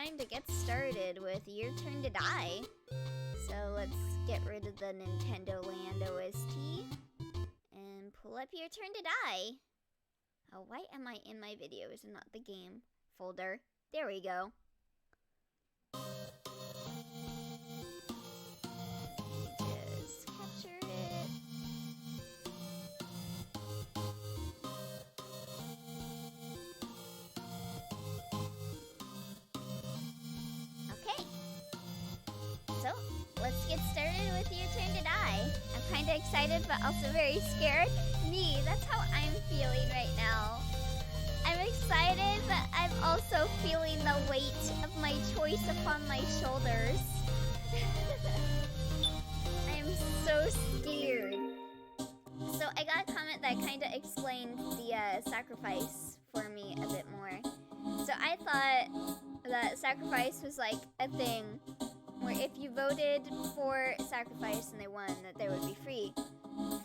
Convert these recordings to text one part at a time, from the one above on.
time to get started with Your Turn to Die. So let's get rid of the Nintendo Land OST and pull up Your Turn to Die. Oh, why am I in my videos and not the game folder? There we go. Just capture it. Okay. So, let's get started with Your Turn to Die. I'm kind of excited, but also very scared. Me, that's how I'm feeling right now. I'm excited, but I'm also feeling the weight of my choice upon my shoulders. I am so scared. So I got a comment that kind of explained the sacrifice for me a bit more. So I thought that sacrifice was like a thing where if you voted for sacrifice and they won, that they would be free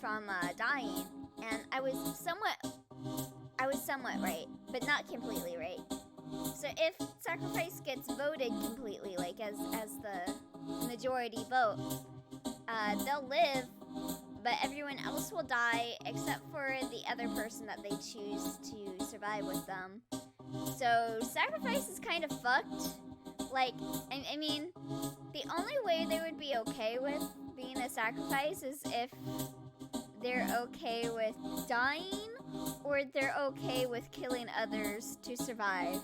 from dying. And I was somewhat right, but not completely right. So if sacrifice gets voted completely, like as the majority vote, they'll live, but everyone else will die except for the other person that they choose to survive with them. So sacrifice is kind of fucked. Like, I mean, the only way they would be okay with being a sacrifice is if they're okay with dying, or they're okay with killing others to survive.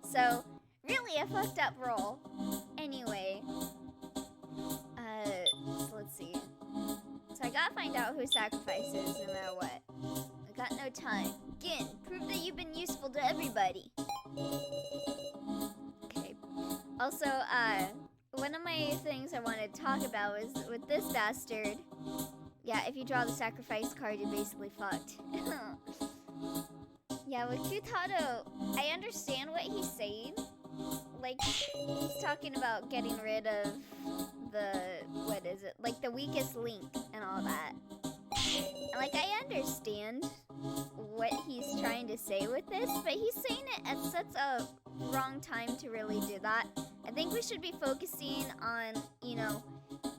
So, really a fucked up role. Anyway, so let's see. So I gotta find out who sacrifice is no matter what. I got no time. Gin, prove that you've been useful to everybody. Okay. Also, one of my things I wanted to talk about was with this bastard. Yeah, if you draw the sacrifice card, you're basically fucked. Yeah, with q-taro, I understand what he's saying. Like, he's talking about getting rid of the, what is it? Like, the weakest link and all that. And, like, I understand what he's trying to say with this, but he's saying it at such a wrong time to really do that. I think we should be focusing on, you know,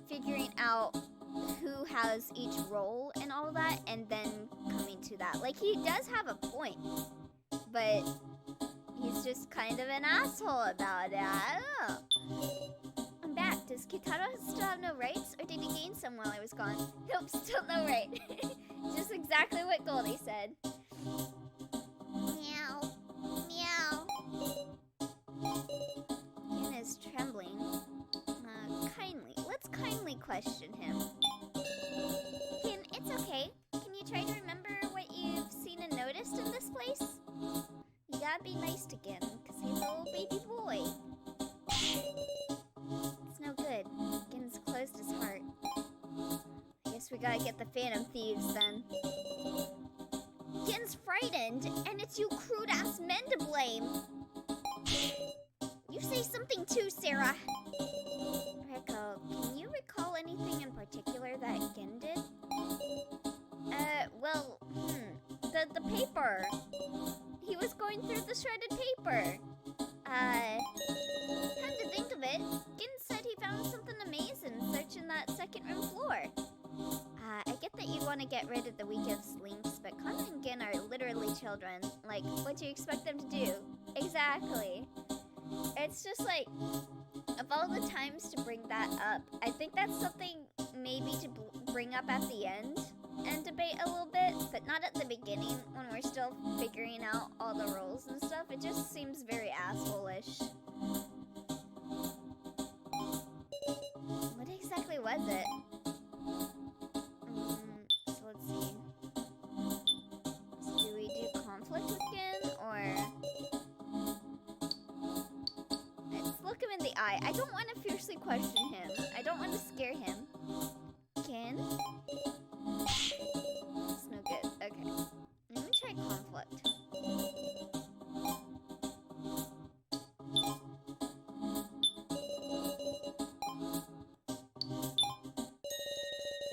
figuring out who has each role and all that, and then coming to that. Like, he does have a point, but he's just kind of an asshole about it. I don't know. I'm back. Does q-taro still have no rights, or did he gain some while I was gone? Nope, still no right. Just exactly what Goldie said. Meow. Meow. Ken is trembling. Let's kindly question him. Ken, it's okay. Can you try to remember what you've seen and noticed in this place? You gotta be nice to Gin, because he's a little baby boy. It's no good. Gin's closed his heart. I guess we gotta get the Phantom Thieves then. Gin's frightened, and it's you crude-ass men to blame. You say something too, Sarah. Rico, can you recall anything in particular that Gin did? The paper. He was going through the shredded paper. Come to think of it, Gin said he found something amazing searching that second room floor. I get that you want to get rid of the weakest links, but Kana and Gin are literally children. Like, what do you expect them to do? Exactly. It's just like, of all the times to bring that up, I think that's something maybe to bring up at the end and debate a little bit, but not at the beginning when we're still figuring out all the roles and stuff. It just seems very asshole-ish. What exactly was it? So let's see. So do we do conflict with Gin, or... Let's look him in the eye. I don't want to fiercely question him. I don't want to scare him. Gin? It's no good. Okay. Let me try conflict.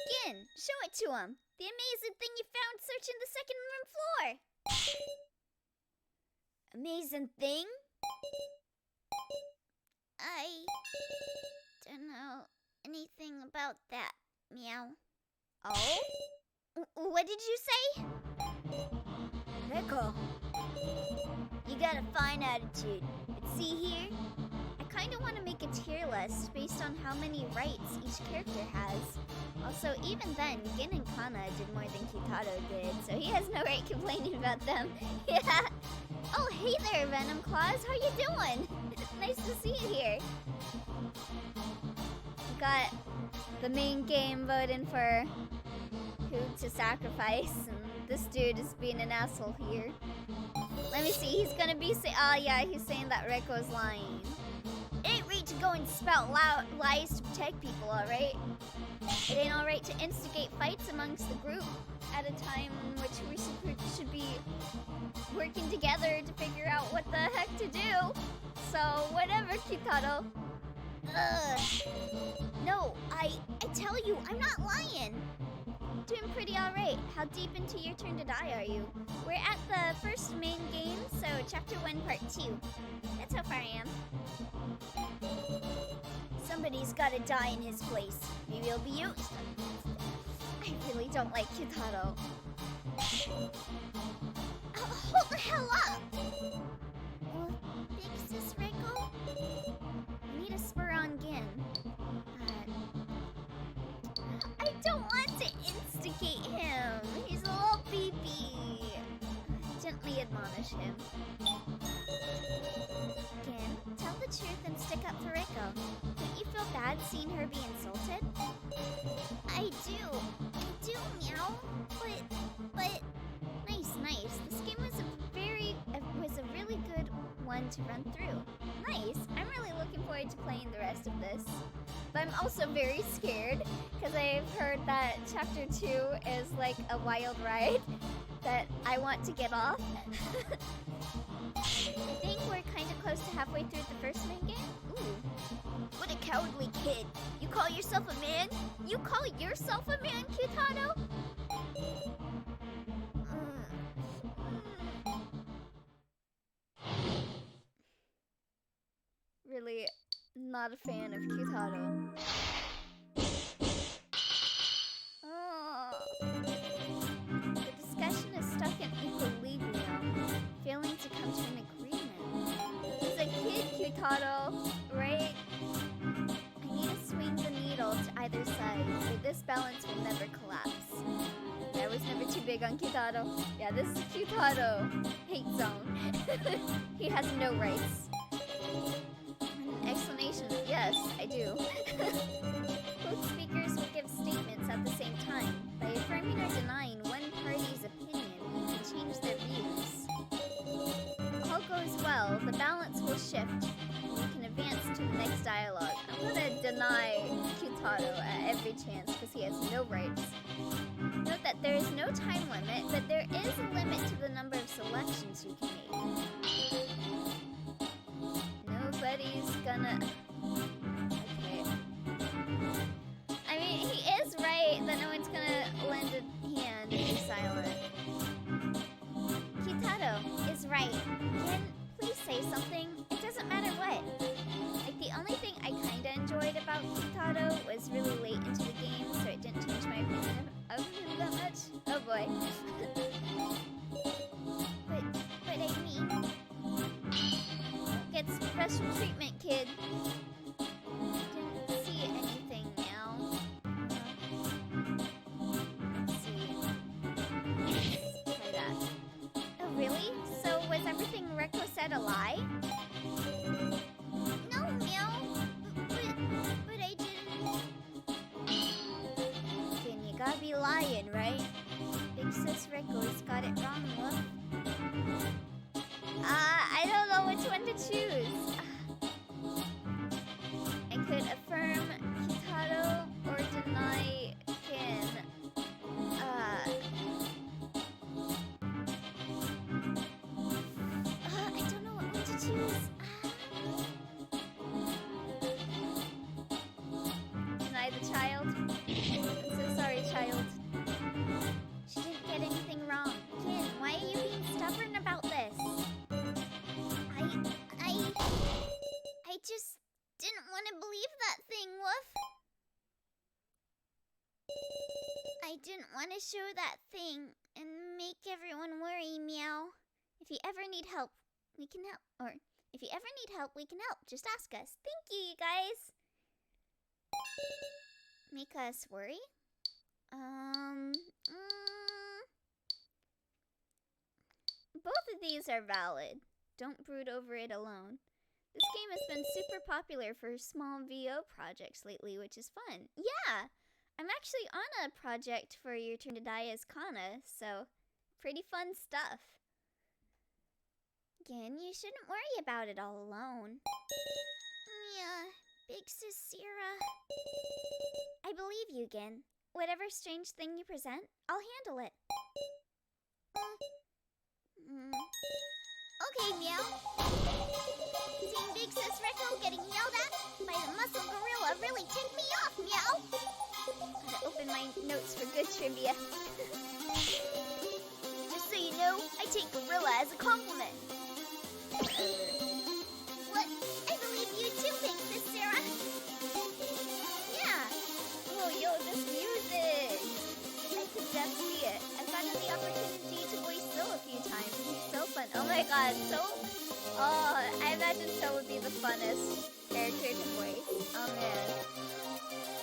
Gin, show it to him. The amazing thing you found searching the second room floor. Amazing thing? anything about that, meow. Oh? What did you say? Rico, you got a fine attitude. But see here? I kinda want to make a tier list based on how many rights each character has. Also, even then, Gin and Kana did more than q-taro did, so he has no right complaining about them. Yeah. Oh, hey there, Venom Claws. How you doing? Nice to see you here. We got the main game voting for who to sacrifice, and this dude is being an asshole here. Let me see. He's gonna be yeah, he's saying that Rico's lying. It ain't right to go and spout lies to protect people, alright? It ain't alright to instigate fights amongst the group at a time in which we should be working together to figure out what the heck to do. So, whatever, q-taro. Ugh. No, I tell you, I'm not lying. Doing pretty alright. How deep into your turn to die are you? We're at the first main game, so chapter 1, part 2. That's how far I am. Somebody's gotta die in his place. Maybe it'll be you. I really don't like q-taro. Hold the hell up! Big sis Rico? I need a spur on Gin. I don't want to instigate him. He's a little baby. Gently admonish him. Gin, tell the truth and stick up for Rico. Don't you feel bad seeing her be insulted? I do, meow. But nice. This game was a really good one to run through. Nice. I'm really looking forward to playing the rest of this. But I'm also very scared because I've heard that chapter 2 is like a wild ride that I want to get off. I think we're kind of close to halfway through the first main game. Ooh. What a cowardly kid. You call yourself a man? You call yourself a man, q-taro? Really not a fan of q-taro. Oh. The discussion is stuck in equilibrium, failing to come to an agreement. He's a kid, q-taro, right? I need to swing the needle to either side, or this balance will never collapse. I was never too big on q-taro. Yeah, this is q-taro hate zone. He has no rights. Explanation, yes, I do. Both speakers will give statements at the same time. By affirming or denying one party's opinion, you can change their views. All goes well, the balance will shift, and you can advance to the next dialogue. I'm gonna deny q-taro at every chance because he has no rights. Note that there is no time limit, but there is a limit to the number of selections you can make. Nobody's gonna... Okay. I mean, he is right that no one's gonna lend a hand and be silent. q-taro is right. Can please say something? It doesn't matter what. Like, the only thing I kinda enjoyed about q-taro was really late into the game, so it didn't change my opinion of him that much. Oh boy. but I mean... Get special treatment, kid. Didn't see anything now. Let's see. Let's try that. Oh, really? So was everything Rico said a lie? No, meow. But I didn't. Then you gotta be lying, right? Big sis Rico's got it wrong, Wolf. I don't know which one to choose. I could affirm q-taro or deny Gin. I don't know what one to choose. Deny the child? I'm so sorry, child. She didn't get anything wrong. Gin, why are you being stubborn about this? I just didn't want to believe that thing, Woof. I didn't want to show that thing and make everyone worry, meow. If you ever need help, we can help. Or, if you ever need help, we can help. Just ask us. Thank you, you guys. Make us worry? Both of these are valid. Don't brood over it alone. This game has been super popular for small VO projects lately, which is fun. Yeah! I'm actually on a project for Your Turn to Die as Kana, so pretty fun stuff. Again, you shouldn't worry about it all alone. Yeah, big sis Sarah. I believe you, Gin. Whatever strange thing you present, I'll handle it. Okay, meow. Seeing big sis Recco getting yelled at by the muscle gorilla really ticked me off, meow. Gotta open my notes for good trivia. Just so you know, I take gorilla as a compliment. What? I believe you too, big sis Sarah. Yeah. Oh, yo, this music. I could just see it. I've gotten the opportunity to voice Phil a few times. He's so fun. Oh my god, so... Oh, I imagine Phil would be the funnest character to voice. Oh man.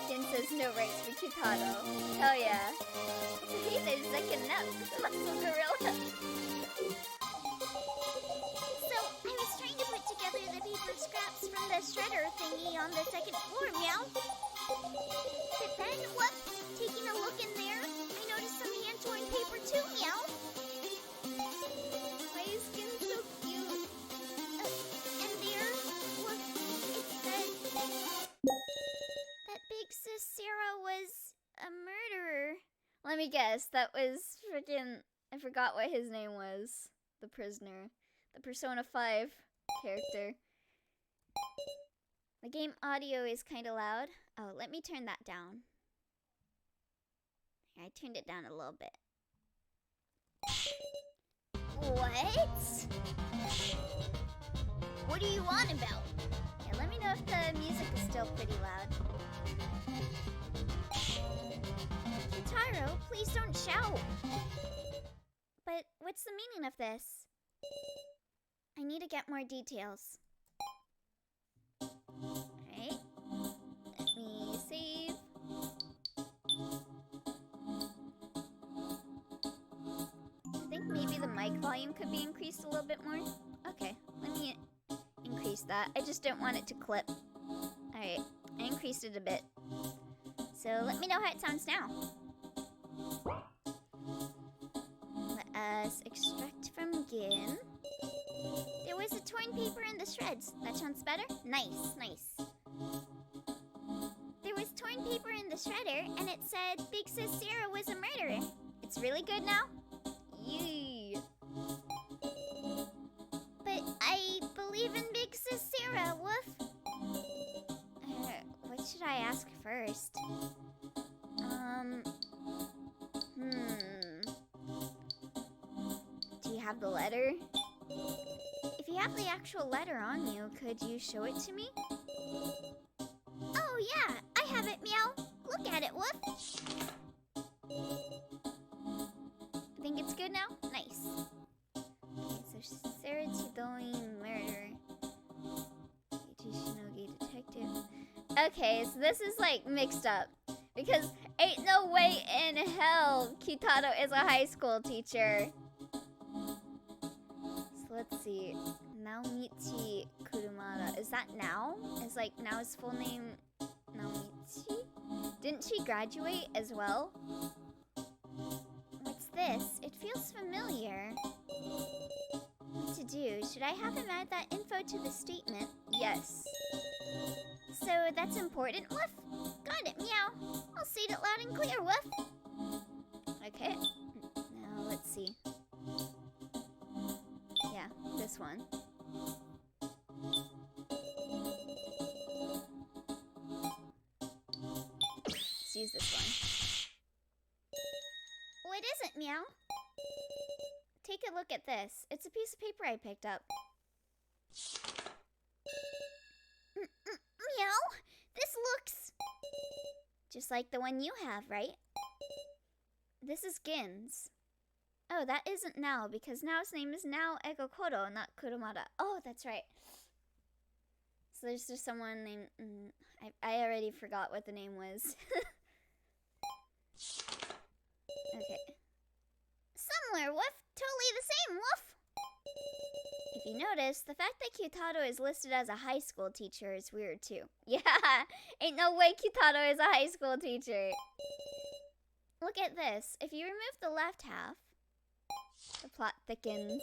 Jin says no rights for q-taro. Hell yeah. Hey, there's like a nut. Muscle gorilla. So, I was trying to put together the paper scraps from the shredder thingy on the second floor, meow. But then, whoop, taking a look in there, I noticed some hand-torn paper too, meow. Why is Skin so cute? And there, whoop, it said that big sis Sarah was a murderer. Let me guess, that was freaking... I forgot what his name was. The prisoner. The Persona 5 character. The game audio is kind of loud. Oh, let me turn that down. I turned it down a little bit. What? What are you on about? Yeah, let me know if the music is still pretty loud. q-taro, please don't shout. But what's the meaning of this? I need to get more details. Alright. Let me save. I think maybe the mic volume could be increased a little bit more. Okay, let me increase that. I just didn't want it to clip. Alright, I increased it a bit. So let me know how it sounds now. Let us extract from Gin. There was a torn paper in the shreds. That sounds better? Nice, nice. There was torn paper in the shredder, and it said Big Sis Sarah was a murderer. It's really good now? Yee. But I believe in Big Sis Sarah, woof. What should I ask first? Do you have the letter? If you have the actual letter on you, could you show it to me? Oh yeah, I have it, meow. Look at it, woof. Think it's good now? Nice. Okay, so Sarah Chidoin murder. Shinogi detective. Okay, so this is like mixed up. Because ain't no way in hell q-taro is a high school teacher. So let's see. Naomichi Kurumada. Is that Nao? Is like Nao's full name Naomichi? Didn't she graduate as well? What's this? It feels familiar. What to do? Should I have him add that info to the statement? Yes. So that's important, woof? Got it, meow. I'll say it loud and clear, woof. Okay. Now let's see. Yeah, this one. Let's use this one. What is it, meow? Take a look at this. It's a piece of paper I picked up. Meow? This looks just like the one you have, right? This is Gins. Oh, that isn't Now, because Now's name is Now Egokoro, not Kurumada. Oh, that's right. So there's just someone named... I already forgot what the name was. Okay. Similar, woof. Totally the same, woof. If you notice, the fact that q-taro is listed as a high school teacher is weird too. Yeah, ain't no way q-taro is a high school teacher. Look at this. If you remove the left half, the plot thickens.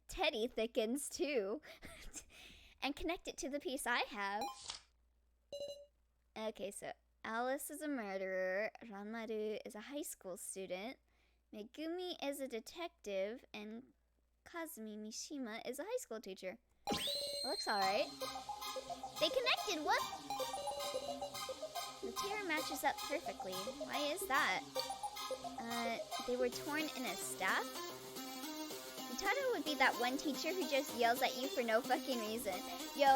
Teddy thickens too. And connect it to the piece I have. Okay, so Alice is a murderer, Ranmaru is a high school student, Megumi is a detective, and Kazumi Mishima is a high school teacher. Looks alright. They connected, what? The tear matches up perfectly. Why is that? They were torn in a staff? Q-taro would be that one teacher who just yells at you for no fucking reason. Yo,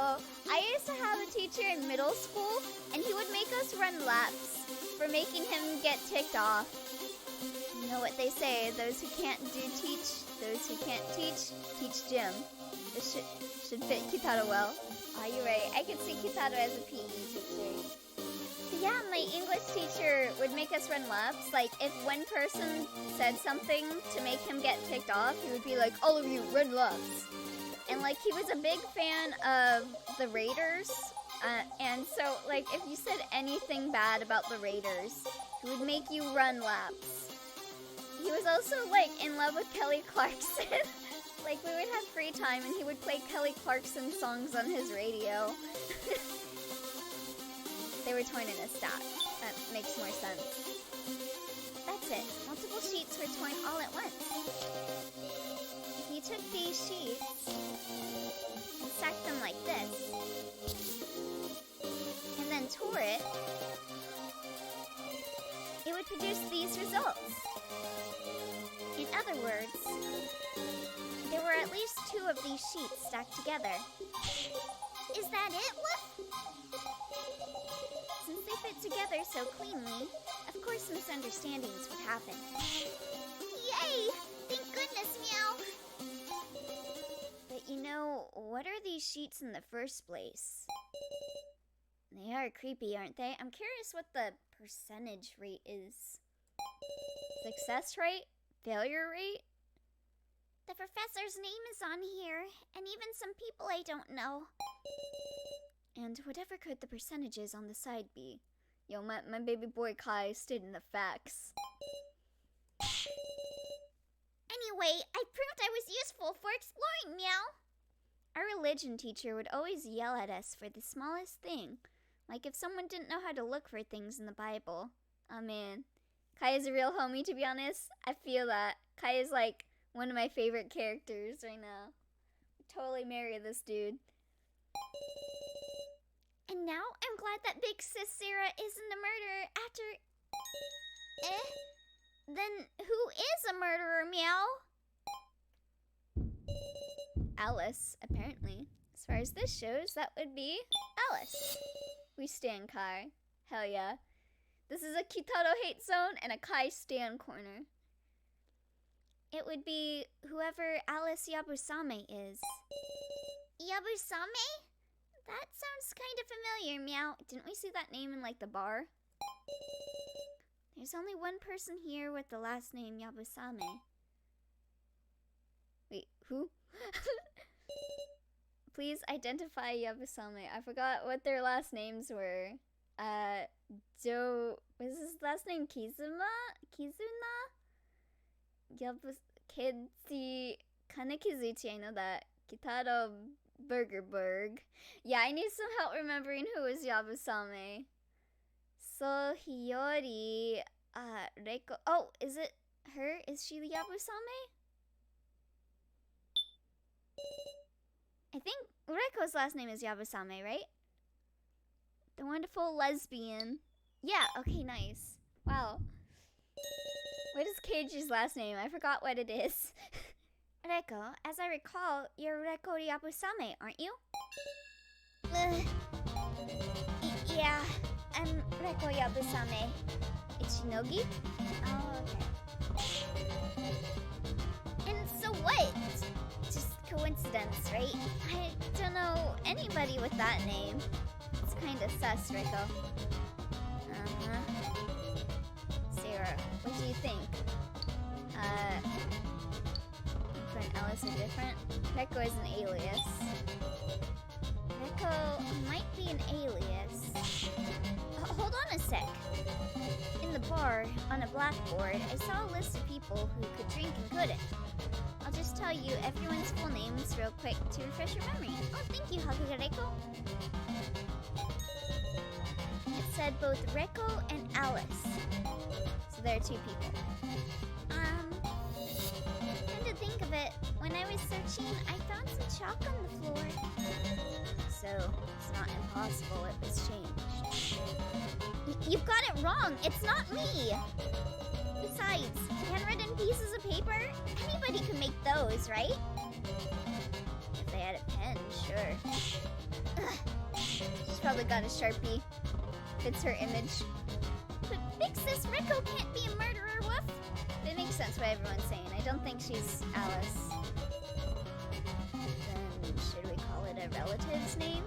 I used to have a teacher in middle school, and he would make us run laps for making him get ticked off. You know what they say, those who can't teach, those who can't teach gym. This should fit Q-taro well. Aw, you're right, I could see Q-taro as a PE teacher. But yeah, my English teacher would make us run laps. Like, if one person said something to make him get ticked off, he would be like, all of you, run laps. And, like, he was a big fan of the Raiders. And so, like, if you said anything bad about the Raiders, he would make you run laps. He was also, like, in love with Kelly Clarkson. Like, we would have free time and he would play Kelly Clarkson songs on his radio. They were torn in a stack. That makes more sense. That's it. Multiple sheets were torn all at once. If you took these sheets and stacked them like this, and then tore it, it would produce these results. In other words, there were at least 2 of these sheets stacked together. Is that it, Woof? Since they fit together so cleanly, of course misunderstandings would happen. Yay! Thank goodness, Meow! But you know, what are these sheets in the first place? They are creepy, aren't they? I'm curious what the percentage rate is. Success rate? Failure rate? The professor's name is on here, and even some people I don't know. And whatever could the percentages on the side be? Yo, my baby boy Kai stating the facts. Anyway, I proved I was useful for exploring, Meow. Our religion teacher would always yell at us for the smallest thing. Like if someone didn't know how to look for things in the Bible. Oh man. Kai is a real homie, to be honest. I feel that. Kai is like one of my favorite characters right now. I'd totally marry this dude. And now I'm glad that Big Sis Sarah isn't a murderer after... Then who is a murderer, Meow? Alice, apparently. As far as this shows, that would be Alice. We stan Kai. Hell yeah. This is a Q-taro hate zone and a Kai stan corner. It would be whoever Alice Yabusame is. Yabusame? That sounds kind of familiar, Meow. Didn't we see that name in, like, the bar? There's only one person here with the last name Yabusame. Wait, who? Please identify Yabusame. I forgot what their last names were. Was his last name Kizuna? Kanekizuchi, I know that. Kitaro Burgerberg. Yeah, I need some help remembering who was Yabusame. So Hiyori, Reiko. Oh, is it her? Is she Yabusame? I think Reiko's last name is Yabusame, right? The wonderful lesbian. Yeah, okay, nice. Wow. What is Keiji's last name? I forgot what it is. Reiko, as I recall, you're Reiko Yabusame, aren't you? Yeah, I'm Reiko Yabusame. It's Shinogi? Oh, okay. And so what? Just coincidence, right? I don't know anybody with that name. It's kinda sus, Rico. Sarah, what do you think? Rico and Alice are different? Rico is an alias. Rico might be an alias. Hold on a sec. In the bar, on a blackboard, I saw a list of people who could drink and couldn't. I'll just tell you everyone's full names real quick to refresh your memory. Oh, thank you, Hakugareko. It said both Reko and Alice. So there are two people. Come to think of it, when I was searching, I found some chalk on the floor. So, it's not impossible it was changed. You've got it wrong! It's not me! Besides, handwritten pieces of paper? Anybody could make those, right? If they had a pen, sure. Ugh. She's probably got a Sharpie. Fits her image. But fix this, Rico can't be a murderer, woof! It makes sense what everyone's saying. I don't think she's Alice. Then, should we call it a relative's name?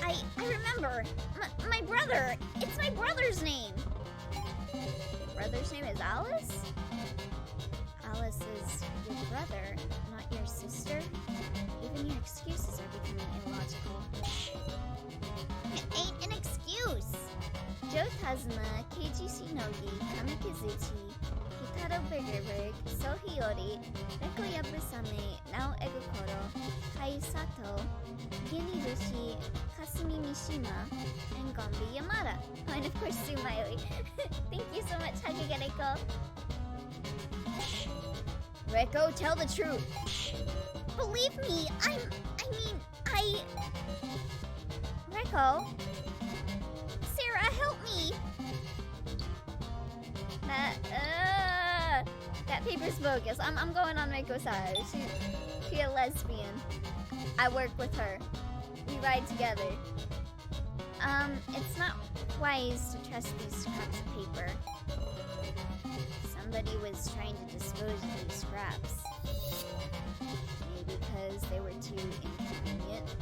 I remember! My brother! It's my brother's name! Your brother's name is Alice? Alice is your brother, not your sister? Even your excuses are becoming illogical. It ain't an excuse! Joe Tazuma, Keiji Shinogi, Kamikazuchi, Kitaro Bergerberg, Sohiyori, Reko Yabusame, Nao Egokoro, Kai Sato, Gini Bushi, Kasumi Mishima, and Gombi Yamada. Oh, and of course Sumaili. Thank you so much, Hakugareko. Reko, tell the truth. Believe me, Reko? Sarah, help me! That paper's bogus. I'm going on Reiko's side. She's a lesbian. I work with her. We ride together. It's not wise to trust these scraps of paper. Somebody was trying to dispose of these scraps. Maybe because they were too inconvenient.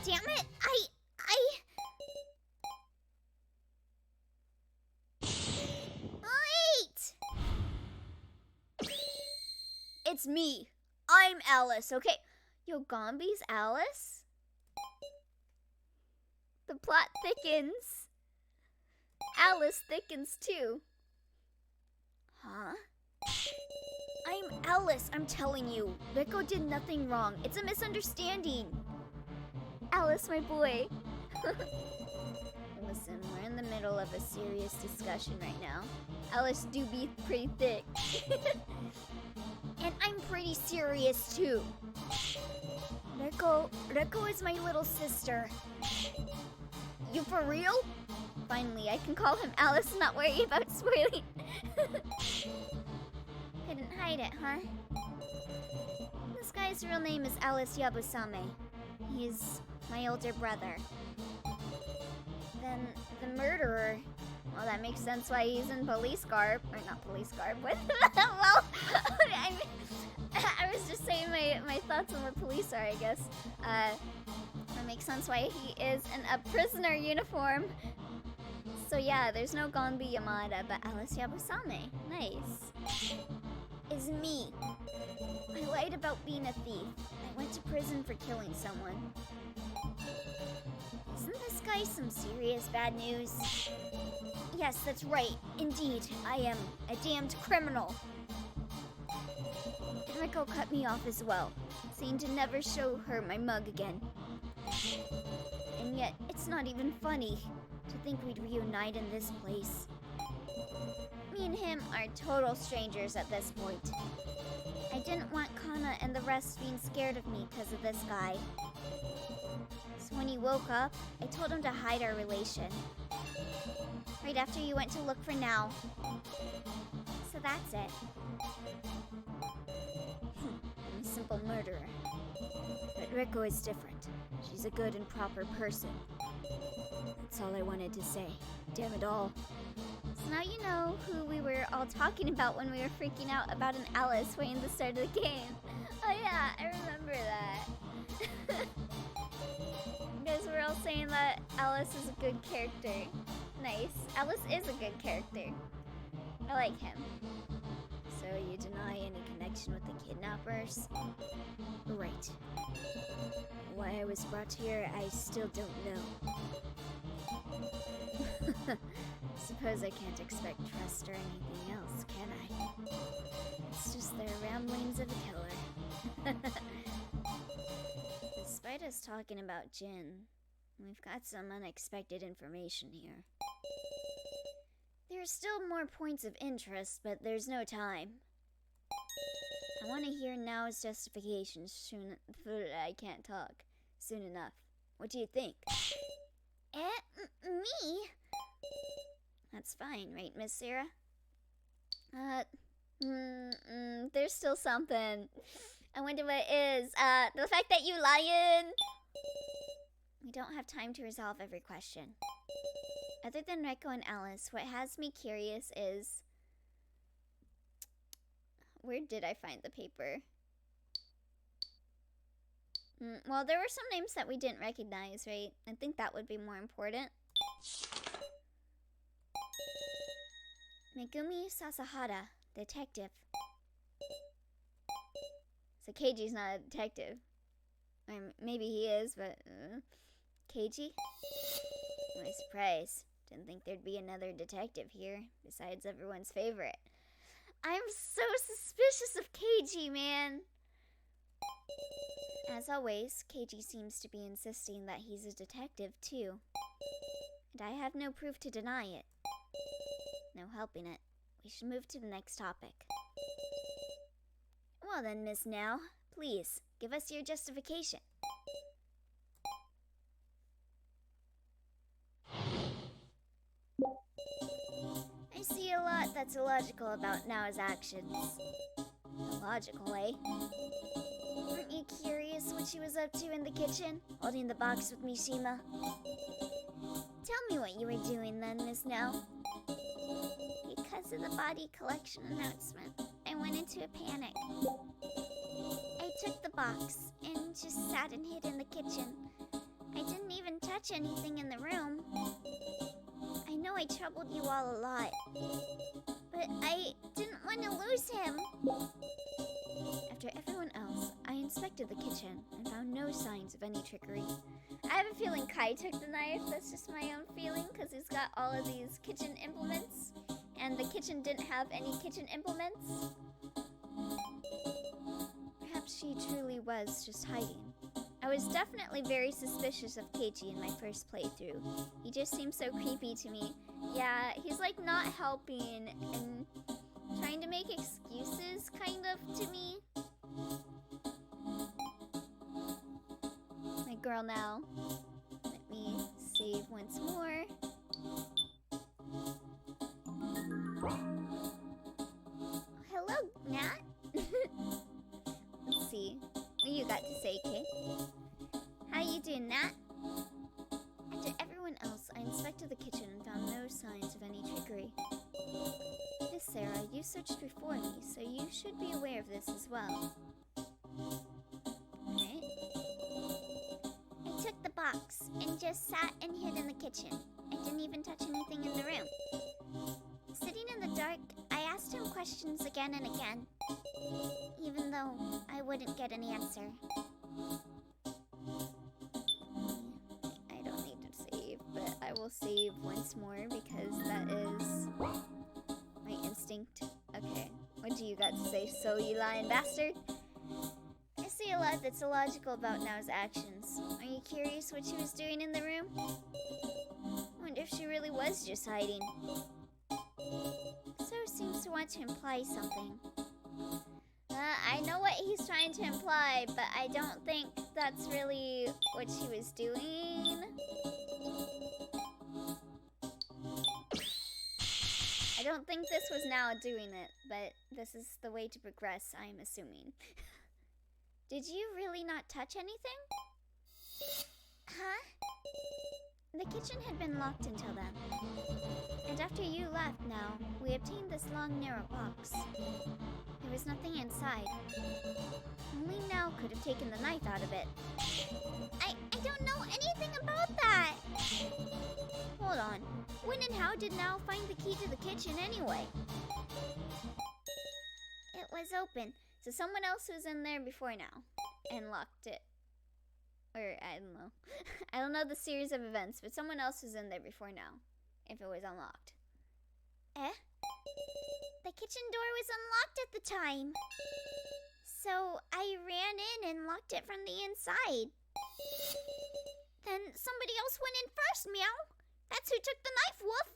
Damn it! Wait! It's me. I'm Alice, okay? Yo, Gombi's Alice? The plot thickens. Alice thickens too. Huh? I'm Alice, I'm telling you. Rico did nothing wrong. It's a misunderstanding. Alice, my boy. Listen, we're in the middle of a serious discussion right now. Alice do be pretty thick. And I'm pretty serious too. Rico is my little sister. You for real? Finally, I can call him Alice and not worry about spoiling. Couldn't hide it, huh? This guy's real name is Alice Yabusame. He's my older brother. Then the murderer, well, that makes sense why he's in police garb. Or not police garb, but well, I was just saying my thoughts on what police are, I guess. That makes sense why he is in a prisoner uniform. So yeah, there's no Gonbi Yamada, but Alice Yabusame. Nice. Is me. I lied about being a thief. I went to prison for killing someone. Isn't this guy some serious bad news? Yes, that's right. Indeed, I am a damned criminal. Rico cut me off as well, saying to never show her my mug again. And yet, it's not even funny to think we'd reunite in this place. Me and him are total strangers at this point. I didn't want Kana and the rest being scared of me because of this guy. So when he woke up, I told him to hide our relation. Right after you went to look for Now. So that's it. I'm a simple murderer. But Riko is different. She's a good and proper person. That's all I wanted to say. Damn it all. So now you know who we were all talking about when we were freaking out about an Alice way in the start of the game. Oh yeah, I remember that. Guys, we're all saying that Alice is a good character. Nice. Alice is a good character. I like him. So you deny any connection with the kidnappers? Right. Why I was brought here, I still don't know. Suppose I can't expect trust or anything else, can I? It's just the ramblings of a killer. Despite us talking about Jin, we've got some unexpected information here. There are still more points of interest, but there's no time. I want to hear Nao's justification soon. I can't talk soon enough. What do you think? Me? That's fine, right, Miss Sarah? There's still something. I wonder what it is. The fact that you lying. We don't have time to resolve every question. Other than Reiko and Alice, what has me curious is... Where did I find the paper? Well, there were some names that we didn't recognize, right? I think that would be more important. Megumi Sasahara, detective. So Keiji's not a detective. Or maybe he is, but... Keiji? My surprise. Didn't think there'd be another detective here, besides everyone's favorite. I'm so suspicious of Keiji, man! As always, Keiji seems to be insisting that he's a detective, too. And I have no proof to deny it. No helping it. We should move to the next topic. Well then, Miss Now, please, give us your justification. I see a lot that's illogical about Nao's actions. Illogical, eh? Weren't you curious what she was up to in the kitchen, holding the box with Mishima? Tell me what you were doing then, Miss Now. Because of the body collection announcement, I went into a panic. I took the box and just sat and hid in the kitchen. I didn't even touch anything in the room. I know I troubled you all a lot, but I didn't want to lose him. After everyone else, I inspected the kitchen and found no signs of any trickery. I have a feeling Kai took the knife. That's just my own feeling, because he's got all of these kitchen implements, and the kitchen didn't have any kitchen implements. Perhaps she truly was just hiding. I was definitely very suspicious of Keiji in my first playthrough. He just seemed so creepy to me. Yeah, he's like not helping and trying to make excuses, kind of, to me. My girl now. Let me save once more. Hello, Nat. Let's see. What you got to say, Kay? How you doing, Nat? After everyone else, I inspected the kitchen and found no signs of any trickery. Miss Sarah, you searched before me, so you should be aware of this as well. Alright. I took the box and just sat and hid in the kitchen. I didn't even touch anything in the room. Sitting in the dark, I asked him questions again and again, even though I wouldn't get an answer. I don't need to save, but I will save once more because that is my instinct. Okay, what do you got to say, so you lying bastard? I see a lot that's illogical about Nao's actions. Are you curious what she was doing in the room? Wonder if she really was just hiding. So seems to want to imply something. I know what he's trying to imply, but I don't think that's really what she was doing. I don't think this was Nao doing it, but this is the way to progress, I'm assuming. Did you really not touch anything? Huh? The kitchen had been locked until then. And after you left now, we obtained this long, narrow box. There was nothing inside. Only now could have taken the knife out of it. I don't know anything about that! Hold on. When and how did Now find the key to the kitchen anyway? It was open, so someone else was in there before Now and locked it. Or, I don't know. I don't know the series of events, but someone else was in there before Now, if it was unlocked. Eh? The kitchen door was unlocked at the time. So I ran in and locked it from the inside. Then somebody else went in first, Meow. That's who took the knife, Woof.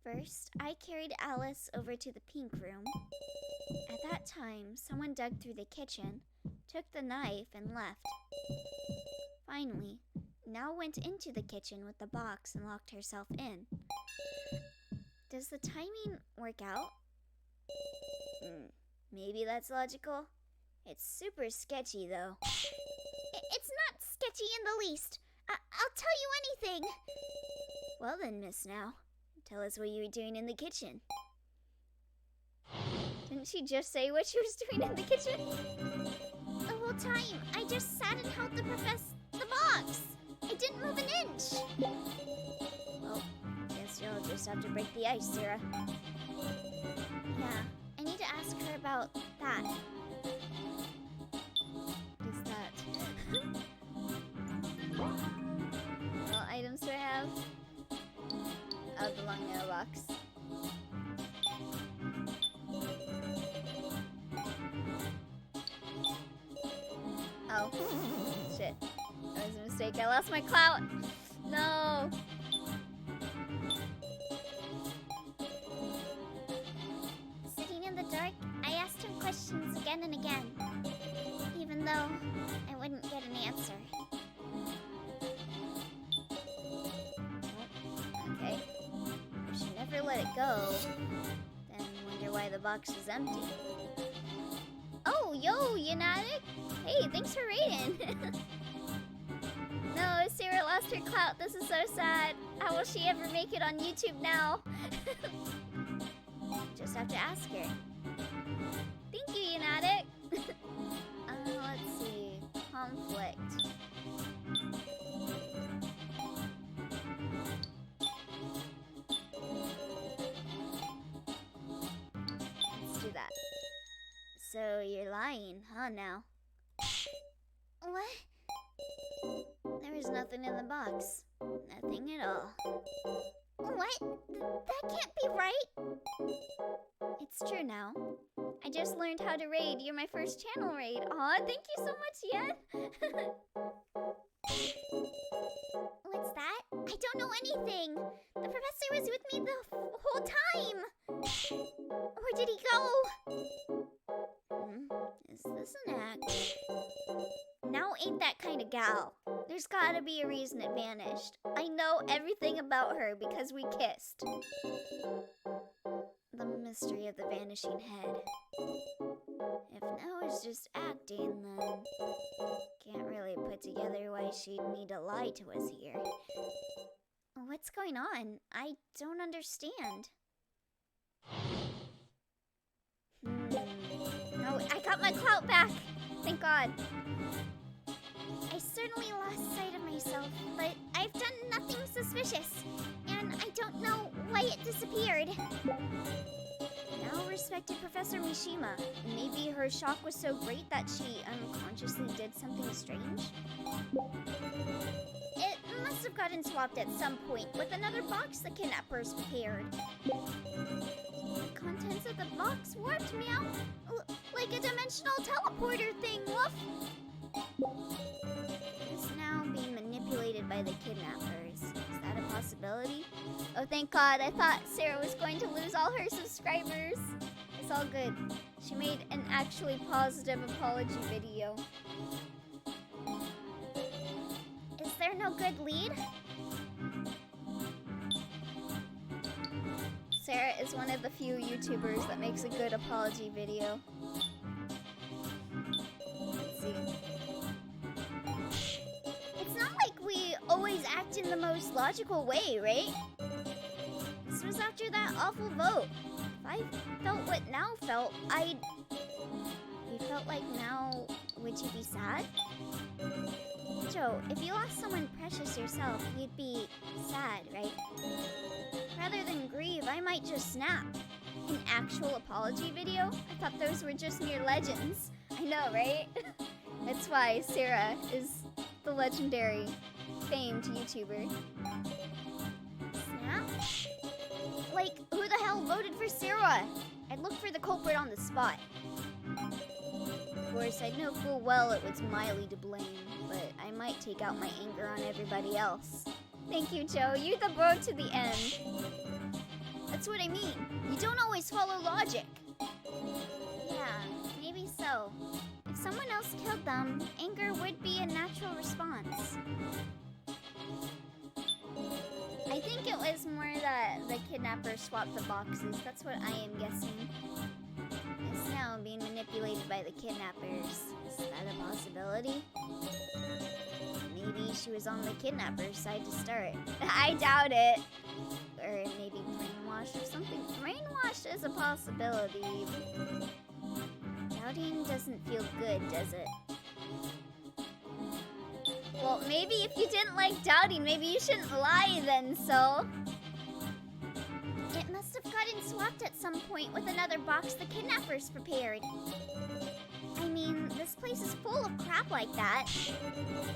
First, I carried Alice over to the pink room. At that time, someone dug through the kitchen, took the knife, and left. Finally, Now went into the kitchen with the box and locked herself in. Does the timing work out? Maybe that's logical. It's super sketchy, though. It's not sketchy in the least. I'll tell you anything. Well then, Miss Now, tell us what you were doing in the kitchen. Didn't she just say what she was doing in the kitchen? The whole time, I just sat and held the box. I didn't move an inch. Well, guess you'll just have to break the ice, Sarah. Yeah, I need to ask her about that. What is that? What items do I have? Oh, the long nail box. Oh, shit. That was a mistake. I lost my clout. No. Sitting in the dark, I asked him questions again and again, even though I wouldn't get an answer. Okay. If she never let it go, then wonder why the box was empty. Oh, yo, Yanatic! Hey, thanks for raiding! No, Sarah lost her clout. This is so sad. How will she ever make it on YouTube now? Just have to ask her. Thank you, Yanatic! Let's see. Conflict. Let's do that. So you're lying, huh, Now? What? There was nothing in the box. Nothing at all. What? That can't be right. It's true Now. I just learned how to raid. You're my first channel raid. Aw, thank you so much, Yen. What's that? I don't know anything. The professor was with me the whole time. Where did he go? Is this an act? Now ain't that kind of gal. There's gotta be a reason it vanished. I know everything about her because we kissed. The mystery of the vanishing head. If Now is just acting, then can't really put together why she'd need to lie to us here. What's going on? I don't understand. No, I got my clout back! Thank God. I certainly lost sight of myself, but I've done nothing suspicious, and I don't know why it disappeared. Now respected Professor Mishima. Maybe her shock was so great that she unconsciously did something strange? It must have gotten swapped at some point with another box the kidnappers prepared. The contents of the box warped, Meow. Like a dimensional teleporter thing, Woof. It's now being manipulated by the kidnappers. Is that a possibility? Oh, thank God. I thought Sarah was going to lose all her subscribers. It's all good. She made an actually positive apology video. Is there no good lead? Sarah is one of the few YouTubers that makes a good apology video. Let's see. It's not like we always act act in the most logical way, right? This was after that awful vote. If I felt what Now felt, You felt like Now, would you be sad? Joe, if you lost someone precious yourself, you'd be sad, right? Rather than grieve, I might just snap. An actual apology video? I thought those were just mere legends. I know, right? That's why Sarah is the legendary, famed YouTuber. Snap? Like, who the hell voted for Sarah? I'd look for the culprit on the spot. Of course, I'd know full well it was Miley to blame, but I might take out my anger on everybody else. Thank you, Joe. You're the bro to the end. That's what I mean. You don't always follow logic. Yeah, maybe so. If someone else killed them, anger would be a natural response. I think it was more that the kidnapper swapped the boxes. That's what I am guessing. It's now being manipulated by the kidnappers. Is that a possibility? Maybe she was on the kidnapper's side to start. I doubt it. Or maybe brainwashed or something. Brainwashed is a possibility. Doubting doesn't feel good, does it? Well, maybe if you didn't like doubting, maybe you shouldn't lie then, so. It must have gotten swapped at some point with another box the kidnappers prepared. I mean, this place is full of crap like that.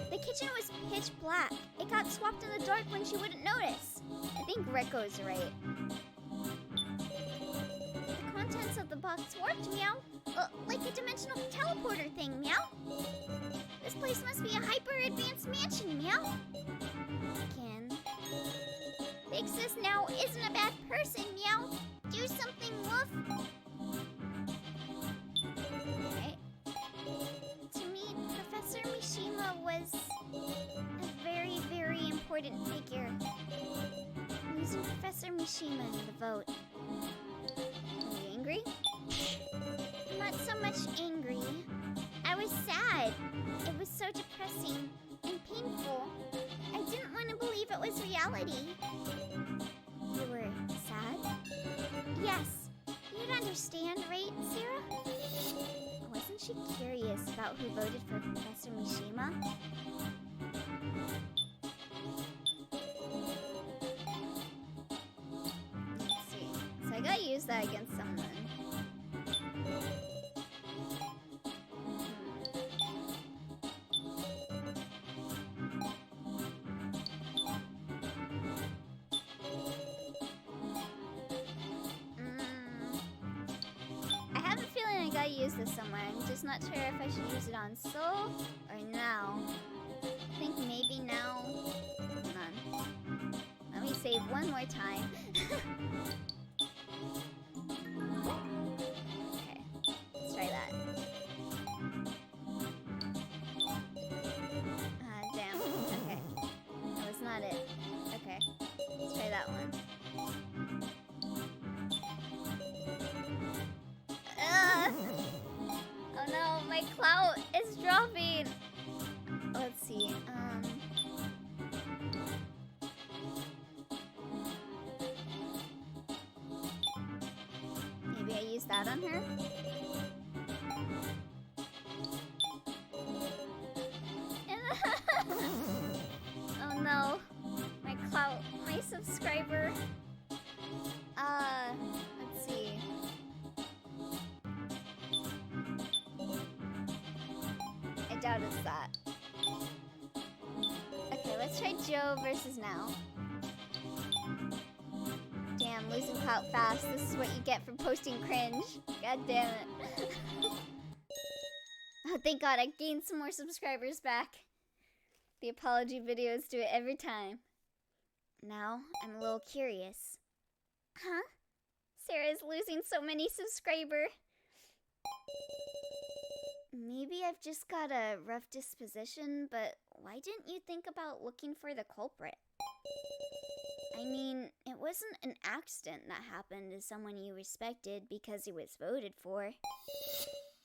The kitchen was pitch black. It got swapped in the dark when she wouldn't notice. I think Rekko's right. The contents of the box warped, meow. Like a dimensional teleporter thing, meow. This place must be a hyper-advanced mansion, meow. Ken. Big Sis Now isn't a bad person, meow. Do something, woof. Okay. To me, Professor Mishima was a very, very important figure. Losing Professor Mishima in the vote. Are you angry? Not so much angry. I was sad. It was so depressing and painful. I didn't want to believe it was reality. You were sad? Yes. You'd understand, right, Sarah? Wasn't she curious about who voted for Professor Mishima? Let's see. So I gotta use that against someone. Use this somewhere. I'm just not sure if I should use it on Soul or Now. I think maybe Now. Hold on. Let me save one more time. Okay, let's try that. Damn. Okay. That was not it. Okay, let's try that one. Oh no, my clout is dropping. Let's see. Maybe I use that on her. Oh no, my clout, my subscriber. Let's see. I doubt it's that. Okay, let's try Joe versus Now. Damn, losing clout fast. This is what you get for posting cringe. God damn it. Oh, thank God, I gained some more subscribers back. The apology videos do it every time. Now, I'm a little curious. Huh? Sarah's losing so many subscribers. Maybe I've just got a rough disposition, but why didn't you think about looking for the culprit? I mean, it wasn't an accident that happened to someone you respected because he was voted for.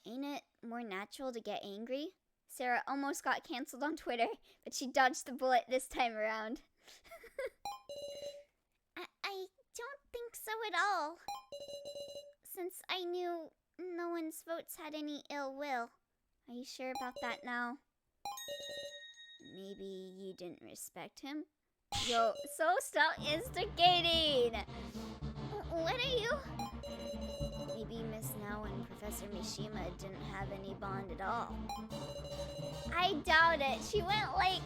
Ain't it more natural to get angry? Sarah almost got canceled on Twitter, but she dodged the bullet this time around. I don't think so at all. Since I knew no one's votes had any ill will. Are you sure about that now? Maybe you didn't respect him? Yo, so stop instigating! What are you? Maybe Miss Now and Professor Mishima didn't have any bond at all. I doubt it. She went like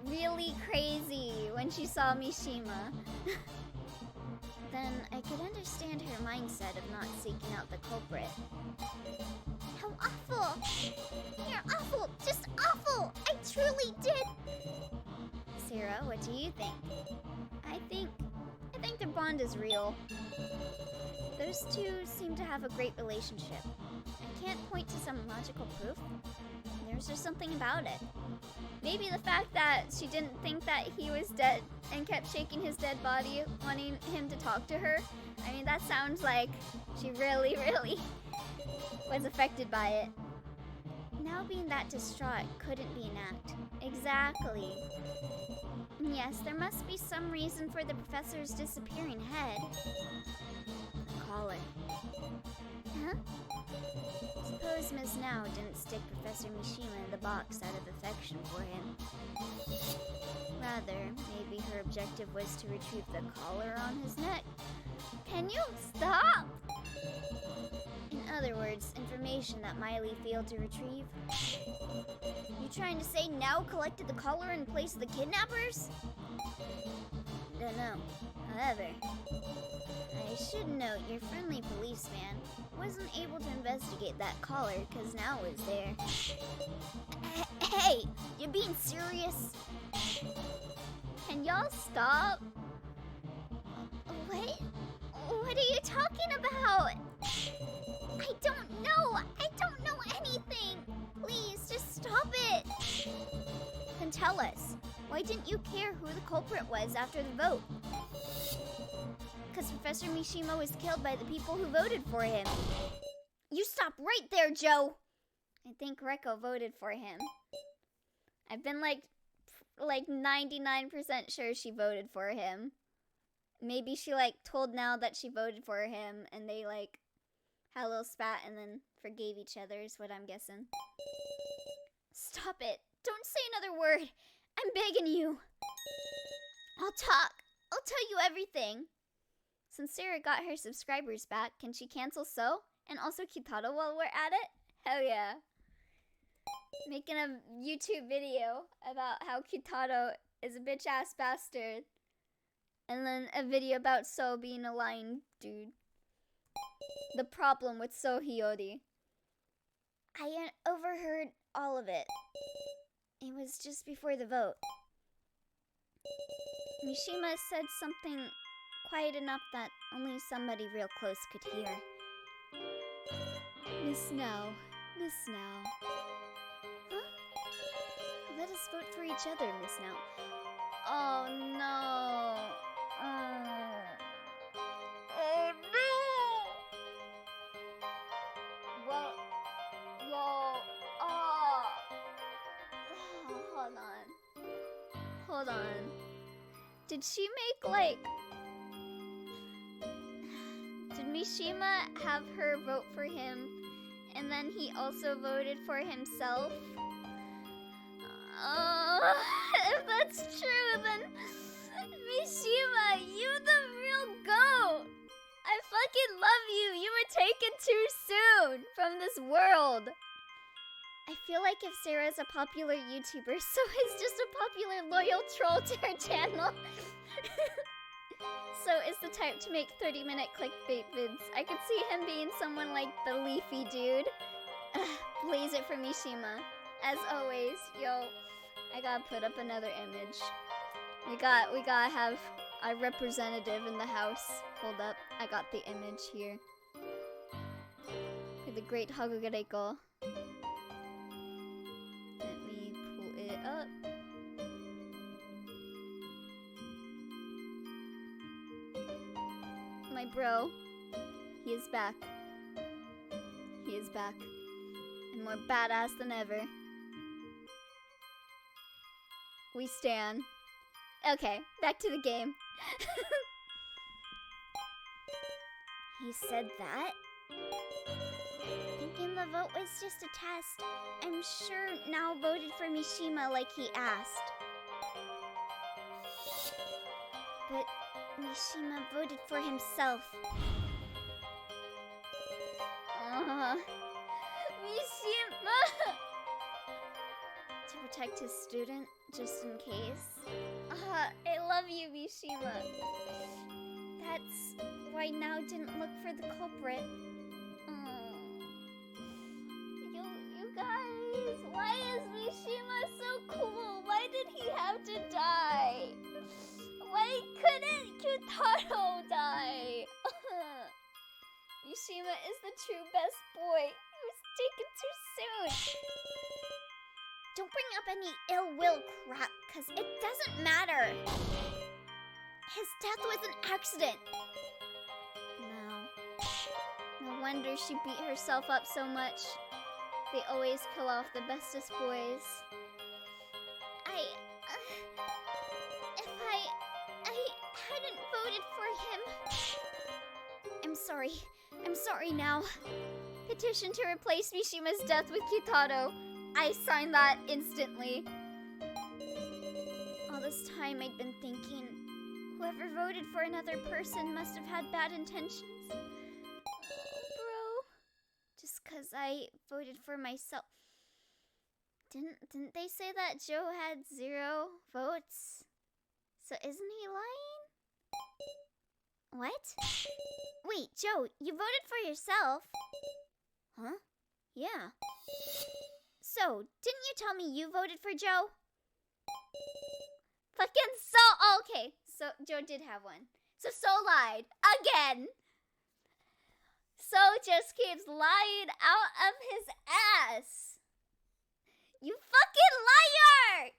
really crazy when she saw Mishima. Then I could understand her mindset of not seeking out the culprit. How awful! You're awful! Just awful! I truly did! Sarah, what do you think? I think their bond is real. Those two seem to have a great relationship. I can't point to some logical proof. There's just something about it. Maybe the fact that she didn't think that he was dead and kept shaking his dead body, wanting him to talk to her. I mean, that sounds like she really, really was affected by it. Now being that distraught couldn't be an act. Exactly. Yes, there must be some reason for the professor's disappearing head. The collar. Huh? Suppose Miss Now didn't stick Professor Mishima in the box out of affection for him. Rather, maybe her objective was to retrieve the collar on his neck. Can you stop? In other words, information that Miley failed to retrieve. You trying to say Now collected the collar in place of the kidnappers? Don't know. However, I should note your friendly policeman wasn't able to investigate that collar because Now was there. Hey, you being serious? Can y'all stop? What are you talking about? I don't know. I don't know anything. Please, just stop it. Then tell us, why didn't you care who the culprit was after the vote? Because Professor Mishima was killed by the people who voted for him. You stop right there, Joe. I think Reko voted for him. I've been like 99% sure she voted for him. Maybe she told Now that she voted for him and they had a little spat and then forgave each other is what I'm guessing. Stop it. Don't say another word. I'm begging you. I'll talk. I'll tell you everything. Since Sarah got her subscribers back, can she cancel So? And also q-taro while we're at it? Hell yeah. Making a YouTube video about how q-taro is a bitch-ass bastard. And then a video about So being a lying dude. The problem with So Hiyori. I overheard all of it. It was just before the vote. Mishima said something quiet enough that only somebody real close could hear. Miss Now. Miss Now. Huh? Let us vote for each other, Miss Now. Oh no. Oh no! Well, hold on. Did she make did Mishima have her vote for him and then he also voted for himself? If that's true, then Mishima, you the real goat! I fucking love you! You were taken too soon from this world! I feel like if Sarah's a popular YouTuber, So is just a popular loyal troll to her channel. So is the type to make 30-minute clickbait vids. I could see him being someone like the Leafy dude. Blaze it for Mishima. As always, yo, I gotta put up another image. We gotta have our representative in the house. Hold up, I got the image here. For the great Hagugureko. Let me pull it up. My bro, he is back. He is back. And more badass than ever. We stan. Okay, back to the game. He said that? Thinking the vote was just a test. I'm sure Nao voted for Mishima like he asked. But Mishima voted for himself. Mishima! To protect his student, just in case. I love you, Mishima. That's why Nao didn't look for the culprit. You guys, why is Mishima so cool? Why did he have to die? Why couldn't q-taro die? Mishima is the true best boy. He was taken too soon. Don't bring up any ill will crap, cause it doesn't matter. His death was an accident. No wonder she beat herself up so much. They always kill off the bestest boys. If I hadn't voted for him. I'm sorry now. Petition to replace Mishima's death with q-taro. I signed that instantly. All this time I'd been thinking, whoever voted for another person must have had bad intentions. Bro. Just cause I voted for myself. Didn't they say that Joe had 0 votes? So isn't he lying? What? Wait, Joe, you voted for yourself? Huh? Yeah. So, didn't you tell me you voted for Joe? Fucking So, okay. So, Joe did have one. So lied. Again! So just keeps lying out of his ass. You fucking liar!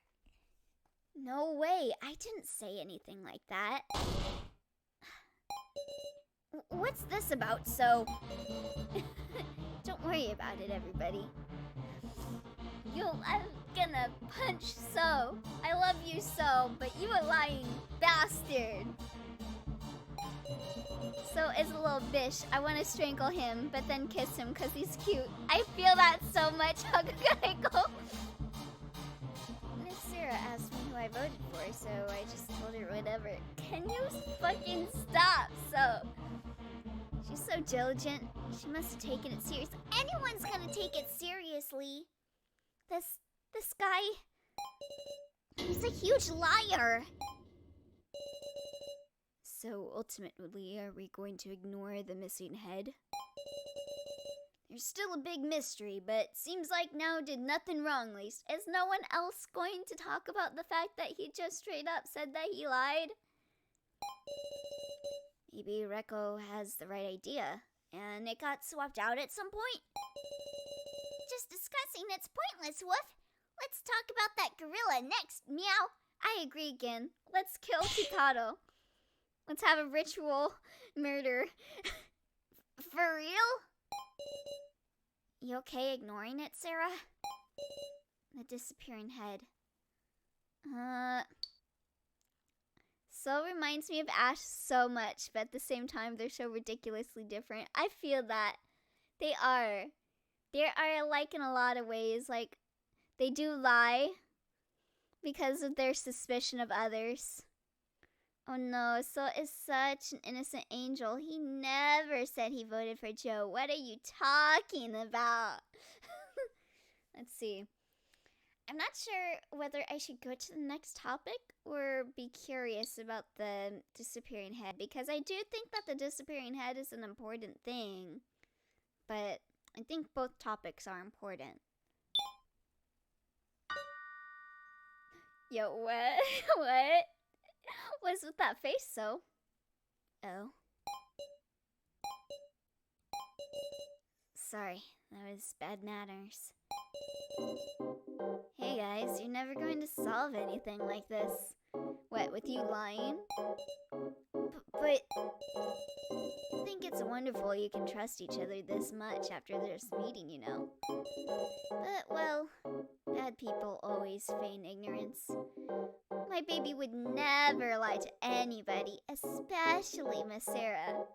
No way, I didn't say anything like that. What's this about, So? Don't worry about it, everybody. I'm gonna punch So. I love you, So, but you a lying bastard. So is a little bitch. I want to strangle him, but then kiss him because he's cute. I feel that so much. Miss Sarah asked me who I voted for, so I just told her whatever. Can you fucking stop, So? She's so diligent. She must have taken it seriously. Anyone's gonna take it seriously. This guy, he's a huge liar. So ultimately, are we going to ignore the missing head? There's still a big mystery, but seems like Nao did nothing wrong, least. Is no one else going to talk about the fact that he just straight up said that he lied? Maybe Reko has the right idea, and it got swapped out at some point? Just discussing it's pointless, Woof. Let's talk about that gorilla next, Meow. I agree again. Let's kill q-taro. Let's have a ritual murder. For real? You okay ignoring it, Sarah? The disappearing head. So reminds me of Ash so much, but at the same time, they're so ridiculously different. I feel that. They are. They are alike in a lot of ways. Like, they do lie because of their suspicion of others. Oh no, So is such an innocent angel. He never said he voted for Joe. What are you talking about? Let's see. I'm not sure whether I should go to the next topic or be curious about the disappearing head, because I do think that the disappearing head is an important thing. But I think both topics are important. Yo, what? What? What's with that face, So? Oh. Sorry, that was bad manners. Hey guys, you're never going to solve anything like this. What, with you lying? But I think it's wonderful you can trust each other this much after this meeting, you know. But, well, bad people always feign ignorance. My baby would never lie to anybody, especially Miss Sarah.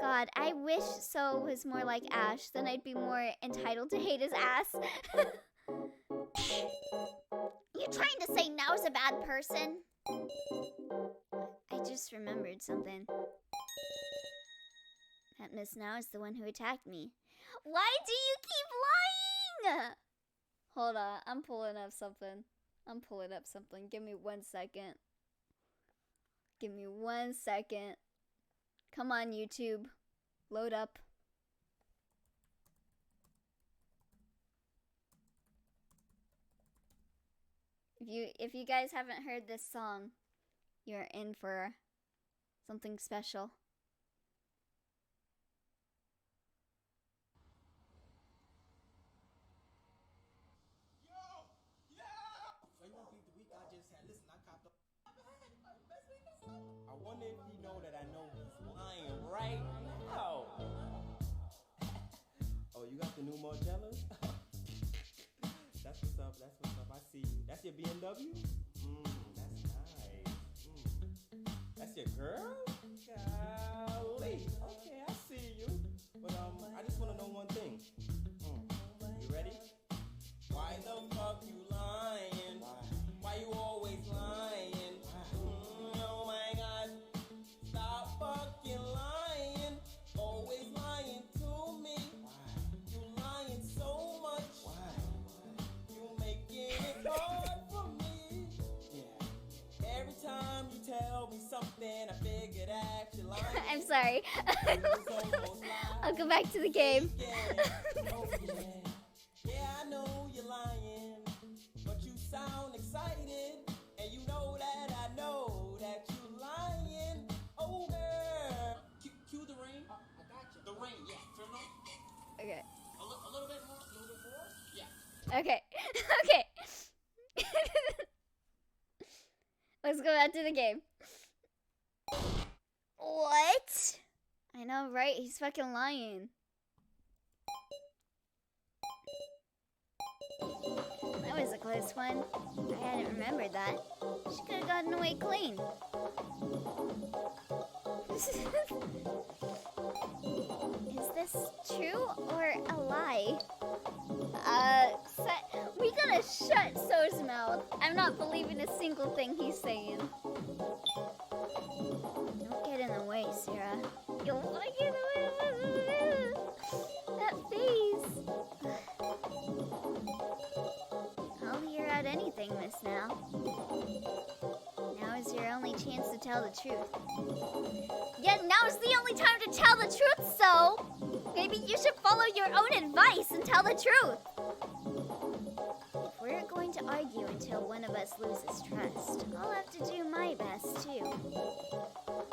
God, I wish So was more like Ash, then I'd be more entitled to hate his ass. You trying to say Now's a bad person? I just remembered something. That Miss Now is the one who attacked me. Why do you keep lying? Hold on, I'm pulling up something. Give me 1 second. Give me 1 second. Come on, YouTube. Load up. If you guys haven't heard this song, you're in for something special. I wonder if he know that I know he's lying right now. Oh, you got the new Margellas? That's what's up. I see you. That's your BMW? That's nice. That's your girl? Golly. Okay, I see you. But I just want to know one thing. You ready? Why the fuck you lying? Why you always lying? Oh my God. Stop fucking lying. Always lying to me. You lying so much. You making it hard for me. Yeah. Every time you tell me something, I figure that you're lying. I'm sorry. I'll go back to the game. Oh, yeah. Yeah, I know you're lying, but you sound excited, and you know that I know that you're lying. Oh, girl. Cue the rain. I got you. The rain, yeah. Turn on. Okay. A little bit more. Yeah. Okay. Okay. Let's go back to the game. What? I know, right? He's fucking lying. That was a close one. I hadn't remembered that. She could have gotten away clean. Is this true or a lie? We gotta shut So's mouth. I'm not believing a single thing he's saying. Don't get in the way, Sarah. You'll fucking that face. I'll hear out anything, Miss Now. Now is your only chance to tell the truth. Yeah, now is the only time to tell the truth, So! Maybe you should follow your own advice and tell the truth. If we're going to argue until one of us loses trust, I'll have to do my best, too.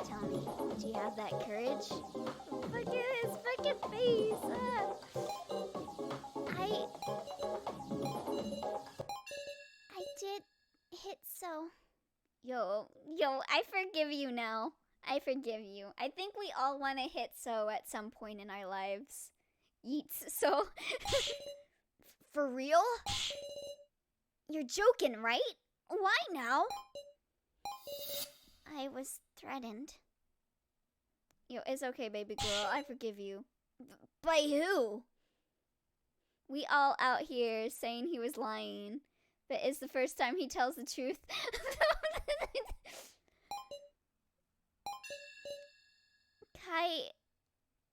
Tell me, do you have that courage? Look at his fucking face. I did hit So. Yo, I forgive you now. I forgive you. I think we all want to hit So at some point in our lives. Yeets, So. For real? You're joking, right? Why now? I was threatened. Yo, it's okay, baby girl. I forgive you. By who? We all out here saying he was lying. But it's the first time he tells the truth. Kai,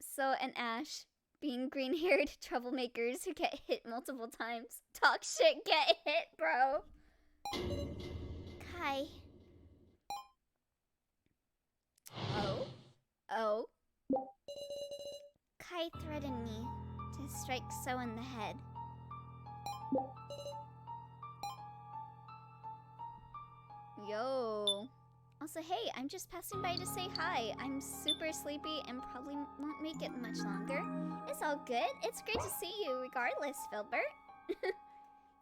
So, and Ash, being green-haired troublemakers who get hit multiple times. Talk shit, get hit, bro. Kai. Oh? Kai threatened me to strike So in the head. Yo. Also, hey, I'm just passing by to say hi. I'm super sleepy and probably won't make it much longer. It's all good. It's great to see you regardless, Filbert. But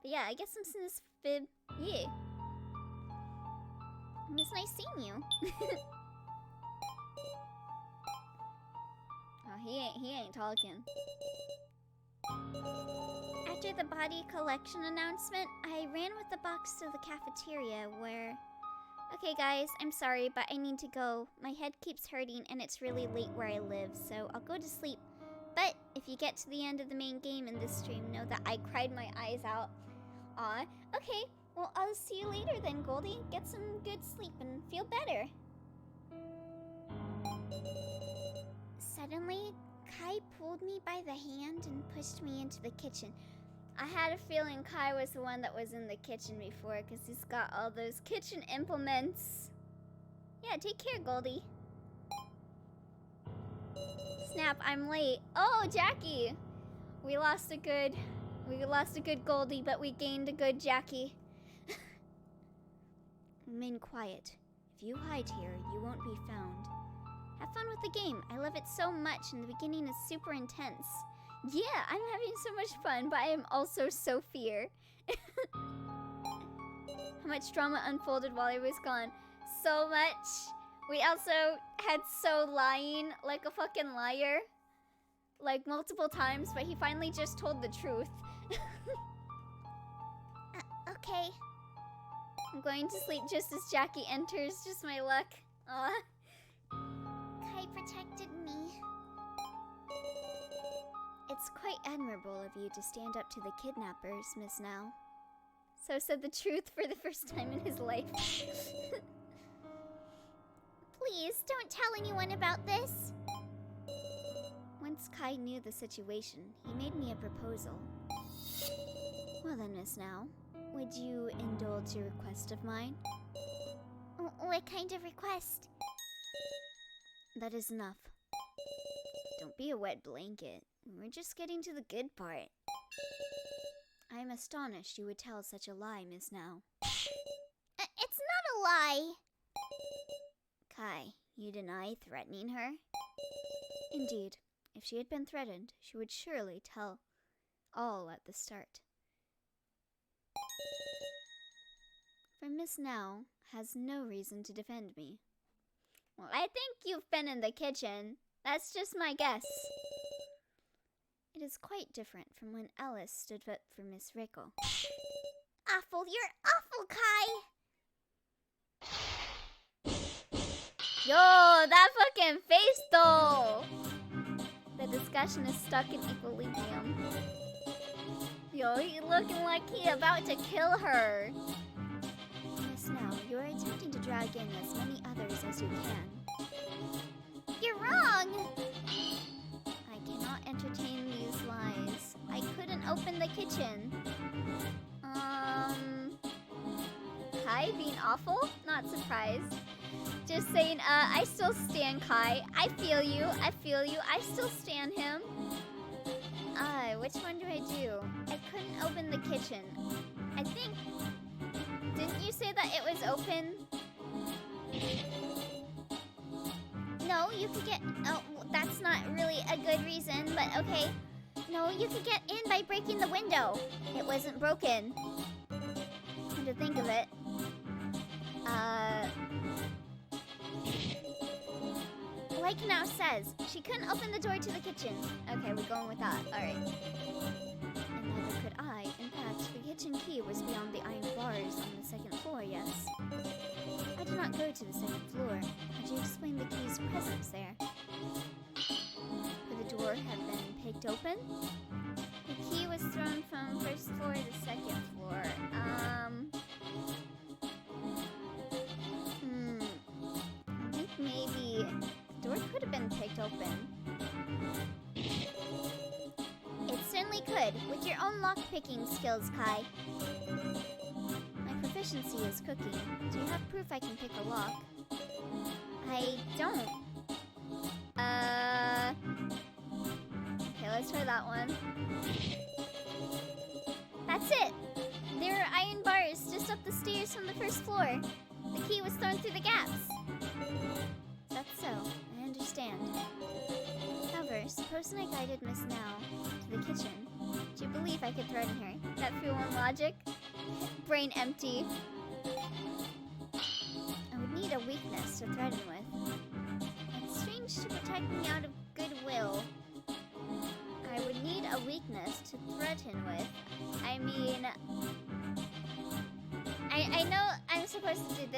yeah, I guess I'm seeing this fib. Yeah. It was nice seeing you. Oh, he ain't talking. After the body collection announcement, I ran with the box to the cafeteria where... Okay guys, I'm sorry, but I need to go. My head keeps hurting and it's really late where I live, so I'll go to sleep. But if you get to the end of the main game in this stream, know that I cried my eyes out. Aw, okay, well I'll see you later then, Goldie. Get some good sleep and feel better. Suddenly, Kai pulled me by the hand and pushed me into the kitchen. I had a feeling Kai was the one that was in the kitchen before because he's got all those kitchen implements. Yeah, take care, Goldie. Snap, I'm late. Oh, Jackie! We lost a good Goldie, but we gained a good Jackie. Remain quiet. If you hide here, you won't be found. Have fun with the game. I love it so much and the beginning is super intense. Yeah, I'm having so much fun, but I am also so fear. How much drama unfolded while I was gone. So much. We also had So lying like a fucking liar. Like multiple times, but he finally just told the truth. Okay. I'm going to sleep just as Jackie enters. Just my luck. Aw. Kai protected me. It's quite admirable of you to stand up to the kidnappers, Miss Now. So said the truth for the first time in his life. Please, don't tell anyone about this. Once Kai knew the situation, he made me a proposal. Well then, Miss Now, would you indulge your request of mine? What kind of request? That is enough. Don't be a wet blanket. We're just getting to the good part. I am astonished you would tell such a lie, Miss Now. It's not a lie! Kai, you deny threatening her? Indeed, if she had been threatened, she would surely tell all at the start. For Miss Now has no reason to defend me. Well, I think you've been in the kitchen. That's just my guess. It is quite different from when Alice stood up for Miss Rickle. Awful, you're awful, Kai! Yo, that fucking face though! The discussion is stuck in equilibrium. Yo, he looking like he about to kill her. Miss Now, you are attempting to drag in as many others as you can. You're wrong! I cannot entertain these lies. I couldn't open the kitchen. Kai being awful? Not surprised. Just saying, I still stand Kai. I feel you, I still stand him. Which one do I do? I couldn't open the kitchen. I think... Didn't you say that it was open? No, you could get... Oh, that's not really a good reason, but okay. No, you could get in by breaking the window. It wasn't broken. Come to think of it. Like Now says, she couldn't open the door to the kitchen. Okay, we're going with that. Alright. And neither could I. In fact, the kitchen key was beyond the iron bars on the second floor, yes? I did not go to the second floor. Could you explain the key's presence there? Could the door have been picked open? The key was thrown from first floor to second floor. I think maybe the door could have been picked open. It certainly could, with your own lock-picking skills, Kai. My proficiency is cooking. Do you have proof I can pick a lock? I don't. Okay, let's try that one. That's it! There are iron bars just up the stairs from the first floor. The key was thrown through the gaps. That's so. I understand. However, supposing I guided Miss Now to the kitchen, do you believe I could threaten her? That feel one logic? Brain empty. I would need a weakness to threaten with. It's strange to protect me out of goodwill. I would need a weakness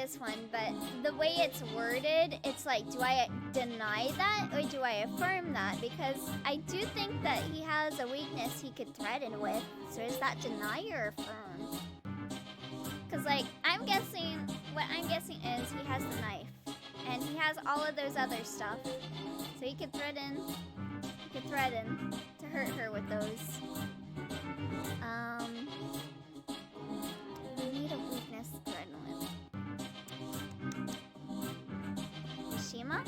this one, but the way it's worded, it's like, do I deny that or do I affirm that? Because I do think that he has a weakness he could threaten with. So is that deny or affirm? Because, like, what I'm guessing is he has the knife. And he has all of those other stuff. So he could threaten to hurt her with those. We need a weakness to threaten with. Mishima?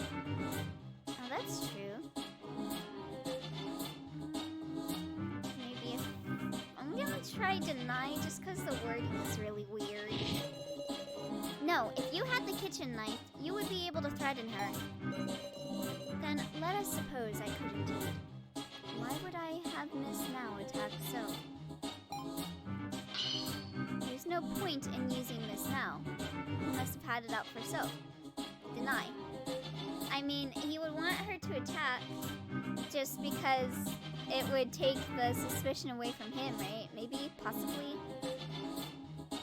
Oh, that's true. Maybe if... I'm gonna try deny just because the wording is really weird. No, if you had the kitchen knife, you would be able to threaten her. Then let us suppose I could indeed. Why would I have Miss Now attack So? There's no point in using Miss Now. He must have had it out for So. Deny. I mean, he would want her to attack just because it would take the suspicion away from him, right? Maybe, possibly.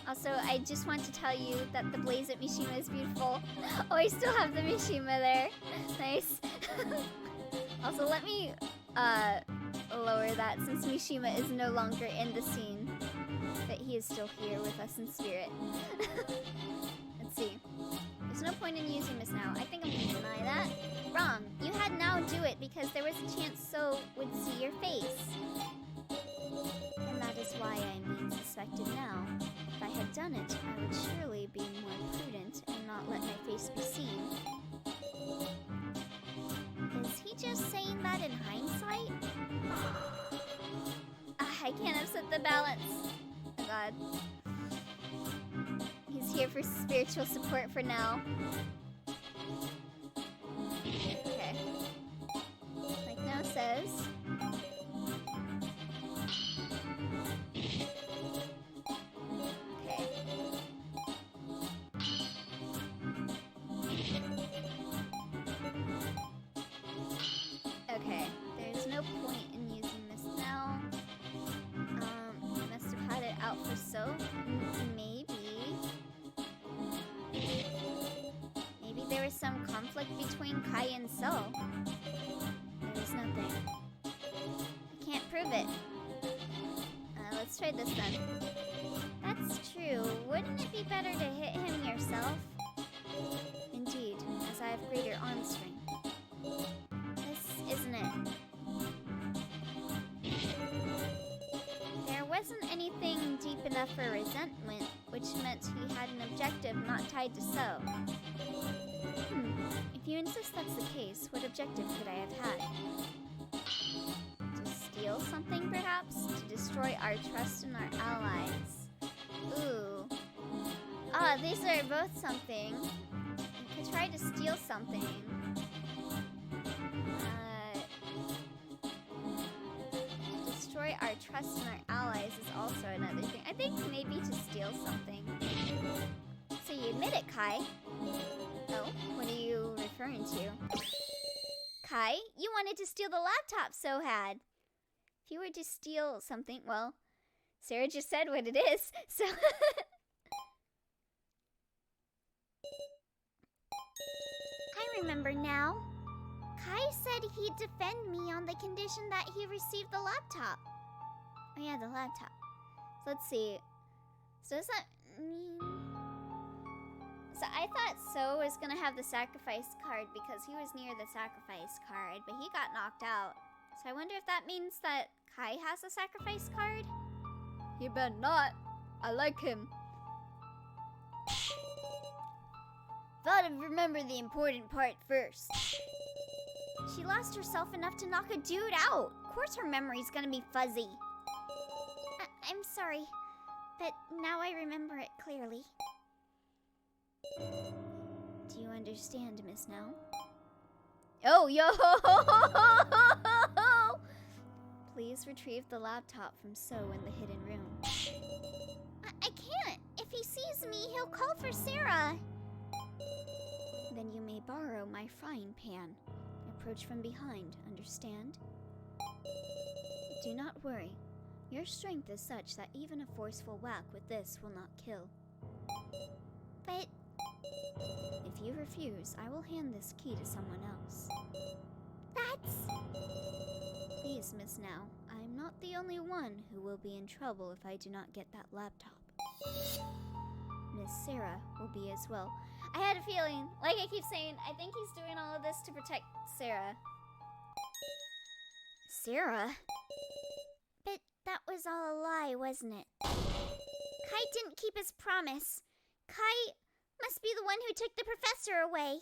Also, I just want to tell you that the blaze at Mishima is beautiful. Oh, I still have the Mishima there. Nice. Also, let me lower that since Mishima is no longer in the scene. But he is still here with us in spirit. Let's see. There's no point in using Miss Now. I think I'm gonna deny that. Wrong. You had Now do it because there was a chance So would see your face. And that is why I am being suspected now. If I had done it, I would surely be more prudent and not let my face be seen. Is he just saying that in hindsight? I can't upset the balance. Oh god. He's here for spiritual support for now. Okay. Like Now says. Okay, there's no point in using this now. He must have had it out for So. Maybe there was some conflict between Kai and So. There was nothing. I can't prove it. Let's try this then. That's true. Wouldn't it be better to hit him yourself? Indeed, as I have greater arm strength. Isn't it? There wasn't anything deep enough for resentment, which meant he had an objective not tied to So. If you insist that's the case, what objective could I have had? To steal something, perhaps? To destroy our trust in our allies. Ooh. Ah, these are both something. You could try to steal something. Destroy our trust in our allies is also another thing. I think maybe to steal something. So you admit it, Kai. Oh, what are you referring to? Kai, you wanted to steal the laptop So had. If you were to steal something, well, Sarah just said what it is, so... I remember now. Kai said he'd defend me on the condition that he received the laptop. Oh yeah, the laptop. So let's see. So does that mean... So I thought So was gonna have the sacrifice card because he was near the sacrifice card, but he got knocked out. So I wonder if that means that Kai has a sacrifice card? You better not. I like him. Thought I'd remember the important part first. She lost herself enough to knock a dude out. Of course her memory's gonna be fuzzy. I'm sorry, but now I remember it clearly. Do you understand, Miss Now? Oh, yo! Please retrieve the laptop from So in the hidden room. I can't. If he sees me, he'll call for Sarah. Then you may borrow my frying pan. Approach from behind, understand? Do not worry. Your strength is such that even a forceful whack with this will not kill. But refuse, I will hand this key to someone else. That's... Please, Miss Now, I'm not the only one who will be in trouble if I do not get that laptop. Miss Sarah will be as well. I had a feeling, like I keep saying, I think he's doing all of this to protect Sarah. Sarah? But that was all a lie, wasn't it? Kai didn't keep his promise. Kai must be the one who took the professor away.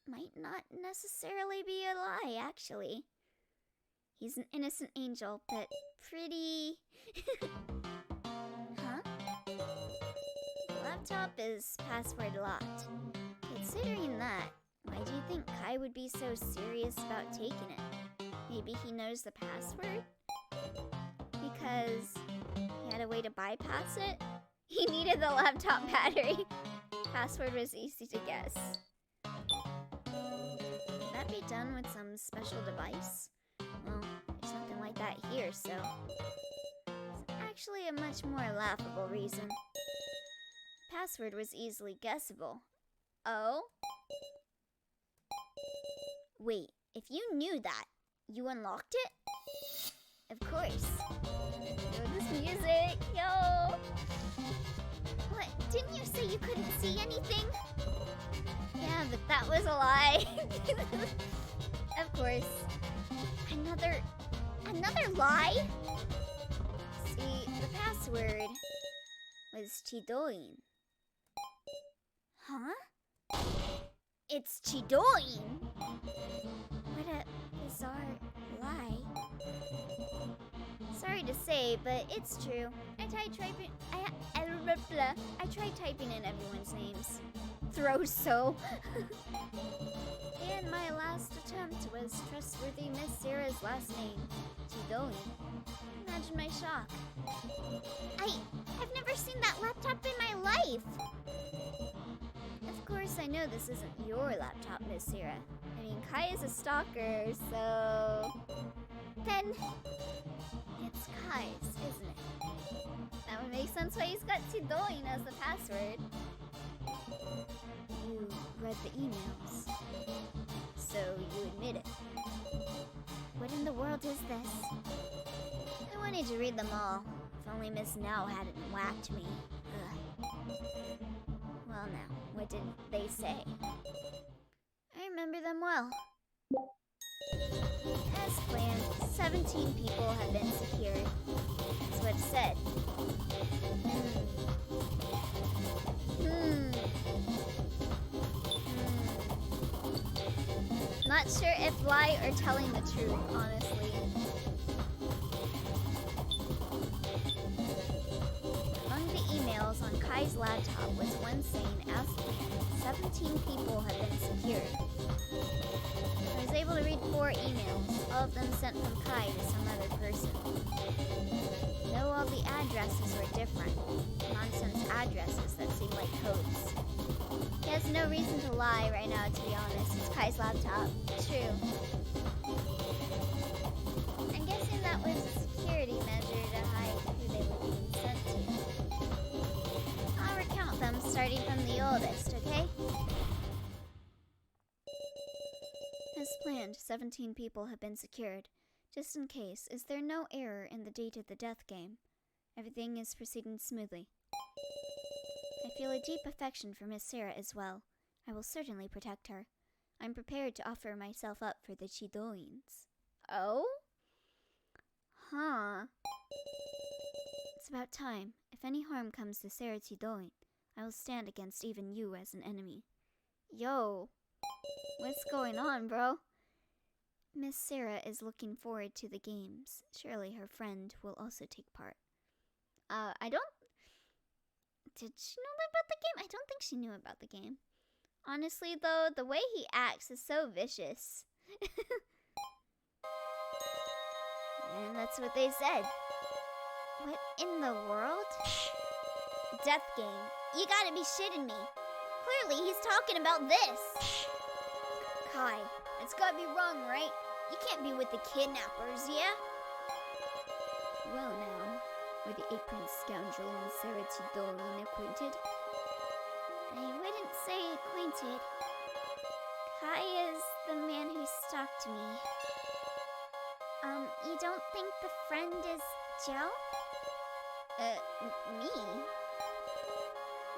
Might not necessarily be a lie, actually. He's an innocent angel, but pretty... Huh? The laptop is password locked. Considering that, why do you think Kai would be so serious about taking it? Maybe he knows the password? Because he had a way to bypass it? He needed the laptop battery. Password was easy to guess. Could that be done with some special device? Well, there's nothing like that here, so... It's actually a much more laughable reason. Password was easily guessable. Oh? Wait, if you knew that, you unlocked it? Of course. Yo, this music, yo! What, didn't you say you couldn't see anything? Yeah, but that was a lie. Of course. Another lie? See, the password was Chidoin. Huh? It's Chidoin? What a bizarre lie. Sorry to say, but it's true. I tried typing in everyone's names. Throw-so. And my last attempt was trustworthy Miss Sarah's last name, Chidoin. Imagine my shock. I've never seen that laptop in my life. Of course, I know this isn't your laptop, Miss Sarah. I mean, Kai is a stalker, so... Then... It's Kai's, isn't it? That would make sense why he's got Chidoin as the password. You read the emails, so you admit it. What in the world is this? I wanted to read them all. If only Miss Now hadn't whacked me. Ugh. Well now, what did they say? I remember them well. As planned, 17 people have been secured. That's what it said. Not sure if lie or telling the truth, honestly. Among the emails on Kai's laptop was one saying, as planned, 17 people have been secured. I was able to read 4 emails, all of them sent from Kai to some other person. Though all the addresses were different, nonsense addresses that seemed like codes. He has no reason to lie right now, to be honest. It's Kai's laptop. True. I'm guessing that was a security measure to hide who they were being sent to. I'll recount them starting from the oldest, okay? As planned, 17 people have been secured. Just in case, is there no error in the date of the death game? Everything is proceeding smoothly. I feel a deep affection for Miss Sarah as well. I will certainly protect her. I'm prepared to offer myself up for the Chidoins. Oh? Huh. It's about time. If any harm comes to Sarah Chidoin, I will stand against even you as an enemy. Yo. What's going on, bro? Miss Sarah is looking forward to the games. Surely her friend will also take part. Did she know about the game? I don't think she knew about the game. Honestly, though, the way he acts is so vicious. And that's what they said. What in the world? Death game. You gotta be shitting me. Clearly, he's talking about this. Kai, it's gotta be wrong, right? You can't be with the kidnappers, yeah? Well now, were the apron scoundrel and Sarah Chidoin acquainted? I Joe? Me?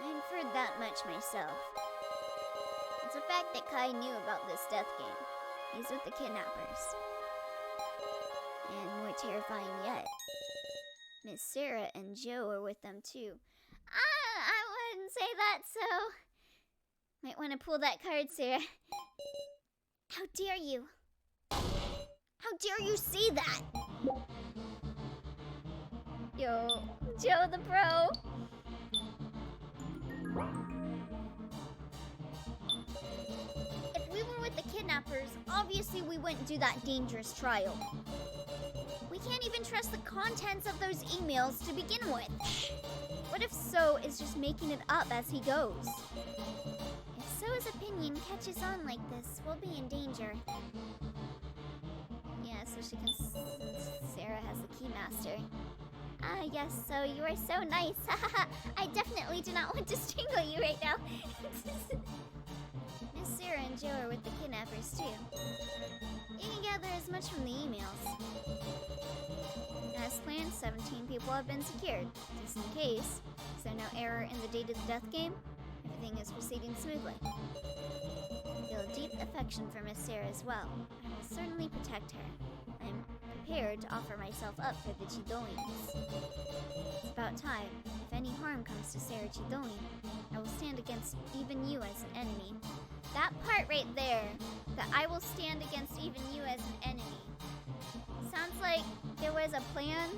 I inferred that much myself. It's a fact that Kai knew about this death game. He's with the kidnappers. And more terrifying yet, Miss Sarah and Joe are with them too. I wouldn't say that, so... Might want to pull that card, Sarah. How dare you? How dare you say that? Yo, Joe the Pro. If we were with the kidnappers, obviously we wouldn't do that dangerous trial. We can't even trust the contents of those emails to begin with. What if So is just making it up as he goes? If So's opinion catches on like this, we'll be in danger. Yeah, so she can... Sarah has the keymaster. Ah, yes, So you are so nice. I definitely do not want to strangle you right now. Miss Sarah and Joe are with the kidnappers too. You can gather as much from the emails. As planned, 17 people have been secured. Just in case, is there no error in the date of the death game? Everything is proceeding smoothly. I feel deep affection for Miss Sarah as well. I will certainly protect her. I'm prepared to offer myself up for the Chidonians. It's about time. If any harm comes to Sarah Chidoni, I will stand against even you as an enemy. That part right there, that I will stand against even you as an enemy. Sounds like there was a plan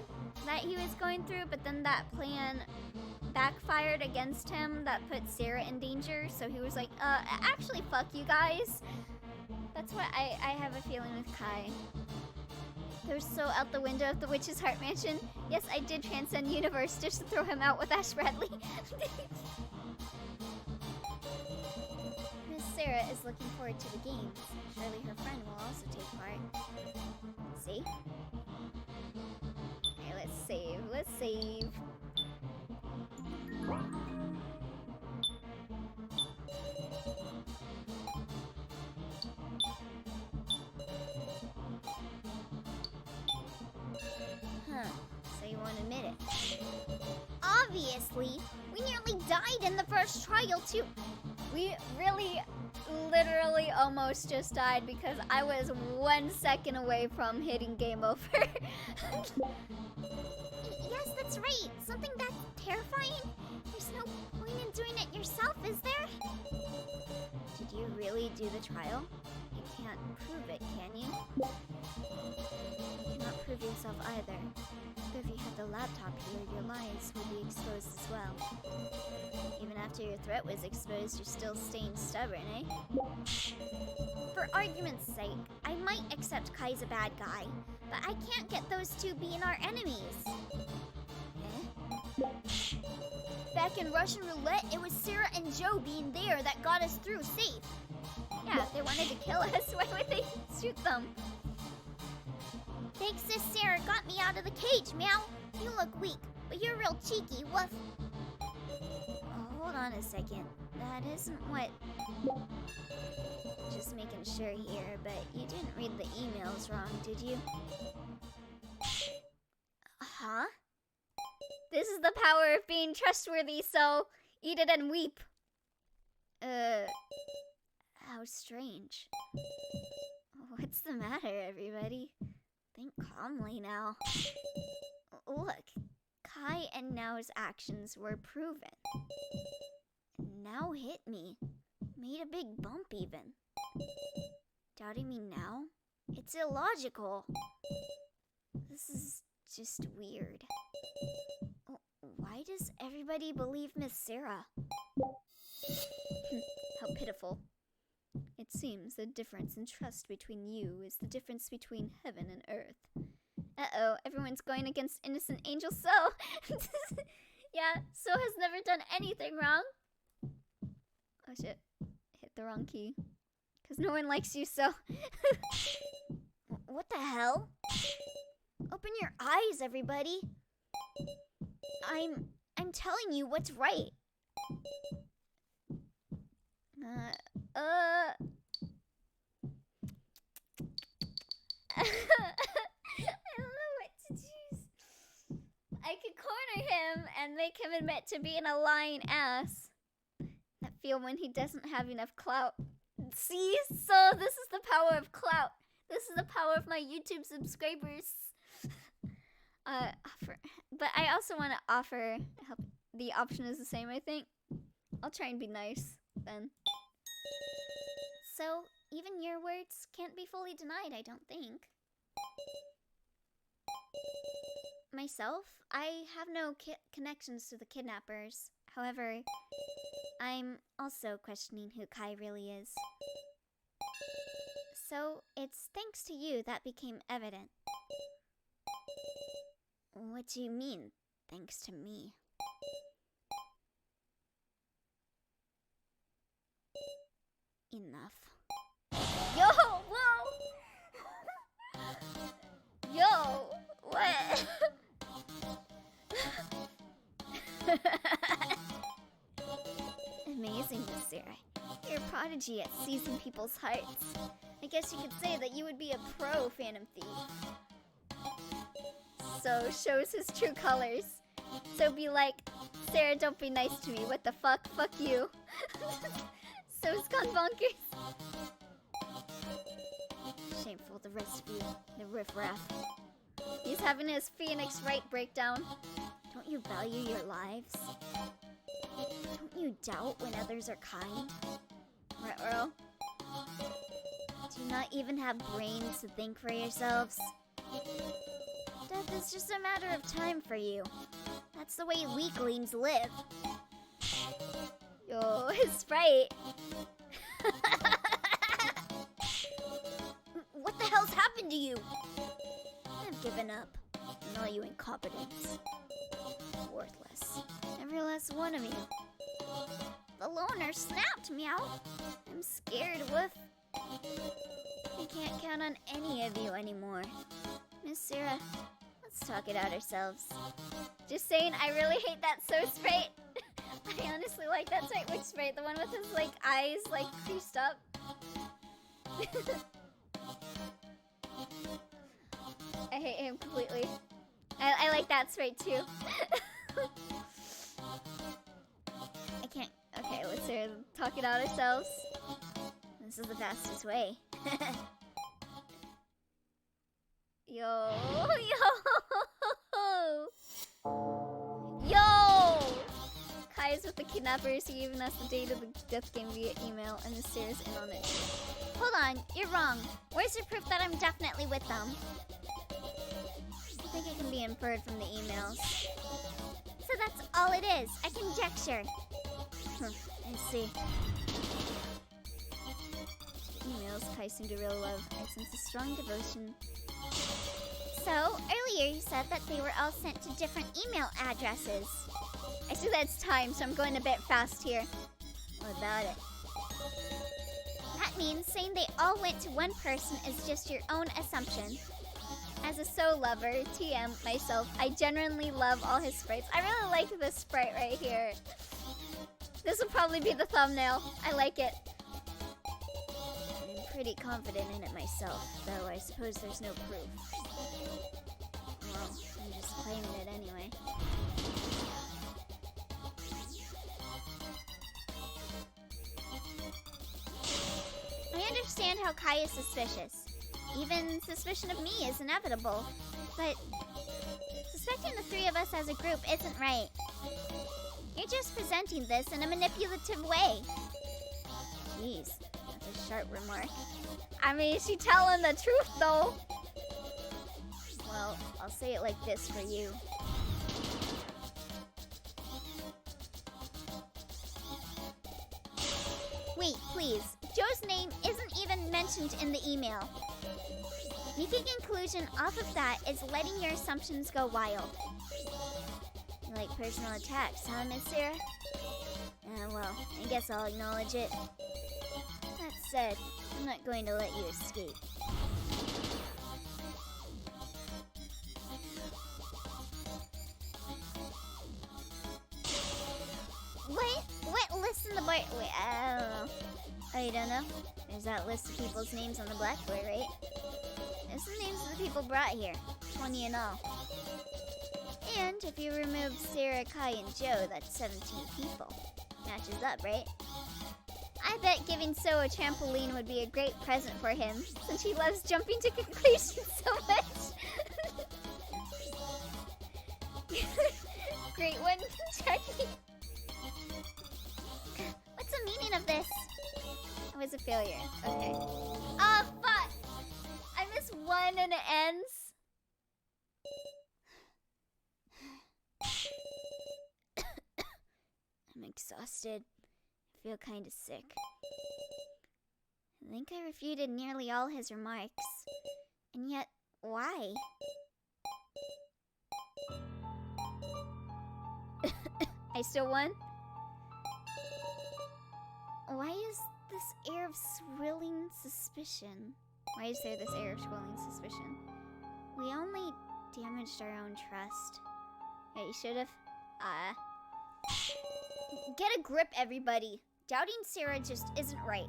that he was going through, but then that plan backfired against him that put Sarah in danger. So he was like, actually, fuck you guys. That's what I have a feeling with Kai. They're so out the window of the Witch's Heart Mansion. Yes, I did transcend universe just to throw him out with Ash Bradley. Miss Sarah is looking forward to the games. Surely her friend will also take part. See? Okay, let's save. Let's save. Huh. So you won't admit it. Obviously! We nearly died in the first trial, too. We really... literally almost just died because I was 1 second away from hitting game over. Yes, that's right. Something that terrifying? There's no point in doing it yourself, is there? Did you really do the trial? You can't prove it, can you? You cannot prove yourself either. But if you had the laptop here, your lies would be exposed as well. Even after your threat was exposed, you're still staying stubborn, eh? For argument's sake, I might accept Kai's a bad guy, but I can't get those two being our enemies. Eh? Back in Russian roulette, it was Sarah and Joe being there that got us through safe. Yeah, if they wanted to kill us, why would they shoot them? Thanks to Sarah got me out of the cage, meow. You look weak, but you're real cheeky, woof. Hold on a second. That isn't what... Just making sure here, but you didn't read the emails wrong, did you? Huh? This is the power of being trustworthy, so eat it and weep. How strange. What's the matter, everybody? Think calmly now. Look, Kai and Nao's actions were proven. Now hit me. Made a big bump even. Doubting me now? It's illogical. This is just weird. Why does everybody believe Miss Sarah? How pitiful. It seems the difference in trust between you is the difference between heaven and earth. Uh-oh, everyone's going against innocent Angel So. Yeah, So has never done anything wrong. Oh shit, hit the wrong key. Because no one likes you, So. What the hell? Open your eyes, everybody. I'm telling you what's right. I don't know what to choose. him and make him admit to being a lying ass. That feel when he doesn't have enough clout. See? So this is the power of clout. This is the power of my YouTube subscribers. But I also want to offer help. The option is the same, I think. I'll try and be nice then. So, even your words can't be fully denied, I don't think. Myself, I have no connections to the kidnappers. However, I'm also questioning who Kai really is. So, it's thanks to you that became evident. What do you mean, thanks to me? Enough. Yo, whoa! Yo, what? Amazing, Miss Sarah. You're a prodigy at seizing people's hearts. I guess you could say that you would be a pro Phantom Thief. So, shows his true colors. So be like, Sarah, don't be nice to me. What the fuck? Fuck you. So it's gone bonkers. Shameful, the rest of you, the riffraff. He's having his Phoenix Wright breakdown. Don't you value your lives? Don't you doubt when others are kind? Ruh-roh. Do you not even have brains to think for yourselves? Death is just a matter of time for you. That's the way weaklings live. Yo, his sprite. What the hell's happened to you? I've given up. And all you incompetents. Worthless. Every last one of you. The loner snapped, meow. I'm scared, woof. I can't count on any of you anymore. Miss Sarah, let's talk it out ourselves. Just saying, I really hate that so sprite. I honestly like that type which sprite, the one with his like eyes like creased up. I hate him completely. I like that sprite too. I can't. Okay, let's talk it out ourselves. This is the fastest way. Yo. Kai is with the kidnappers. He even us the date of the death game via email, and Miss Sarah's in on it. Hold on, you're wrong. Where's your proof that I'm definitely with them? I think it can be inferred from the emails. So that's all it is, a conjecture. I see. Emails Kai seemed to really love. I sense a strong devotion. So, earlier you said that they were all sent to different email addresses. I see that it's time, so I'm going a bit fast here. What about it? That means saying they all went to one person is just your own assumption. As a So lover, TM, myself, I genuinely love all his sprites. I really like this sprite right here. This will probably be the thumbnail. I like it. I'm pretty confident in it myself, though I suppose there's no proof. Well, I'm just claiming it anyway. I understand how Kai is suspicious. Even suspicion of me is inevitable. But suspecting the three of us as a group isn't right. You're just presenting this in a manipulative way. Jeez, that's a sharp remark. I mean, is she telling the truth, though? Well, I'll say it like this for you. Wait, please. Joe's name isn't even mentioned in the email. Making a conclusion off of that is letting your assumptions go wild. You like personal attacks, huh, Miss Sarah? Well, I guess I'll acknowledge it. That said, I'm not going to let you escape. What list in the board? Wait, I don't know. Oh, you don't know? There's that list of people's names on the blackboard, right? There's the names of the people brought here. 20 in all. And if you remove Sarah, Kai, and Joe, that's 17 people. Matches up, right? I bet giving So a trampoline would be a great present for him, since he loves jumping to conclusions so much. Great one, Jackie. What's the meaning of this? It was a failure. Okay. Ah, fuck! I missed one and it ends. I'm exhausted. I feel kind of sick. I think I refuted nearly all his remarks. And yet, why? I still won? Why is this air of swirling suspicion? Why is there this air of swirling suspicion? We only damaged our own trust. Yeah, you should've. Get a grip, everybody. Doubting Sarah just isn't right.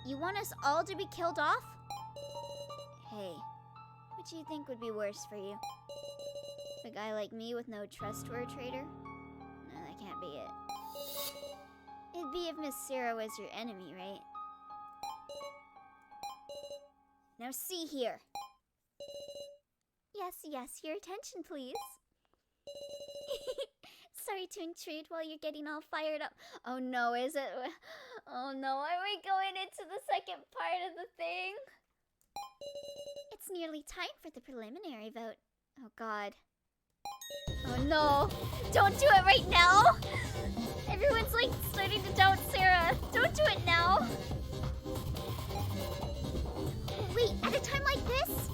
You want us all to be killed off? Hey, what do you think would be worse for you? A guy like me with no trust for a traitor? No, that can't be it. It'd be if Miss Sarah was your enemy, right? Now see here. Yes, your attention, please. Sorry to intrude while you're getting all fired up. Oh no, is it? Oh no, are we going into the second part of the thing? It's nearly time for the preliminary vote. Oh god. Oh no, don't do it right now! Everyone's like starting to doubt Sarah. Don't do it now! Wait, at a time like this?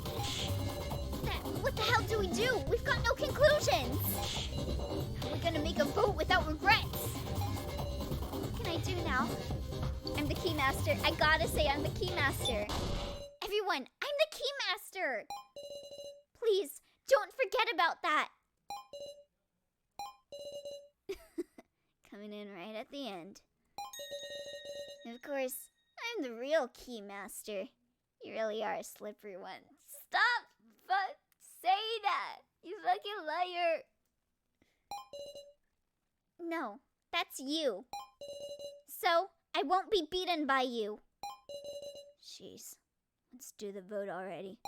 What the hell do we do? We've got no conclusions! How are we gonna make a vote without regrets? What can I do now? I'm the keymaster. I gotta say I'm the keymaster. Everyone, I'm the keymaster! Please, don't forget about that! Coming in right at the end. Of course, I'm the real keymaster. You really are a slippery one. Stop saying that! You fucking liar! No, that's you. So, I won't be beaten by you. Jeez. Let's do the vote already.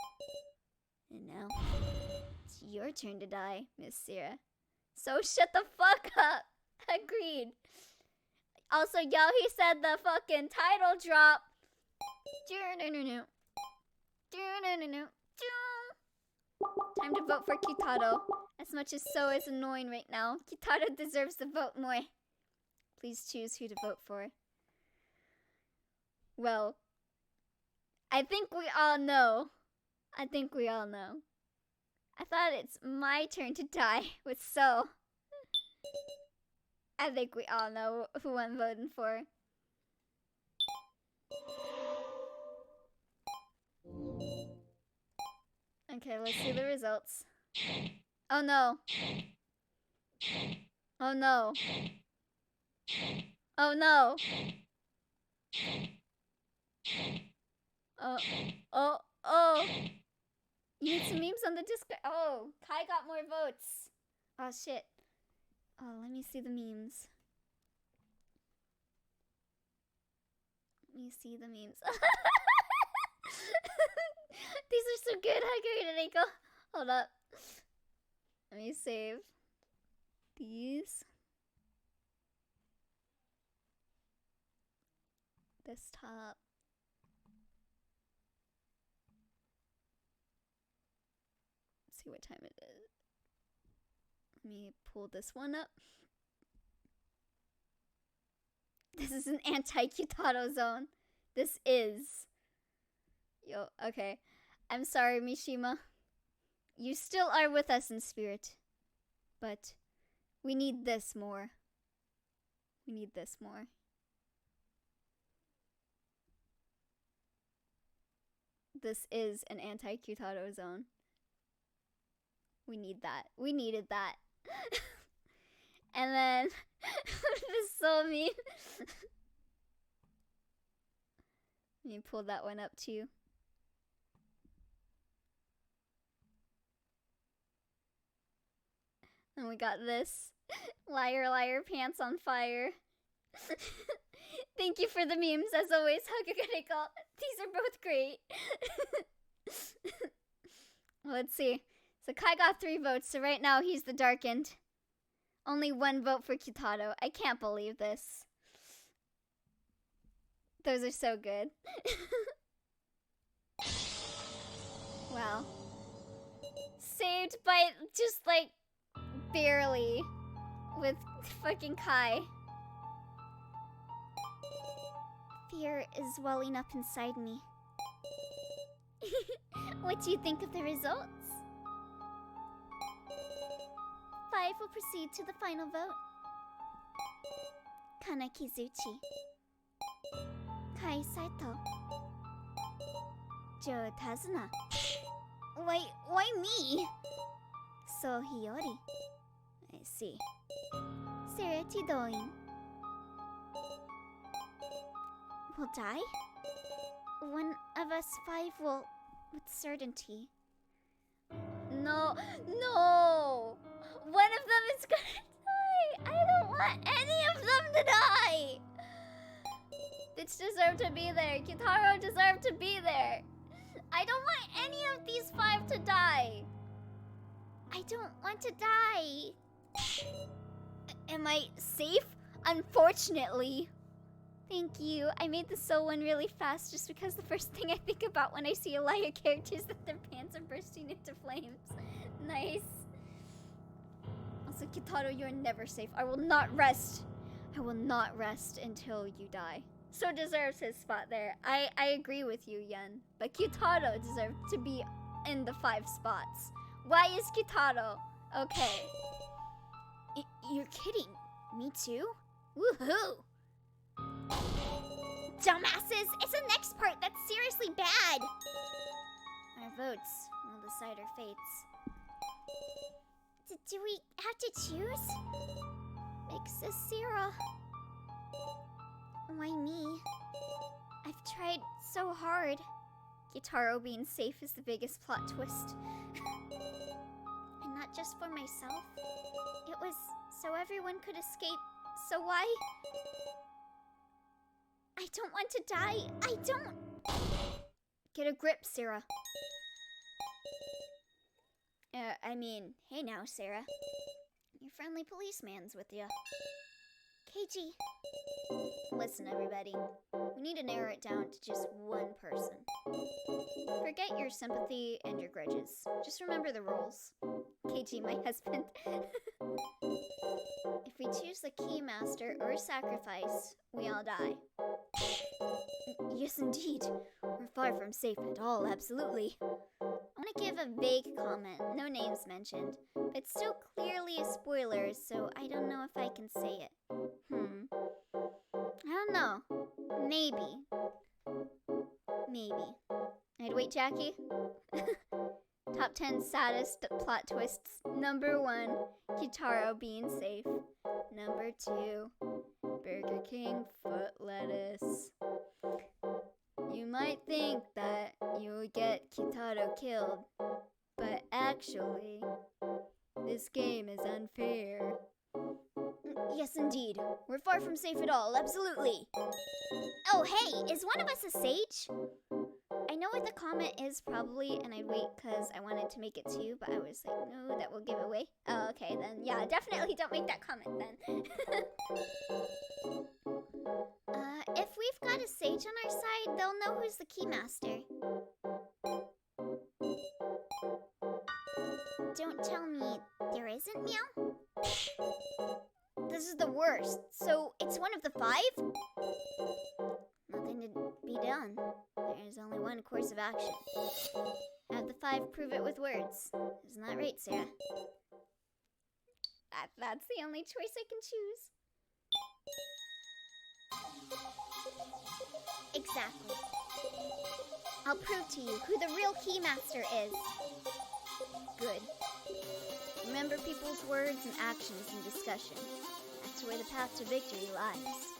And now, it's your turn to die, Miss Sarah. So shut the fuck up! Agreed. Also, yo, he said the fucking title drop. Time to vote for q-taro. As much as So is annoying right now, q-taro deserves the vote more. Please choose who to vote for. Well, I think we all know. I thought it's my turn to die with So. I think we all know who I'm voting for. Okay, let's see the results. Oh no. Oh no. Oh no. Oh. You need some memes on the Discord. Oh, Kai got more votes. Oh shit. Oh, let me see the memes. These are so good. How good did they go? Hold up. Let me save these. Desktop. Let's see what time it is. Let me pull this one up. This is an anti-q-taro zone. This is. Yo, okay. I'm sorry, Mishima. You still are with us in spirit. But we need this more. This is an anti-q-taro zone. We need that. We needed that. And then this is so mean. Let me pull that one up too. And we got this. Liar, liar, pants on fire. Thank you for the memes, as always, Hagagariko. These are both great. Let's see. So Kai got 3 votes, so right now he's the darkened. Only 1 vote for q-taro. I can't believe this. Those are so good. Wow. Saved by just like barely with fucking Kai. Fear is welling up inside me. What do you think of the results? 5 will proceed to the final vote. Kana Kizuchi, Kai Saito, Joe Tazuna. Why me? So Hiyori. I see. Sarah Tidoin. Will die? One of us 5 will, with certainty. No! One of them is gonna die! I don't want any of them to die! Bitch deserved to be there. q-taro deserved to be there. I don't want any of these 5 to die. I don't want to die. Am I safe? Unfortunately. Thank you. I made the soul one really fast just because the first thing I think about when I see a liar character is that their pants are bursting into flames. Nice. Also, q-taro, you're never safe. I will not rest. I will not rest until you die. So deserves his spot there. I agree with you, Yun. But q-taro deserves to be in the 5 spots. Why is q-taro? Okay. You're kidding. Me too? Woohoo! Dumbasses! It's the next part that's seriously bad! Our votes will decide our fates. Do we have to choose? Makes Sarah. Why me? I've tried so hard. q-taro being safe is the biggest plot twist. And not just for myself. It was so everyone could escape. So why? I don't want to die. I don't. Get a grip, Sarah. Hey now, Sarah. Your friendly policeman's with you. KG. Listen, everybody. We need to narrow it down to just one person. Forget your sympathy and your grudges. Just remember the rules. KG, my husband. If we choose the Keymaster or sacrifice, we all die. Yes, indeed. We're far from safe at all, absolutely. I want to give a vague comment, no names mentioned, but still clearly a spoiler, so I don't know if I can say it. I don't know. Maybe. I'd wait, Jackie. Top 10 saddest plot twists. Number 1, q-taro being safe. Number 2, Burger King foot lettuce. You might think that you would get q-taro killed, but actually, this game is unfair. Yes, indeed. We're far from safe at all, absolutely. Oh, hey, is one of us a sage? I know what the comment is probably, and I'd wait because I wanted to make it 2, but I was like, no, that will give away. Oh, okay, then yeah, definitely don't make that comment then. If we've got a sage on our side, they'll know who's the keymaster. Don't tell me there isn't, Meow? This is the worst. So it's one of the 5? Nothing to be done. There's only one course of action. Have the 5 prove it with words. Isn't that right, Sarah? That's the only choice I can choose. Exactly. I'll prove to you who the real keymaster is. Good. Remember people's words and actions in discussion. That's where the path to victory lies.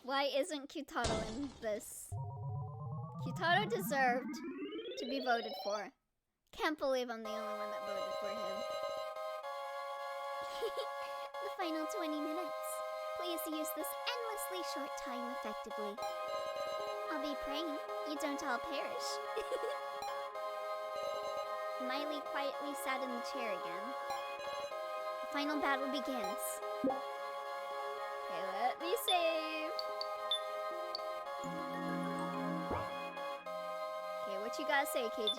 Why isn't q-taro in this? q-taro deserved to be voted for. Can't believe I'm the only one that voted for him. The final 20 minutes. Please use this endlessly short time effectively. I'll be praying you don't all perish. Miley quietly sat in the chair again. The final battle begins. Okay, let me save. Okay, what you gotta say, KG?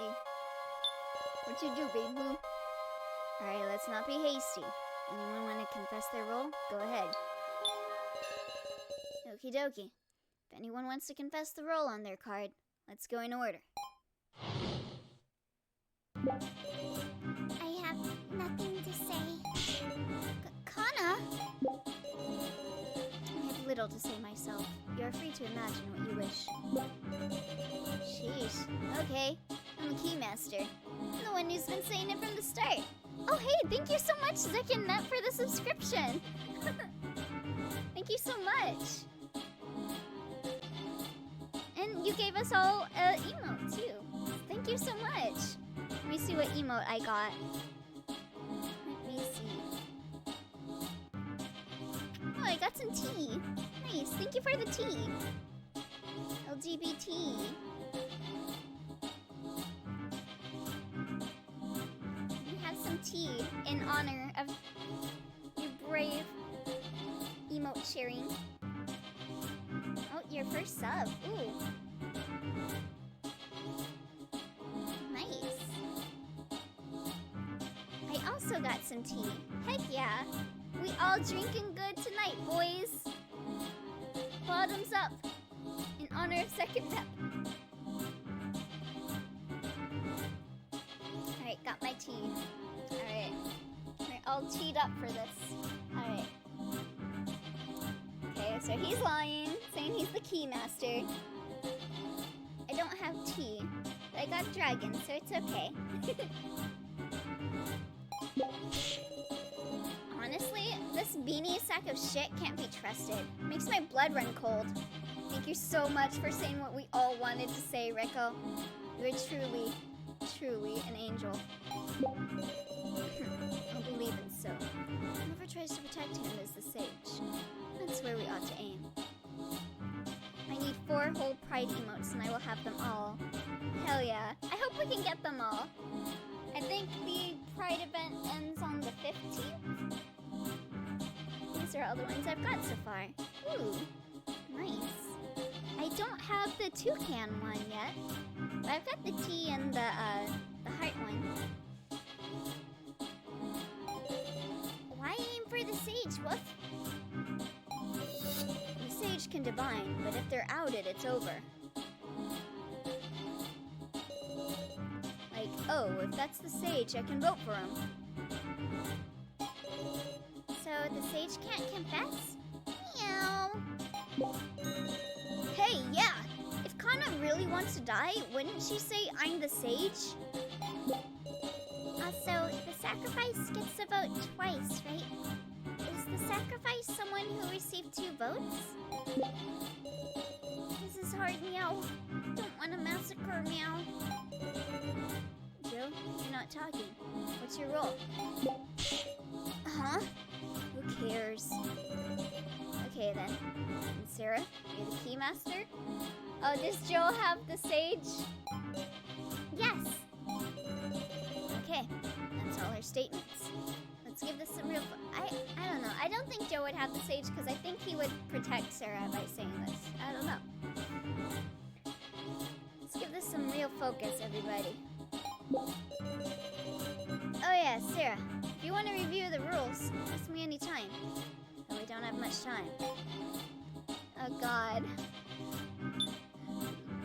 What you do, baby boo? Alright, let's not be hasty. Anyone want to confess their role? Go ahead. Okie dokie. If anyone wants to confess the role on their card, let's go in order. I have nothing to say. Kana? I have little to say myself. You're free to imagine what you wish. Sheesh. Okay. I'm the Keymaster. I'm the one who's been saying it from the start. Oh, hey, thank you so much, Zick and Net, for the subscription. Thank you so much. And you gave us all an emote, too. Thank you so much. Let me see what emote I got. Let me see. Oh, I got some tea. Nice. Thank you for the tea. LGBT. We have some tea in honor of your brave emote sharing. Oh, your first sub. Ooh. Nice. I also got some tea. Heck yeah. We all drinking good tonight, boys. Bottoms up. In honor of second step. Alright, got my tea. Alright. We're all teed up for this. Alright. Okay, so he's lying, saying he's the Keymaster. I don't have tea, but I got dragon, so it's okay. Honestly, this beanie sack of shit can't be trusted. Makes my blood run cold. Thank you so much for saying what we all wanted to say, Rico. You're truly, truly an angel. I'll believe it so. Whoever tries to protect him is the sage. That's where we ought to aim. I need 4 whole pride emotes and I will have them all. Hell yeah. I hope we can get them all. I think the pride event ends on the 15th. These are all the ones I've got so far. Ooh, nice. I don't have the toucan one yet, but I've got the tea and the heart one. Why aim for the sage? What? The sage can divine, but if they're outed, it's over. Like, oh, if that's the sage, I can vote for him. So the sage can't confess? Meow. Hey, yeah! If Kana really wants to die, wouldn't she say, I'm the sage? Also, the sacrifice gets a vote twice, right? Is the sacrifice someone who received 2 votes? This is hard, meow. Don't want to massacre, meow. Joe, you're not talking. What's your role? Huh? Who cares? Okay then. And Sarah, you're the Keymaster? Oh, does Joe have the sage? Yes. Okay, that's all her statements. Let's give this some real... I don't know. I don't think Joe would have the sage because I think he would protect Sarah by saying this. I don't know. Let's give this some real focus, everybody. Oh yeah, Sarah. If you want to review the rules, ask me anytime. But we don't have much time. Oh god.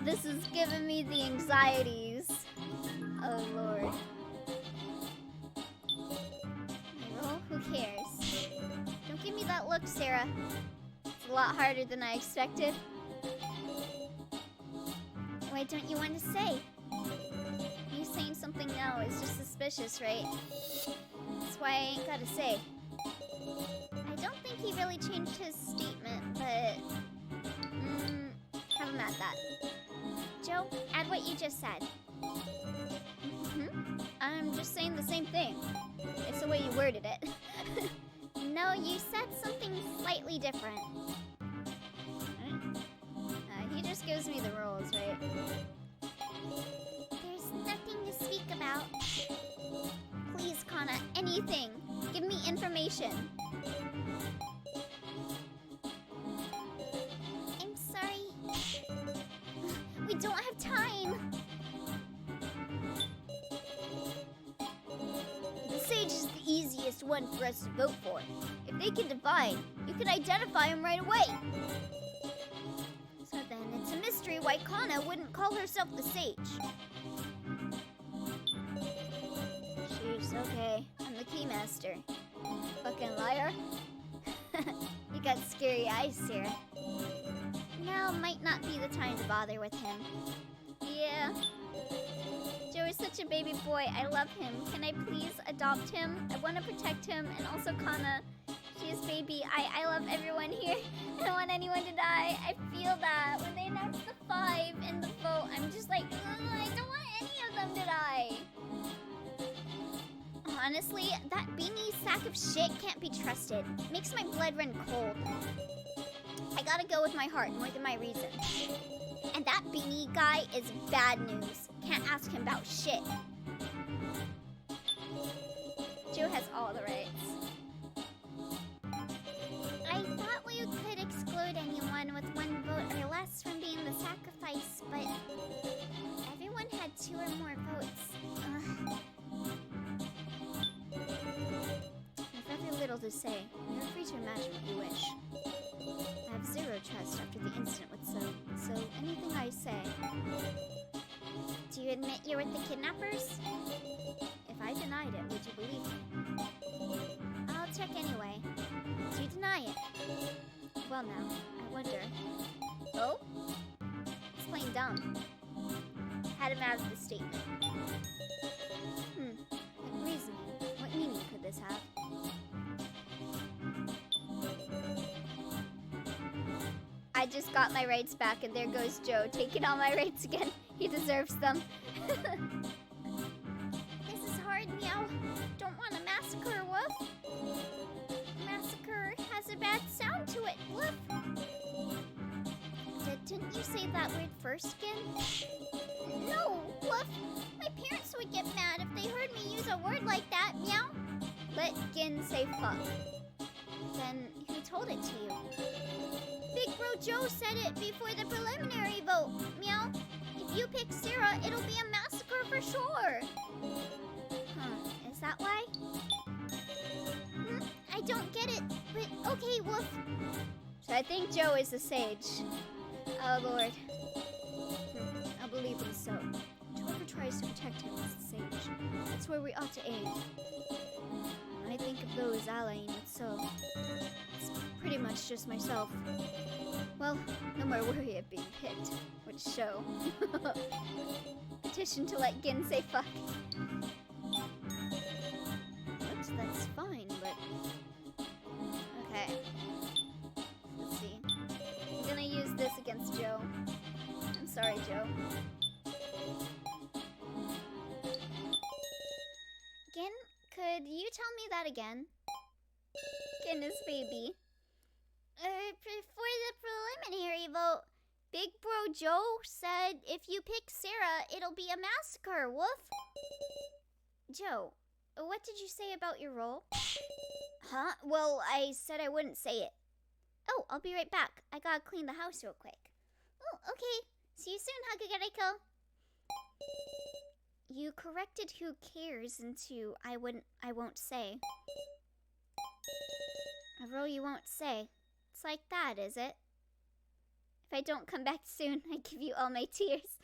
This is giving me the anxieties. Oh lord. My role? Who cares? Don't give me that look, Sarah. It's a lot harder than I expected. Why don't you want to say? You saying something now is just suspicious, right? That's why I ain't gotta say. I don't think he really changed his statement, but... have him at that. Joe, add what you just said. I'm just saying the same thing. It's the way you worded it. No, you said something slightly different. He just gives me the rules, right? There's nothing to speak about. Please, Kana, anything. Give me information. I'm sorry. We don't have time. The sage is the easiest one for us to vote for. If they can divine, you can identify him right away. So then, it's a mystery why Kana wouldn't call herself the sage. Sheesh, okay. I'm the keymaster. Fucking liar. You got scary eyes, Sarah. Now might not be the time to bother with him. Yeah. Joe is such a baby boy. I love him. Can I please adopt him? I want to protect him. And also Kana. She is baby. I love everyone here. I don't want anyone to die. I feel that. When they announced the 5 in the vote, I'm just like, I don't want any of them to die. Honestly, that beanie sack of shit can't be trusted. Makes my blood run cold. I gotta go with my heart more than my reason. And that beanie guy is bad news. Can't ask him about shit. Joe has all the rights. I thought we could exclude anyone with 1 vote or less from being the sacrifice, but everyone had 2 or more votes. Ugh. I've very little to say. You're free to imagine what you wish. I have 0 trust after the incident with So anything I say... Do you admit you're with the kidnappers? If I denied it, would you believe me? I'll check anyway. Do you deny it? Well now, I wonder... Oh? It's plain dumb. Had him out of the statement. What reasoning? What meaning could this have? I just got my rights back and there goes Joe, taking all my rights again. He deserves them. This is hard, Meow. Don't want to massacre, Woof. Massacre has a bad sound to it, Woof. Didn't you say that word first, Gin? No, Woof. My parents would get mad if they heard me use a word like that, Meow. Let Gin say fuck. Then who told it to you? Big Bro Joe said it before the preliminary vote, Meow. If you pick Sarah, it'll be a massacre for sure. Is that why? I don't get it, but okay, Woof. So I think Joe is the sage. Oh, Lord. I'll believe him so. Whoever tries to protect him is the sage. That's where we ought to aim. When I think of those allying with So, it's pretty much just myself. Well, no more worry of being picked. Which show. Petition to let Gin say fuck. That's fine, but... Okay. Let's see. I'm gonna use this against Joe. I'm sorry, Joe. Gin, could you tell me that again? Gin is baby. For the preliminary vote, Big Bro Joe said if you pick Sarah, it'll be a massacre, Woof. Joe, what did you say about your role? Huh? Well, I said I wouldn't say it. Oh, I'll be right back. I gotta clean the house real quick. Oh, okay. See you soon, Hagagariko. You corrected who cares into I won't say. A role you won't say. It's like that, is it? If I don't come back soon, I give you all my tears.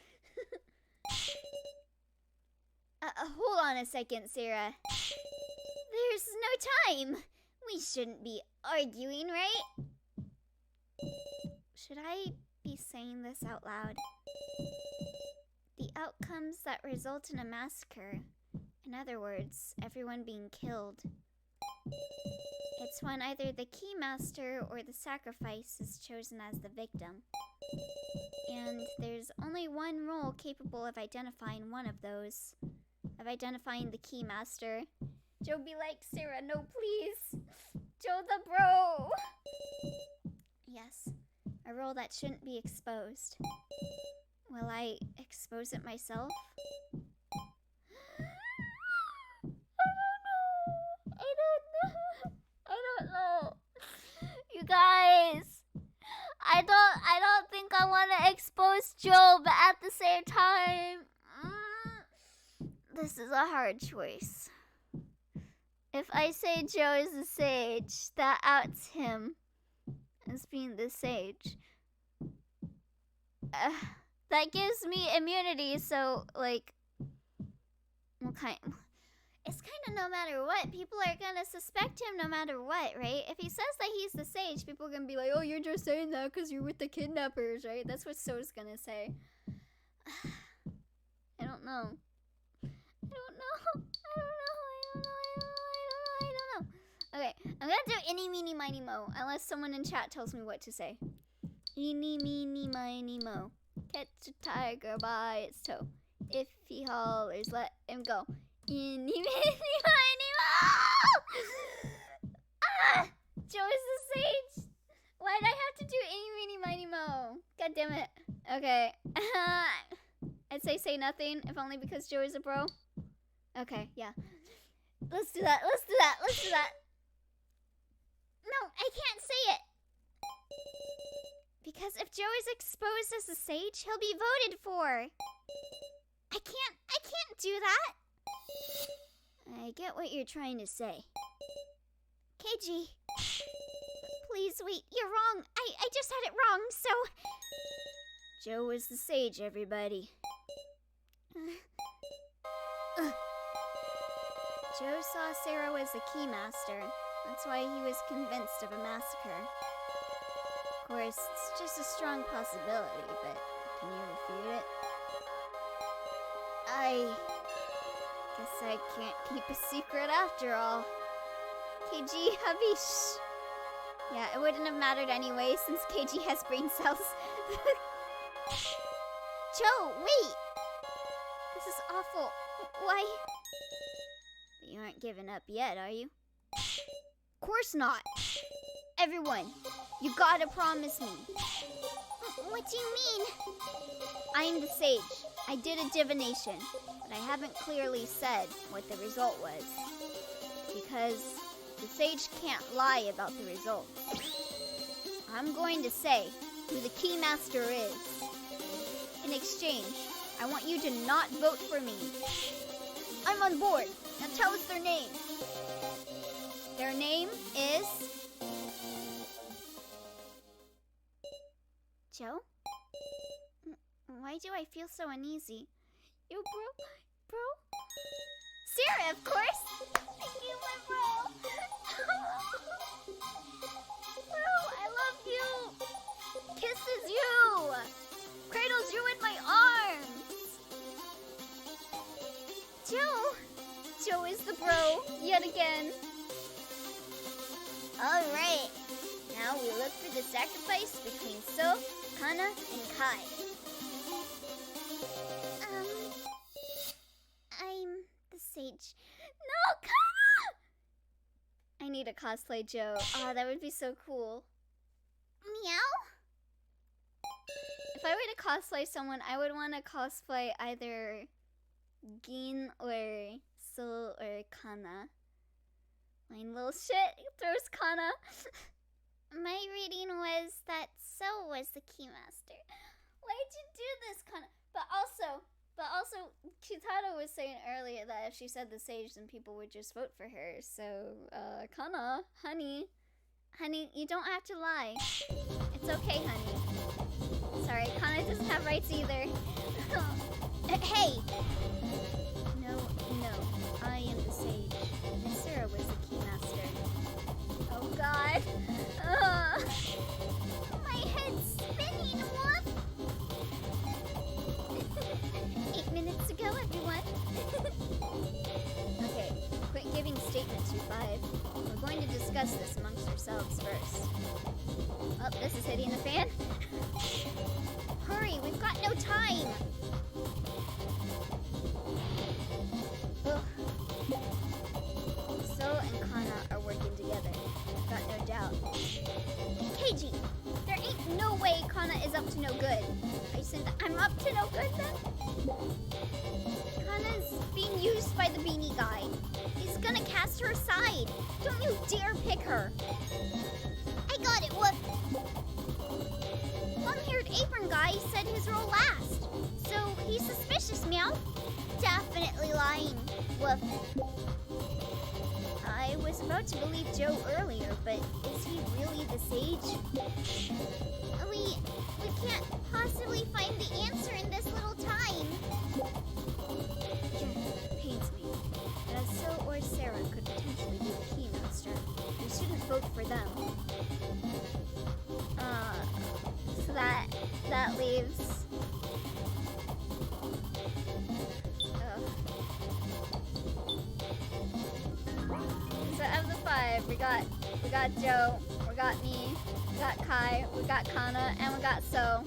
Hold on a second, Sarah. There's no time. We shouldn't be arguing, right? Should I be saying this out loud? The outcomes that result in a massacre, in other words, everyone being killed, It's when either the Keymaster or the sacrifice is chosen as the victim. And there's only one role capable of identifying one of those. Of identifying the Keymaster. Joe be like, Sarah, no, please. Joe the bro. Yes, a role that shouldn't be exposed. Will I expose it myself? I don't know. You guys, I don't think I want to expose Joe, but at the same time, this is a hard choice. If I say Joe is the sage, that outs him as being the sage. That gives me immunity, so, like, it's kind of no matter what. People are gonna suspect him no matter what, right? If he says that he's the sage, people are gonna be like, oh, you're just saying that because you're with the kidnappers, right? That's what So's gonna say. I don't know. Okay, I'm gonna do eeny, meeny, miny, mo, unless someone in chat tells me what to say. Eeny, meeny, miny, mo. Catch a tiger by its toe. If he hollers, let him go. Eeny, meeny, miny, mo! Ah! Joe is the sage! Why'd I have to do eeny, meeny, miny, mo? God damn it. Okay. I'd say nothing, if only because Joe is a bro. Okay, yeah. Let's do that. No, I can't say it. Because if Joe is exposed as a sage, he'll be voted for. I can't do that. I get what you're trying to say. KG, please wait, you're wrong. I just had it wrong, so... Joe is the sage, everybody. Joe saw Sarah was the Keymaster. That's why he was convinced of a massacre. Of course, it's just a strong possibility, but can you refute it? I guess I can't keep a secret after all. KG, hubby, shh. Yeah, it wouldn't have mattered anyway since KG has brain cells. Joe, wait! This is awful. Why? But you aren't giving up yet, are you? Of course not. Everyone, you gotta promise me. What do you mean? I'm the sage. I did a divination, but I haven't clearly said what the result was. Because the sage can't lie about the results. I'm going to say who the Keymaster is. In exchange, I want you to not vote for me. I'm on board. Now tell us their name. Their name is... Joe? Why do I feel so uneasy? You bro? Sarah, of course! Thank you, my bro! Bro, I love you! Kisses you! Cradles you in my arms! Joe! Joe is the bro, yet again. Alright, now we look for the sacrifice between So, Kana, and Kai. I'm the sage. No, Kana! I need a cosplay Joe. Oh, that would be so cool. Meow? If I were to cosplay someone, I would want to cosplay either Gin or So or Kana. My little shit throws Kana. My reading was that So was the Keymaster. Why'd you do this, Kana? But also, q-taro was saying earlier that if she said the sage, then people would just vote for her. So, Kana, honey, you don't have to lie. It's okay, honey. Sorry, Kana doesn't have rights either. Hey! No, I am the sage. And Sarah was the Keymaster. Oh god. My head's spinning, what? 8 minutes to go, everyone. Okay, quit giving statements, you five. 5. We're going to discuss this amongst ourselves first. Oh, this is hitting the fan. Hurry, we've got no time. Ugh. So and Kana are working together. I've got no doubt. Keiji, there ain't no way Kana is up to no good. I said I'm up to no good then? Kana's being used by the beanie guy. He's gonna cast her aside. Don't you dare pick her. I got it, Woof. Long-haired apron guy said his role last. So he's suspicious, Meow. Definitely lying, Woof. I was about to believe Joe earlier, but is he really the sage? We can't possibly find the answer in this little time. Yeah, pains me. But as So or Sarah could potentially be the Keymaster, we shouldn't vote for them. So that leaves. So of the 5, we got Joe, we got me, we got Kai, we got Kana, and we got So.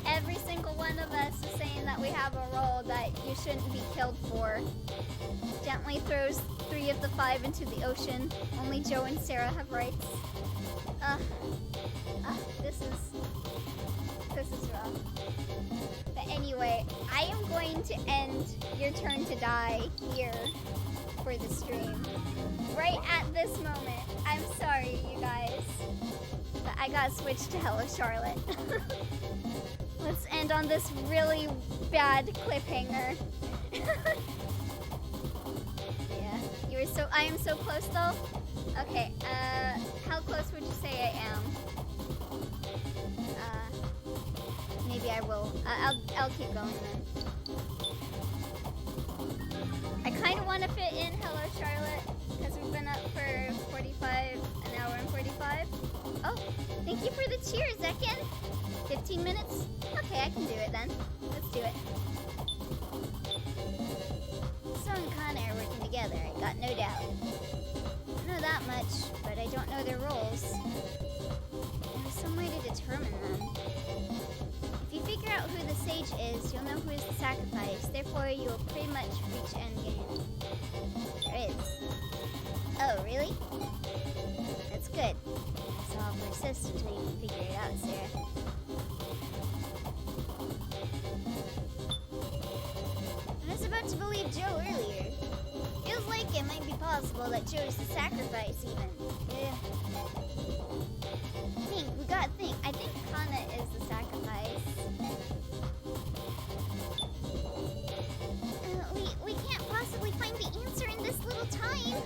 Every single one of us is saying that we have a role that you shouldn't be killed for. Gently throws 3 of the 5 into the ocean. Only Joe and Sarah have rights. This is rough. But anyway, I am going to end your turn to die here for the stream. Right at this moment. I'm sorry, you guys. But I gotta switch to Hello Charlotte. Let's end on this really bad cliffhanger. Yeah, I am so close though. Okay, how close would you say I am? Maybe I will. I'll keep going then. I kind of want to fit in Hello Charlotte because we've been up for an hour and 45. Oh, thank you for the cheers, Zekin. 15 minutes? Okay, I can do it then. Let's do it. So and Kana are working together, I got no doubt. I know that much, but I don't know their roles. There's some way to determine them. If you figure out who the sage is, you'll know who is the sacrifice. Therefore, you will pretty much reach endgame. There is. Oh, really? That's good. So I'll persist until you can figure it out, Sarah. I was about to believe Joe earlier. Feels like it might be possible that Joe is the sacrifice, even. Yeah. We gotta think. I think Kana is the sacrifice. We can't possibly find the answer in this little time.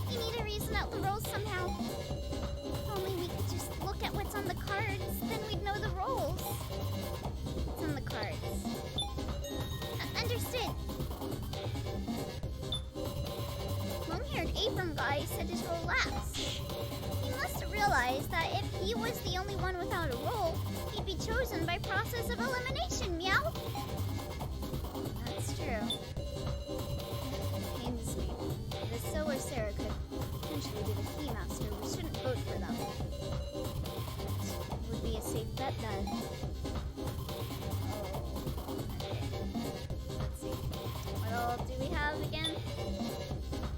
We need to reason out the roles somehow. If only we could just look at what's on the cards, then we'd know the roles. What's on the cards? Understood. Long-haired apron guy said his role last. He must have realized that if he was the only one without a role, he'd be chosen by process of elimination, Meow. That's true. It pains me. If So or Sarah could potentially be the Keymaster, we shouldn't vote for them. It would be a safe bet then. Okay. Let's see. What all do we have again?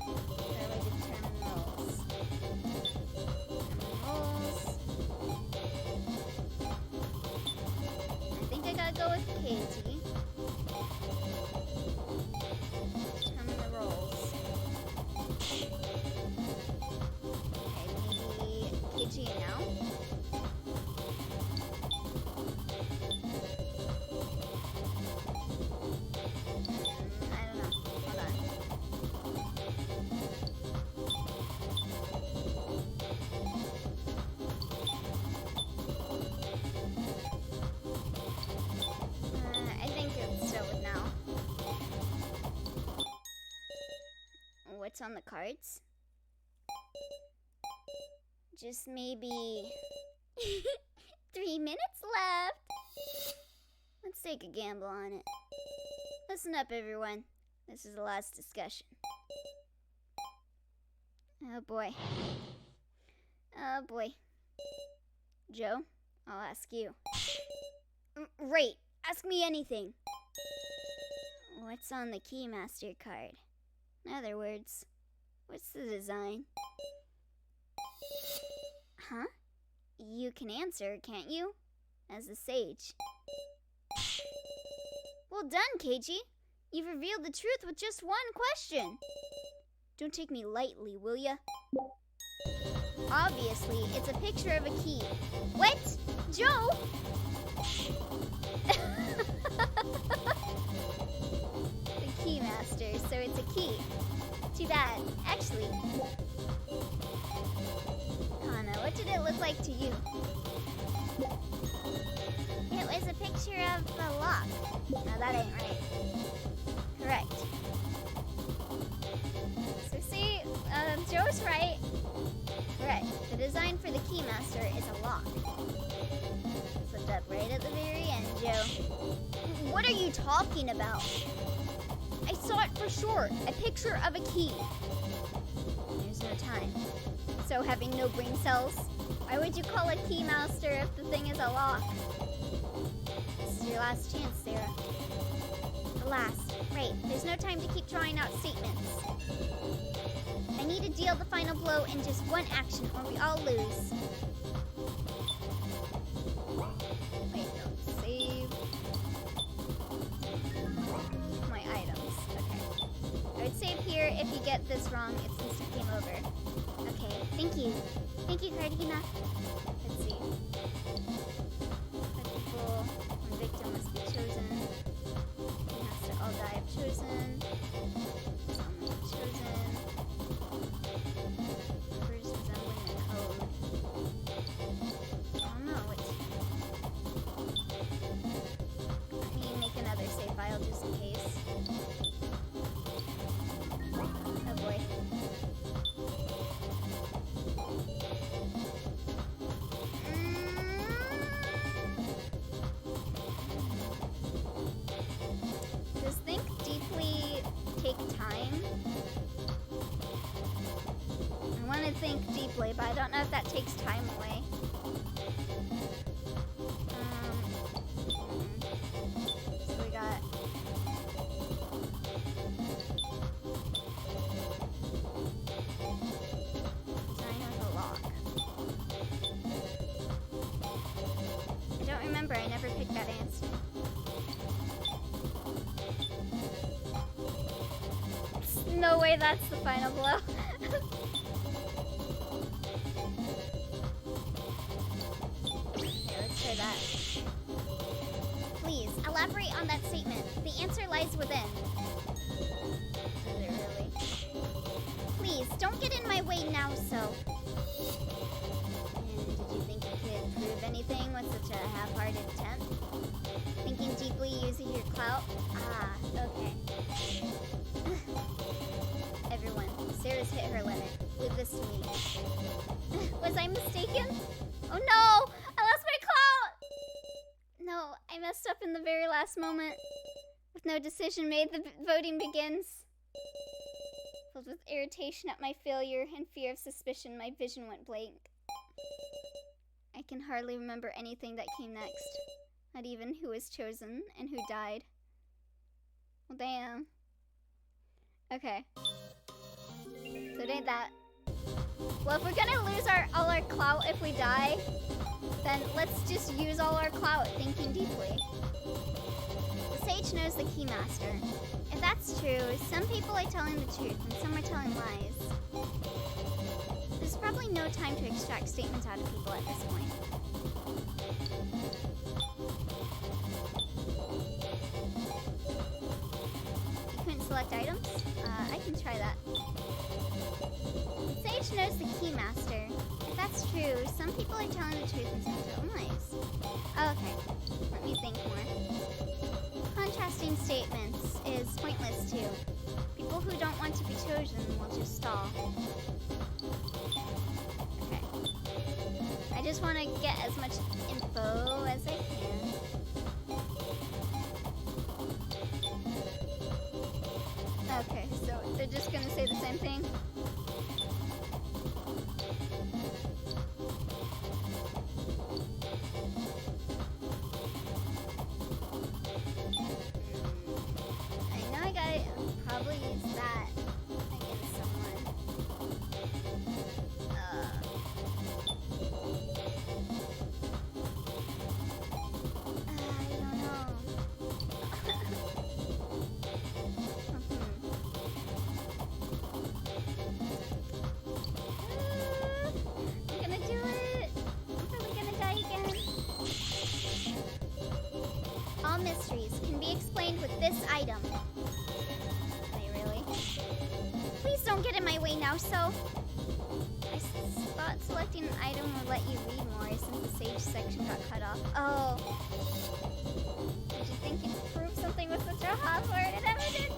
How do I determine roles? I think I gotta go with Katie. Determine the roles. Okay, maybe Katie now. I don't know. Hold on. I think it's still with now. What's on the cards? Just maybe 3 minutes left. Let's take a gamble on it. Listen up, everyone. This is the last discussion. Oh boy. Oh boy. Joe, I'll ask you. Right, ask me anything. What's on the Keymaster card? In other words, what's the design? Huh? You can answer, can't you? As a sage. Well done, Keiji. You've revealed the truth with just one question. Don't take me lightly, will ya? Obviously, it's a picture of a key. What? Joe? The Keymaster, so it's a key. Too bad. Actually, Hana, what did it look like to you? It was a picture of a lock. No, that ain't right. Correct. So see, Joe's right. Correct. The design for the Keymaster is a lock. Slipped up right at the very end, Joe. What are you talking about? I saw it for sure. A picture of a key. There's no time. So having no brain cells, why would you call a Keymaster if the thing is a lock? This is your last chance, Sarah. The last. Right. There's no time to keep trying out statements. I need to deal the final blow in just one action or we all lose. Wait, no. Save. My items. Okay. I would save here. If you get this wrong, it's instant game over. Okay. Thank you. Thank you, Cartagena. Let's see. The people, one victim must be chosen. He has to all die if chosen. Someone chosen. Numbers resembling a code. Oh no, it's... Let me make another save file just in case. Oh boy. Does think deeply take time? I want to think deeply, but I don't know if that takes time away. So we got... Design with a lock. I don't remember, I never picked that answer. No way that's the final blow. Okay, let's try that. Please, elaborate on that statement. The answer lies within. Is it really? Please, don't get in my way now, so. And did you think you could prove anything with such a half-hearted attempt? Thinking deeply using your clout? Ah, okay. Everyone, Sarah's hit her limit. Leave this to me. Was I mistaken? Oh no! I lost my clout! No, I messed up in the very last moment. With no decision made, the voting begins. Filled with irritation at my failure and fear of suspicion, my vision went blank. I can hardly remember anything that came next. Not even who was chosen and who died. Well, damn. Okay. So it ain't that. Well, if we're gonna lose all our clout if we die, then let's just use all our clout thinking deeply. The sage knows the Keymaster. If that's true, some people are telling the truth and some are telling lies. There's probably no time to extract statements out of people at this point. You couldn't select items? I can try that. The sage knows the Keymaster. If that's true, some people are telling the truth and some telling lies. Okay, let me think more. Contrasting statements is pointless too. People who don't want to be chosen will just stall. Okay. I just want to get as much info as I can. Okay, so they're just gonna say the same thing? How so? I thought selecting an item would let you read more since the sage section got cut off. Oh. Did you think you'd prove something with such a half-hearted evidence?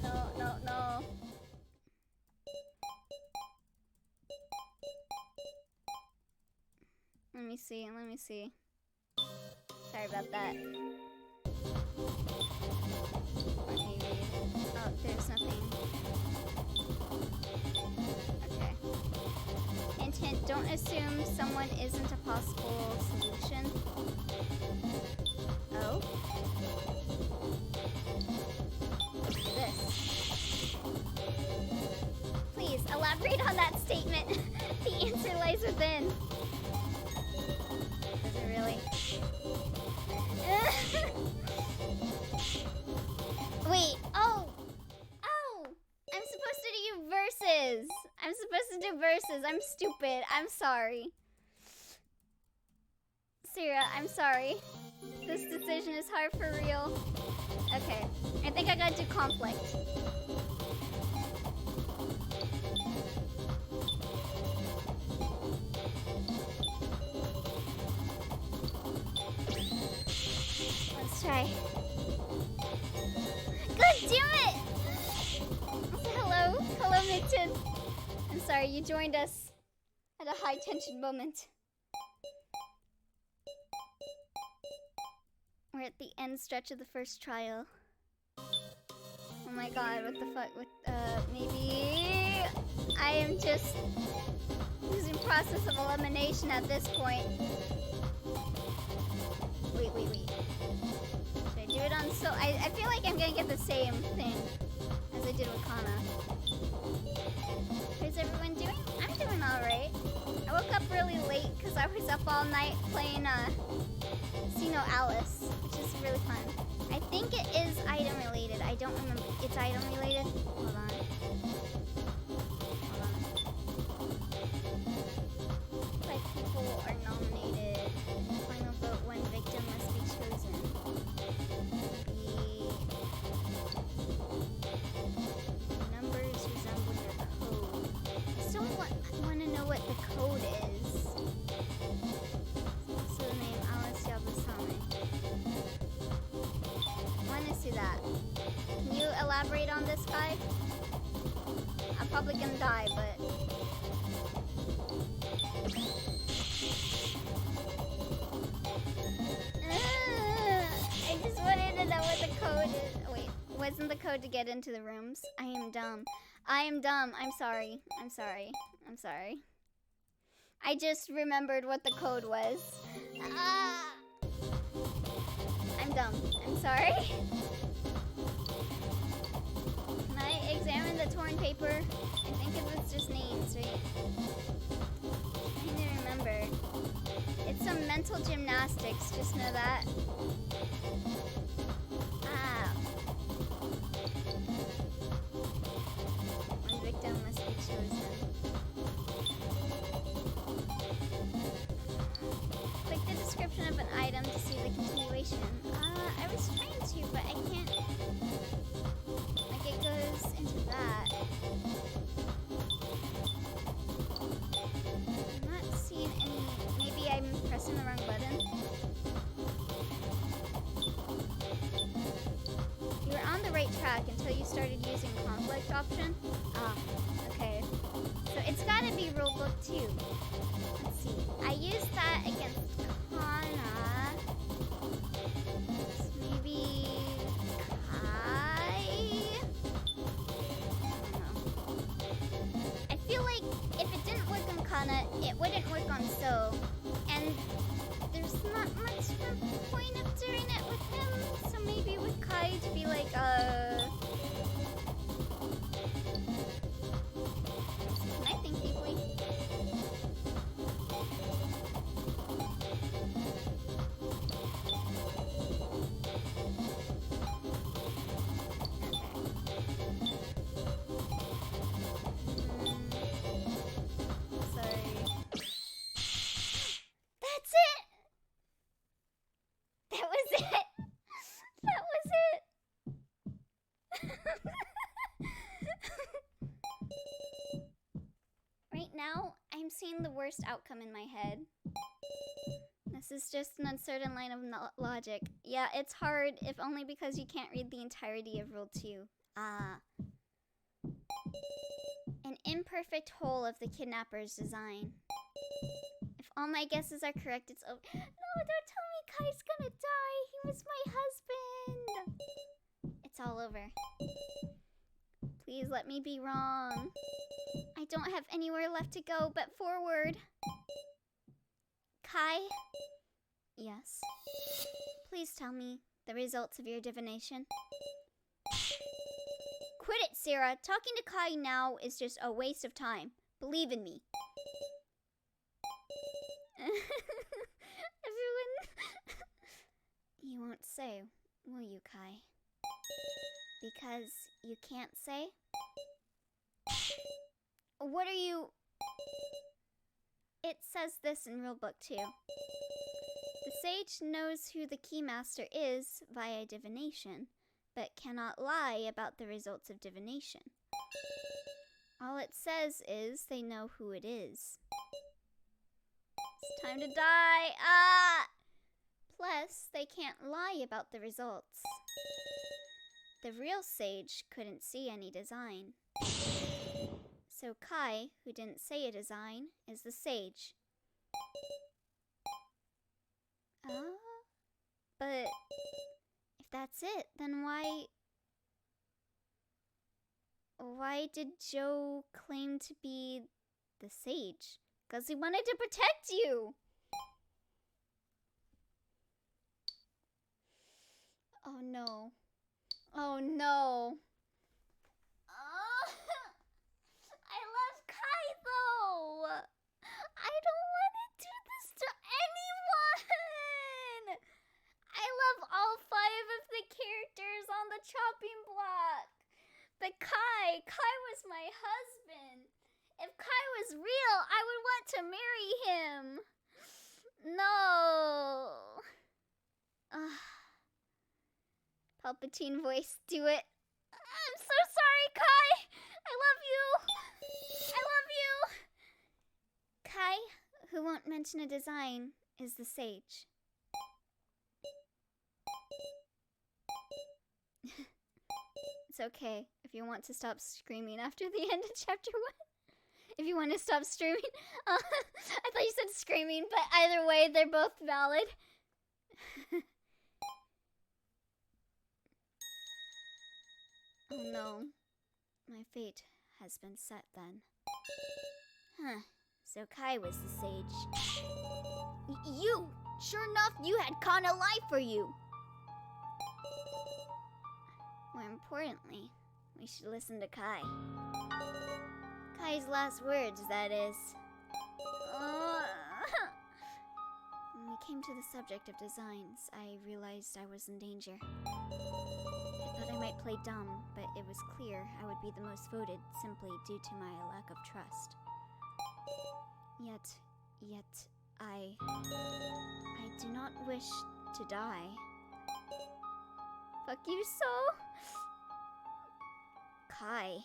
Oh, no. Let me see. Sorry about that. Let me read. Oh, there's nothing. Okay. Hint, don't assume someone isn't a possible solution. Oh? Look at this. Please, elaborate on that statement. The answer lies within. Does it really? Wait, oh! I'm supposed to do verses. I'm stupid. I'm sorry. Sarah, I'm sorry. This decision is hard for real. Okay, I think I gotta do conflict. Let's try. God damn it! Hello, Mitten. I'm sorry, you joined us at a high tension moment. We're at the end stretch of the first trial. Oh my god, what the fuck? Maybe I am just using process of elimination at this point. Wait. Should I do it on so? I feel like I'm gonna get the same thing as I did with Kana. How's everyone doing? I'm doing alright. I woke up really late because I was up all night playing Casino Alice, which is really fun. I think it is item related. I don't remember. It's item related? Hold on. Like people are nominated. In the final vote, one victim must be chosen. The numbers resembling a code. I still want to know what the code is. So the name Alice Yabusame. I want to see that. Can you elaborate on this guy? I'm probably gonna die, but... I just wanted to know what the code is. Wait, wasn't the code to get into the rooms? I am dumb. I'm sorry. I just remembered what the code was. I'm dumb. I'm sorry. Can I examine the torn paper? I think it was just names, right? I need to remember. It's some mental gymnastics, just know that. One victim must be chosen. Click the description of an item to see the continuation. I was trying to, but I can't. Like, it goes into that. I'm not seeing any. Maybe I'm pressing the wrong button. You were on the right track until you started using conflict option. Okay. So it's gotta be rulebook 2. Let's see. I used that against Kana. So maybe Kai? I don't know. I feel like if it didn't work on Kana, it wouldn't work on So. And there's not much of a point of doing it with him. So maybe with Kai to be like, Can I think deeply? Sorry. That's it! That was it! That was it! entertain the worst outcome in my head. This is just an uncertain line of logic. Yeah, it's hard, if only because you can't read the entirety of Rule 2. Ah. An imperfect whole of the kidnapper's design. If all my guesses are correct, it's over. No, don't tell me Kai's gonna die. He was my husband. It's all over. Please let me be wrong. I don't have anywhere left to go but forward. Kai? Yes. Please tell me the results of your divination. Quit it, Sarah. Talking to Kai now is just a waste of time. Believe in me. Everyone... You won't say, will you, Kai? Because you can't say? What are you... It says this in Rulebook 2. The sage knows who the keymaster is via divination, but cannot lie about the results of divination. All it says is they know who it is. It's time to die! Ah! Plus, they can't lie about the results. The real sage couldn't see any design. So Kai, who didn't say a design, is the sage. But if that's it, then why did Joe claim to be the sage? 'Cause he wanted to protect you! Oh no. Oh no. I love Kai though! I don't want to do this to anyone! I love all 5 of the characters on the chopping block. But Kai was my husband. If Kai was real, I would want to marry him. No. Palpatine voice, do it. I'm so sorry, Kai. I love you. I love you. Kai, who won't mention a design, is the sage. It's okay if you want to stop screaming after the end of chapter 1. If you want to stop streaming. I thought you said screaming, but either way, they're both valid. Oh no. My fate has been set then. Huh. So Kai was the sage. You! Sure enough, you had Kana lie for you! More importantly, we should listen to Kai. Kai's last words, that is. When we came to the subject of designs, I realized I was in danger. I thought I might play dumb, but it was clear I would be the most voted simply due to my lack of trust. Yet, I do not wish to die. Fuck you, so? Kai.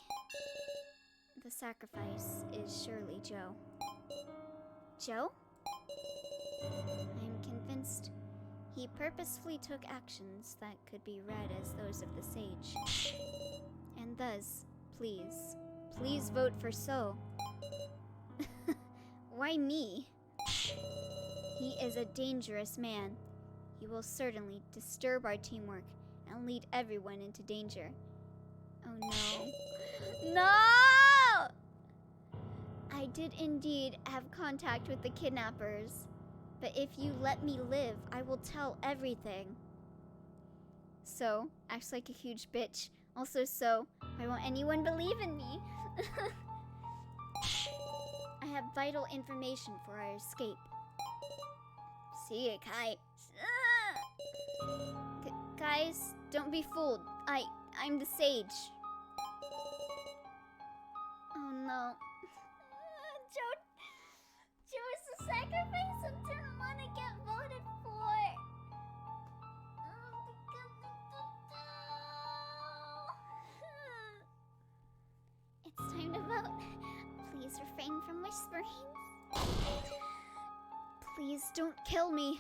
The sacrifice is surely Joe. Joe? I am convinced he purposefully took actions that could be read as those of the sage. And thus, please vote for So. Why me? He is a dangerous man. He will certainly disturb our teamwork and lead everyone into danger. Oh no. No! I did indeed have contact with the kidnappers. But if you let me live, I will tell everything. So acts like a huge bitch. Also, So, why won't anyone believe in me? I have vital information for our escape. See ya, Kai. Guys, don't be fooled. I'm the sage. Oh no. Joe is the sacrifice and didn't want to get voted for. It's time to vote. Please refrain from whispering. Please don't kill me.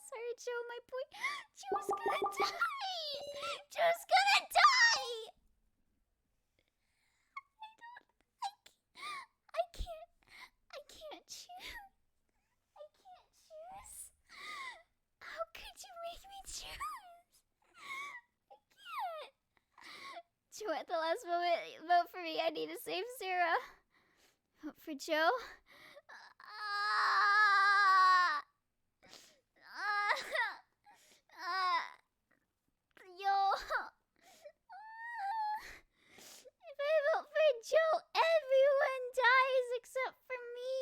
Sorry, Joe, my boy. Joe's gonna die. Joe's gonna die. I can't choose. I can't choose. How could you make me choose? I can't. Joe, at the last moment, vote for me. I need to save Sarah. Vote for Joe. Yo. If I vote for Joe, everyone dies except for me.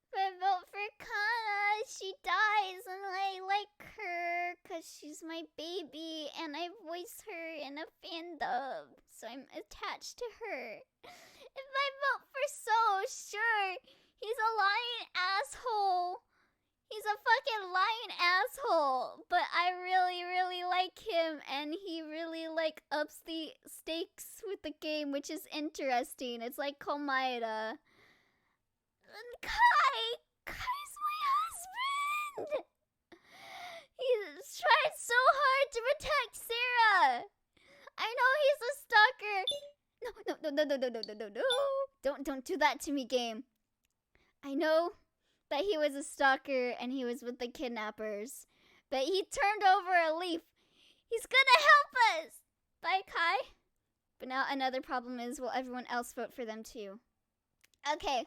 If I vote for Kana, she dies, and I like her because she's my baby, and I voice her in a fandom, so I'm attached to her. If I vote for So, sure, he's a lying asshole. He's a fucking lying asshole, but I really, really like him, and he really, like, ups the stakes with the game, which is interesting. It's like Komaeda. And Kai's my husband! He's tried so hard to protect Sarah! I know he's a stalker! No. Don't do that to me, game. I know that he was a stalker and he was with the kidnappers, but he turned over a leaf. He's gonna help us! Bye, Kai. But now another problem is, will everyone else vote for them too? Okay.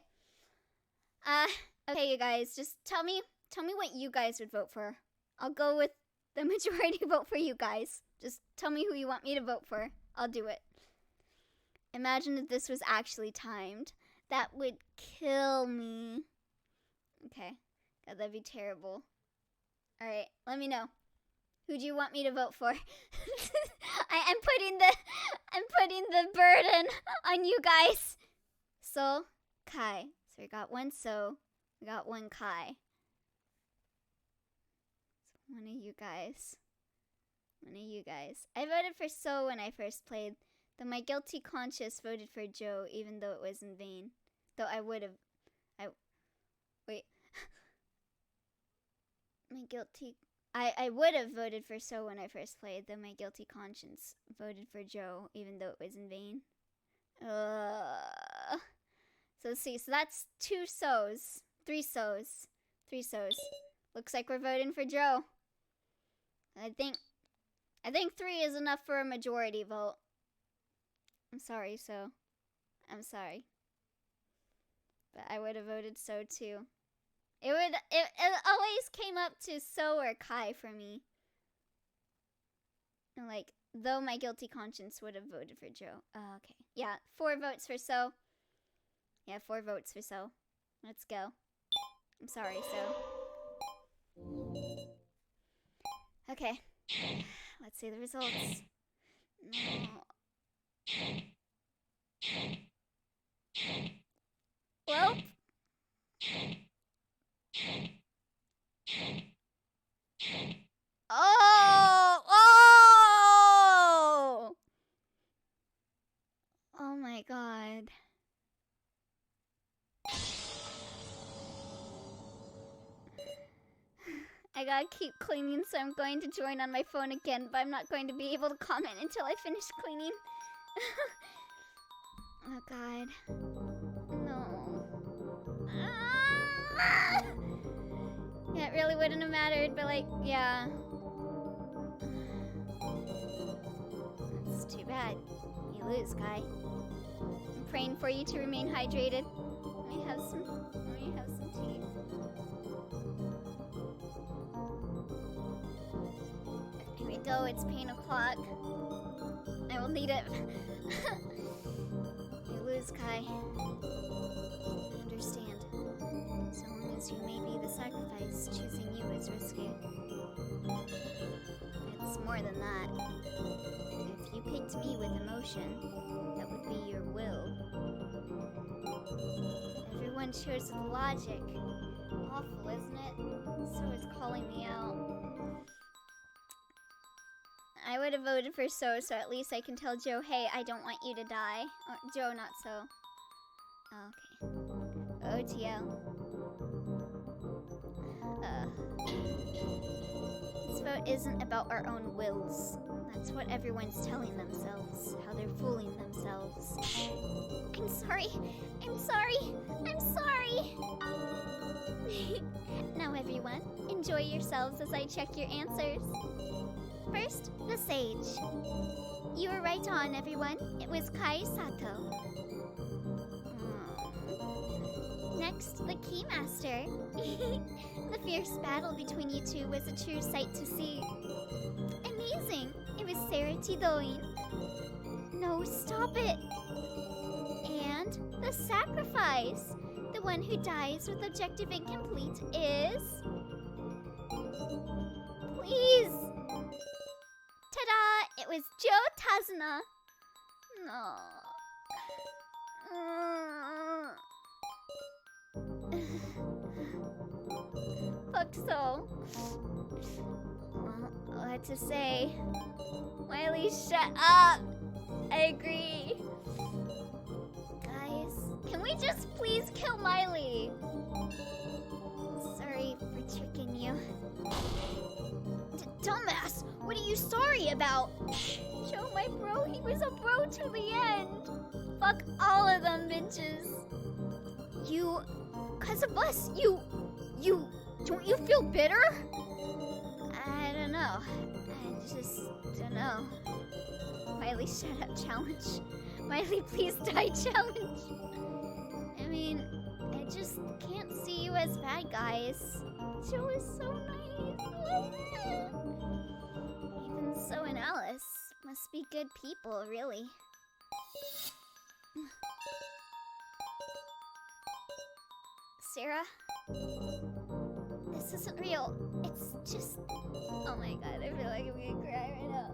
Okay, you guys, just tell me what you guys would vote for. I'll go with the majority vote for you guys. Just tell me who you want me to vote for. I'll do it. Imagine if this was actually timed. That would kill me. Okay. God, that'd be terrible. Alright, let me know. Who do you want me to vote for? I'm putting the burden on you guys. So, Kai. So we got one So. We got one Kai. So one of you guys. I voted for So when I first played. Though my guilty conscience voted for Joe, even though it was in vain. Though I would have... I would have voted for So when I first played, though my guilty conscience voted for Joe, even though it was in vain. So let's see. So that's 2 So's. 3 So's. 3 So's. Looks like we're voting for Joe. I think 3 is enough for a majority vote. I'm sorry, So. I'm sorry. But I would have voted So too. It always came up to So or Kai for me. And like, though my guilty conscience would have voted for Joe. Okay. Yeah, 4 votes for So. Yeah, 4 votes for So. Let's go. I'm sorry, So. Okay. Let's see the results. No. Well. Oh my god. I gotta keep cleaning, so I'm going to join on my phone again, but I'm not going to be able to comment until I finish cleaning. Oh god. No. Yeah, it really wouldn't have mattered, but like, yeah. That's too bad. You lose, Kai. I'm praying for you to remain hydrated. Let me have some tea. Here we go, it's pain o'clock. I will need it. You lose, Kai. I understand. So long as you may be the sacrifice, choosing you is risky. It's more than that. If you picked me with emotion, that would be your will. Everyone chose with logic. Awful, isn't it? So is calling me out. I would have voted for So at least I can tell Joe, hey, I don't want you to die. Or, Joe, not So. Oh, okay. OTL. This vote isn't about our own wills. That's what everyone's telling themselves. How they're fooling themselves. I'm sorry. I'm sorry. I'm sorry. Now everyone, enjoy yourselves as I check your answers. First, the sage. You were right on, everyone. It was Kai Sato. Next, the Keymaster. The fierce battle between you two was a true sight to see. Amazing! It was Sarah Tidoin. No, stop it! And the sacrifice. The one who dies with objective incomplete is... Please! Ta-da! It was Joe Tazuna. No. Fuck so. What to say? Miley, shut up! I agree. Guys, can we just please kill Miley? Sorry for tricking you. Dumbass, what are you sorry about? Joe, my bro, he was a bro to the end. Fuck all of them bitches. You, cause of us, don't you feel bitter? I don't know. I just don't know. Miley, shut up challenge. Miley, please die challenge. I mean, I just can't see you as bad guys. Joe is so nice. Even So and Alice must be good people, really. Sarah? This isn't real. It's just... Oh my god, I feel like I'm gonna cry right now.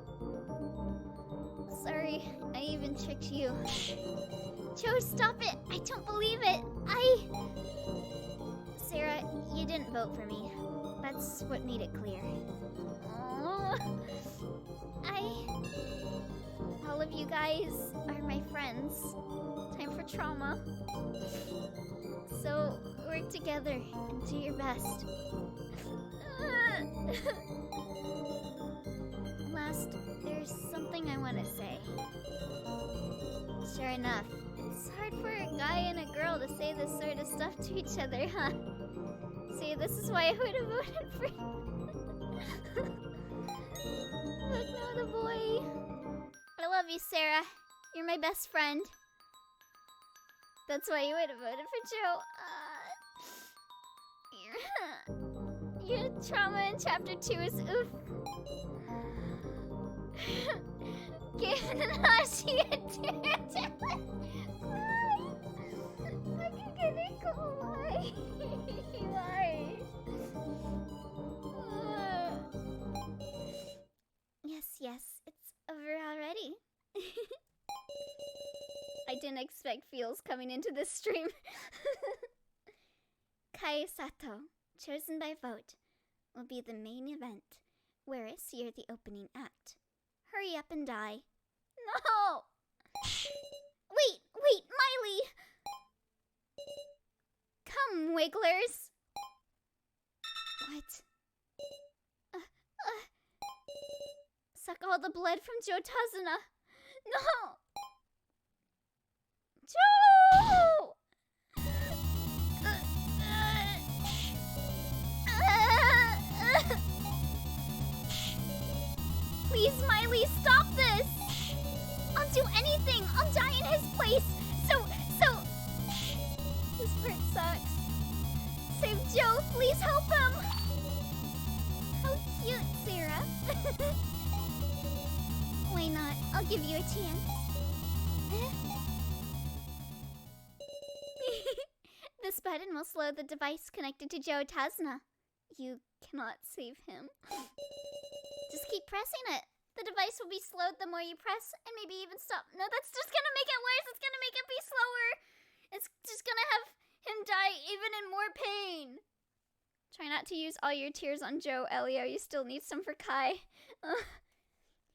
Sorry, I even tricked you. Joe, stop it! I don't believe it! Sarah, you didn't vote for me. That's what made it clear. Oh, all of you guys are my friends. Time for trauma. So, work together and do your best. Last, there's something I want to say. Sure enough, it's hard for a guy and a girl to say this sort of stuff to each other, huh? See, this is why I would have voted for you. Look, no, the boy. I love you, Sarah. You're my best friend. That's why you would have voted for Joe. Your trauma in chapter 2 is oof. Give Nashi a dare. I'm gonna go. Why? Why? Yes, it's over already. I didn't expect feels coming into this stream. Kai Sato, chosen by vote, will be the main event, whereas you're the opening act. Hurry up and die. No! Wait, Miley! Come, Wigglers! What? Suck all the blood from Joe Tazuna. No! Joe! Please, Miley, stop this! I'll do anything! I'll die in his place! So... This part sucks. Save Joe! Please help him! How cute, Sarah. Why not? I'll give you a chance. This button will slow the device connected to Joe Tazuna. You cannot save him. Just keep pressing it. The device will be slowed the more you press, and maybe even stop. No, that's just gonna make it worse. It's gonna make it be slower. It's just gonna have him die even in more pain. Try not to use all your tears on Joe, Elio. You still need some for Kai.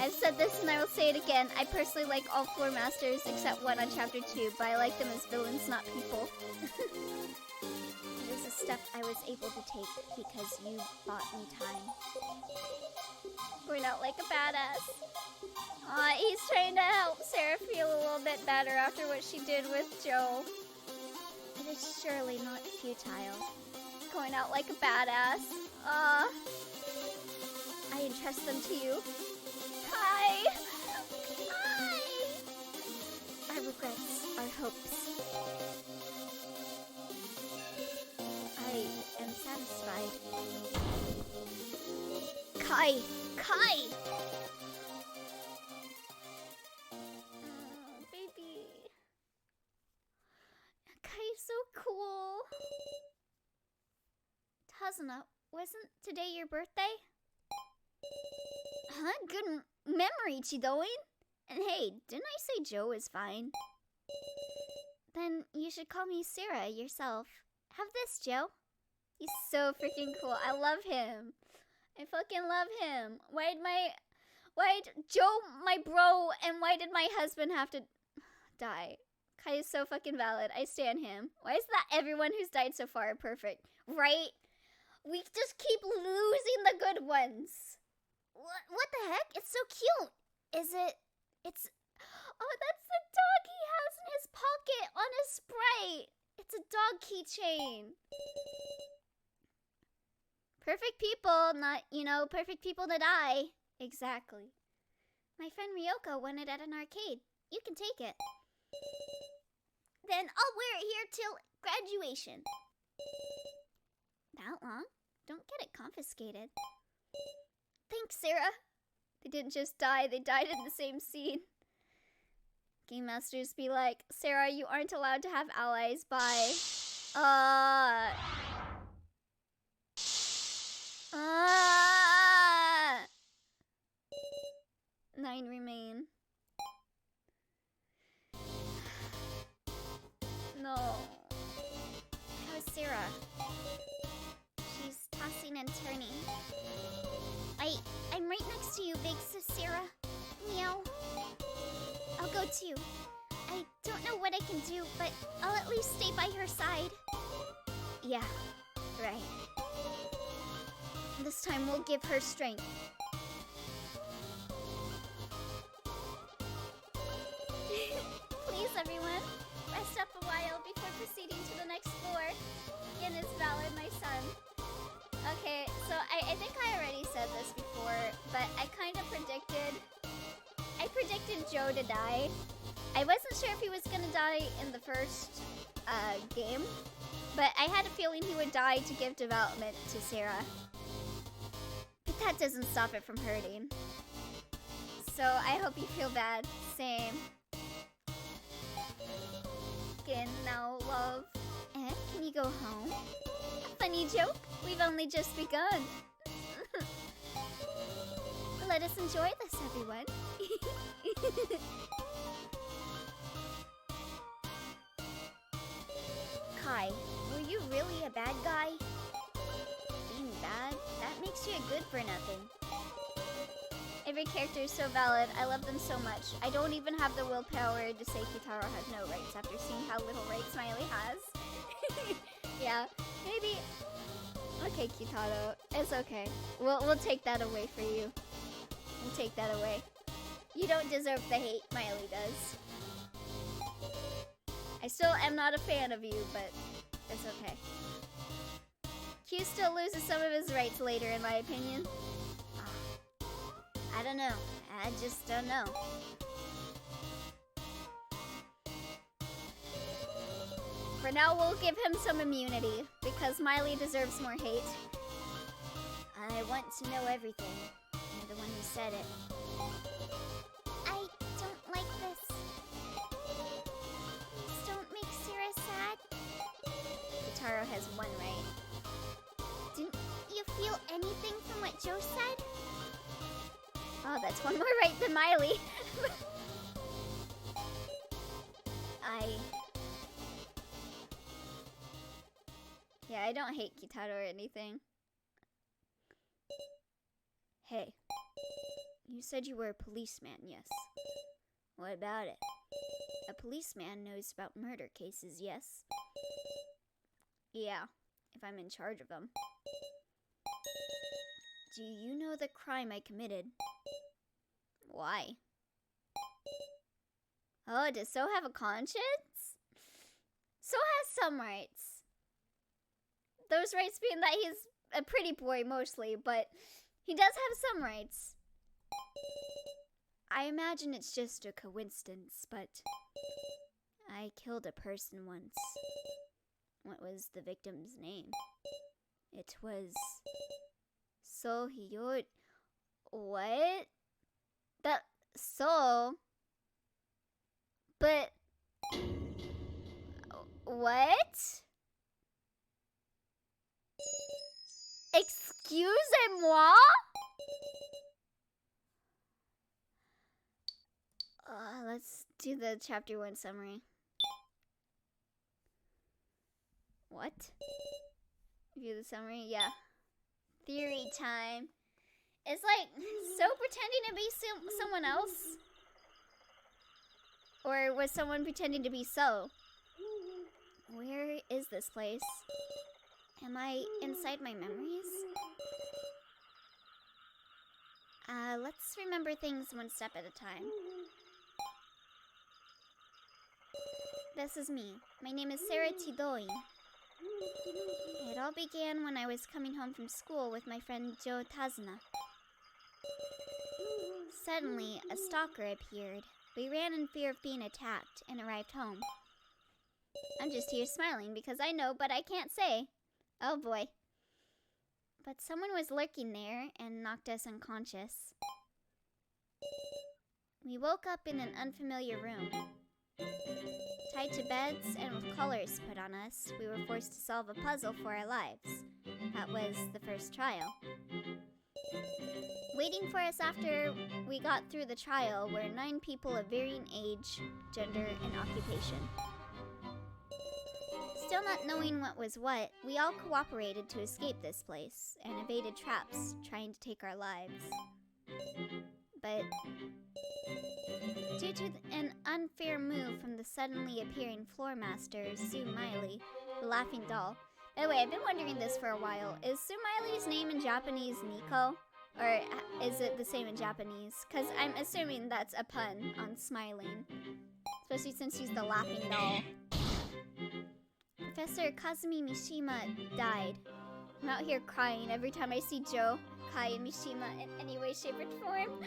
I've said this and I will say it again. I personally like all 4 masters except one on chapter 2, but I like them as villains, not people. It is a step I was able to take because you bought me time. Going out like a badass. He's trying to help Sarah feel a little bit better after what she did with Joe. It is surely not futile. Going out like a badass. I entrust them to you. Kai! Kai! Our regrets, our hopes. I am satisfied. Kai! Kai! Baby. Kai is so cool. Tazuna, wasn't today your birthday? Huh? Good memory, Chidoin. And hey, didn't I say Joe is fine? Then you should call me Sarah yourself. Have this, Joe. He's so freaking cool. I love him. I fucking love him. Why did Joe, my bro, and why did my husband have to die? Kai is so fucking valid. I stan him. Why is that everyone who's died so far perfect? Right? We just keep losing the good ones. What the heck? It's so cute. Is it? It's... Oh, that's the dog he has in his pocket on his Sprite. It's a dog keychain. Perfect people, not, perfect people to die. Exactly. My friend Ryoko won it at an arcade. You can take it. Then I'll wear it here till graduation. That long? Don't get it confiscated. Thanks, Sarah. They didn't just die, they died in the same scene. Game Masters be like, Sarah, you aren't allowed to have allies by... 9 remain. No. How's Sarah? She's tossing and turning. I'm right next to you, big sis Sarah. Meow. I'll go too. I don't know what I can do, but I'll at least stay by her side. Yeah, right. This time we'll give her strength. Please, everyone, rest up a while before proceeding to the next floor. Yin is valid, my son. Okay, so I think I already said this before, but I kind of predicted Joe to die. I wasn't sure if he was gonna die in the first game, but I had a feeling he would die to give development to Sarah. But that doesn't stop it from hurting. So I hope you feel bad. Same. Again, now, love. Can you go home? A funny joke. We've only just begun. Let us enjoy this, everyone. Kai, were you really a bad guy? Being bad? That makes you a good for nothing. Every character is so valid. I love them so much. I don't even have the willpower to say q-taro has no rights after seeing how little rights Smiley has. Yeah, maybe... Okay, q-taro. It's okay. We'll take that away for you. We'll take that away. You don't deserve the hate Miley does. I still am not a fan of you, but it's okay. Q still loses some of his rights later, in my opinion. I don't know. I just don't know. For now, we'll give him some immunity, because Miley deserves more hate. I want to know everything. You're the one who said it. I don't like this. Please don't make Sarah sad. q-taro has one right. Didn't you feel anything from what Joe said? Oh, that's one more right than Miley. Yeah, I don't hate q-taro or anything. Hey, You said you were a policeman, yes. What about it? A policeman knows about murder cases, yes? Yeah, if I'm in charge of them. Do you know the crime I committed? Why? Oh, does So have a conscience? So has some rights. Those rights being that he's a pretty boy mostly, but he does have some rights. I imagine it's just a coincidence, but I killed a person once. What was the victim's name? It was Sohyo. What? That So? But what? Excusez-moi? Let's do the chapter 1 summary. What? View the summary? Yeah. Theory time. It's like So pretending to be someone else? Or was someone pretending to be So? Where is this place? Am I inside my memories? Let's remember things one step at a time. This is me. My name is Sarah Tidoi. It all began when I was coming home from school with my friend Joe Tazuna. Suddenly, a stalker appeared. We ran in fear of being attacked and arrived home. I'm just here smiling because I know, but I can't say. Oh boy. But someone was lurking there and knocked us unconscious. We woke up in an unfamiliar room. Tied to beds and with collars put on us, we were forced to solve a puzzle for our lives. That was the first trial. Waiting for us after we got through the trial were 9 people of varying age, gender, and occupation. Still not knowing what was what, we all cooperated to escape this place and evaded traps trying to take our lives. But due to an unfair move from the suddenly appearing floor master, Sue Miley, the laughing doll. By the way, I've been wondering this for a while. Is Sue Miley's name in Japanese Nico? Or is it the same in Japanese? Because I'm assuming that's a pun on smiling. Especially since she's the laughing doll. Professor Kazumi Mishima died. I'm out here crying every time I see Joe, Kai, and Mishima in any way, shape, or form.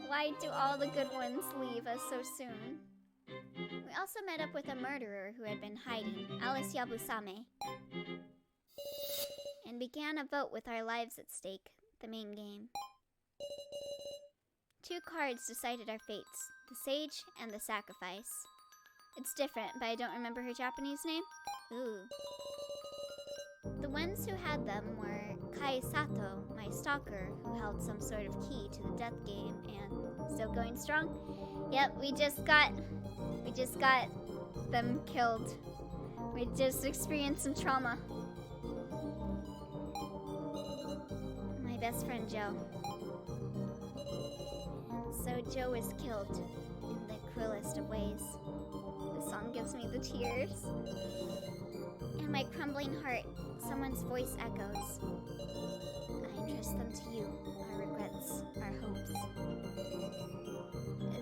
Why do all the good ones leave us so soon? We also met up with a murderer who had been hiding, Alice Yabusame, and began a vote with our lives at stake, the main game. 2 cards decided our fates, the Sage and the Sacrifice. It's different, but I don't remember her Japanese name. Ooh. The ones who had them were Kai Sato, my stalker, who held some sort of key to the death game, and still going strong. Yep, we just got them killed. We just experienced some trauma. My best friend Joe. So Joe was killed in the cruelest of ways. The song gives me the tears. In my crumbling heart, someone's voice echoes. I entrust them to you, our regrets, our hopes.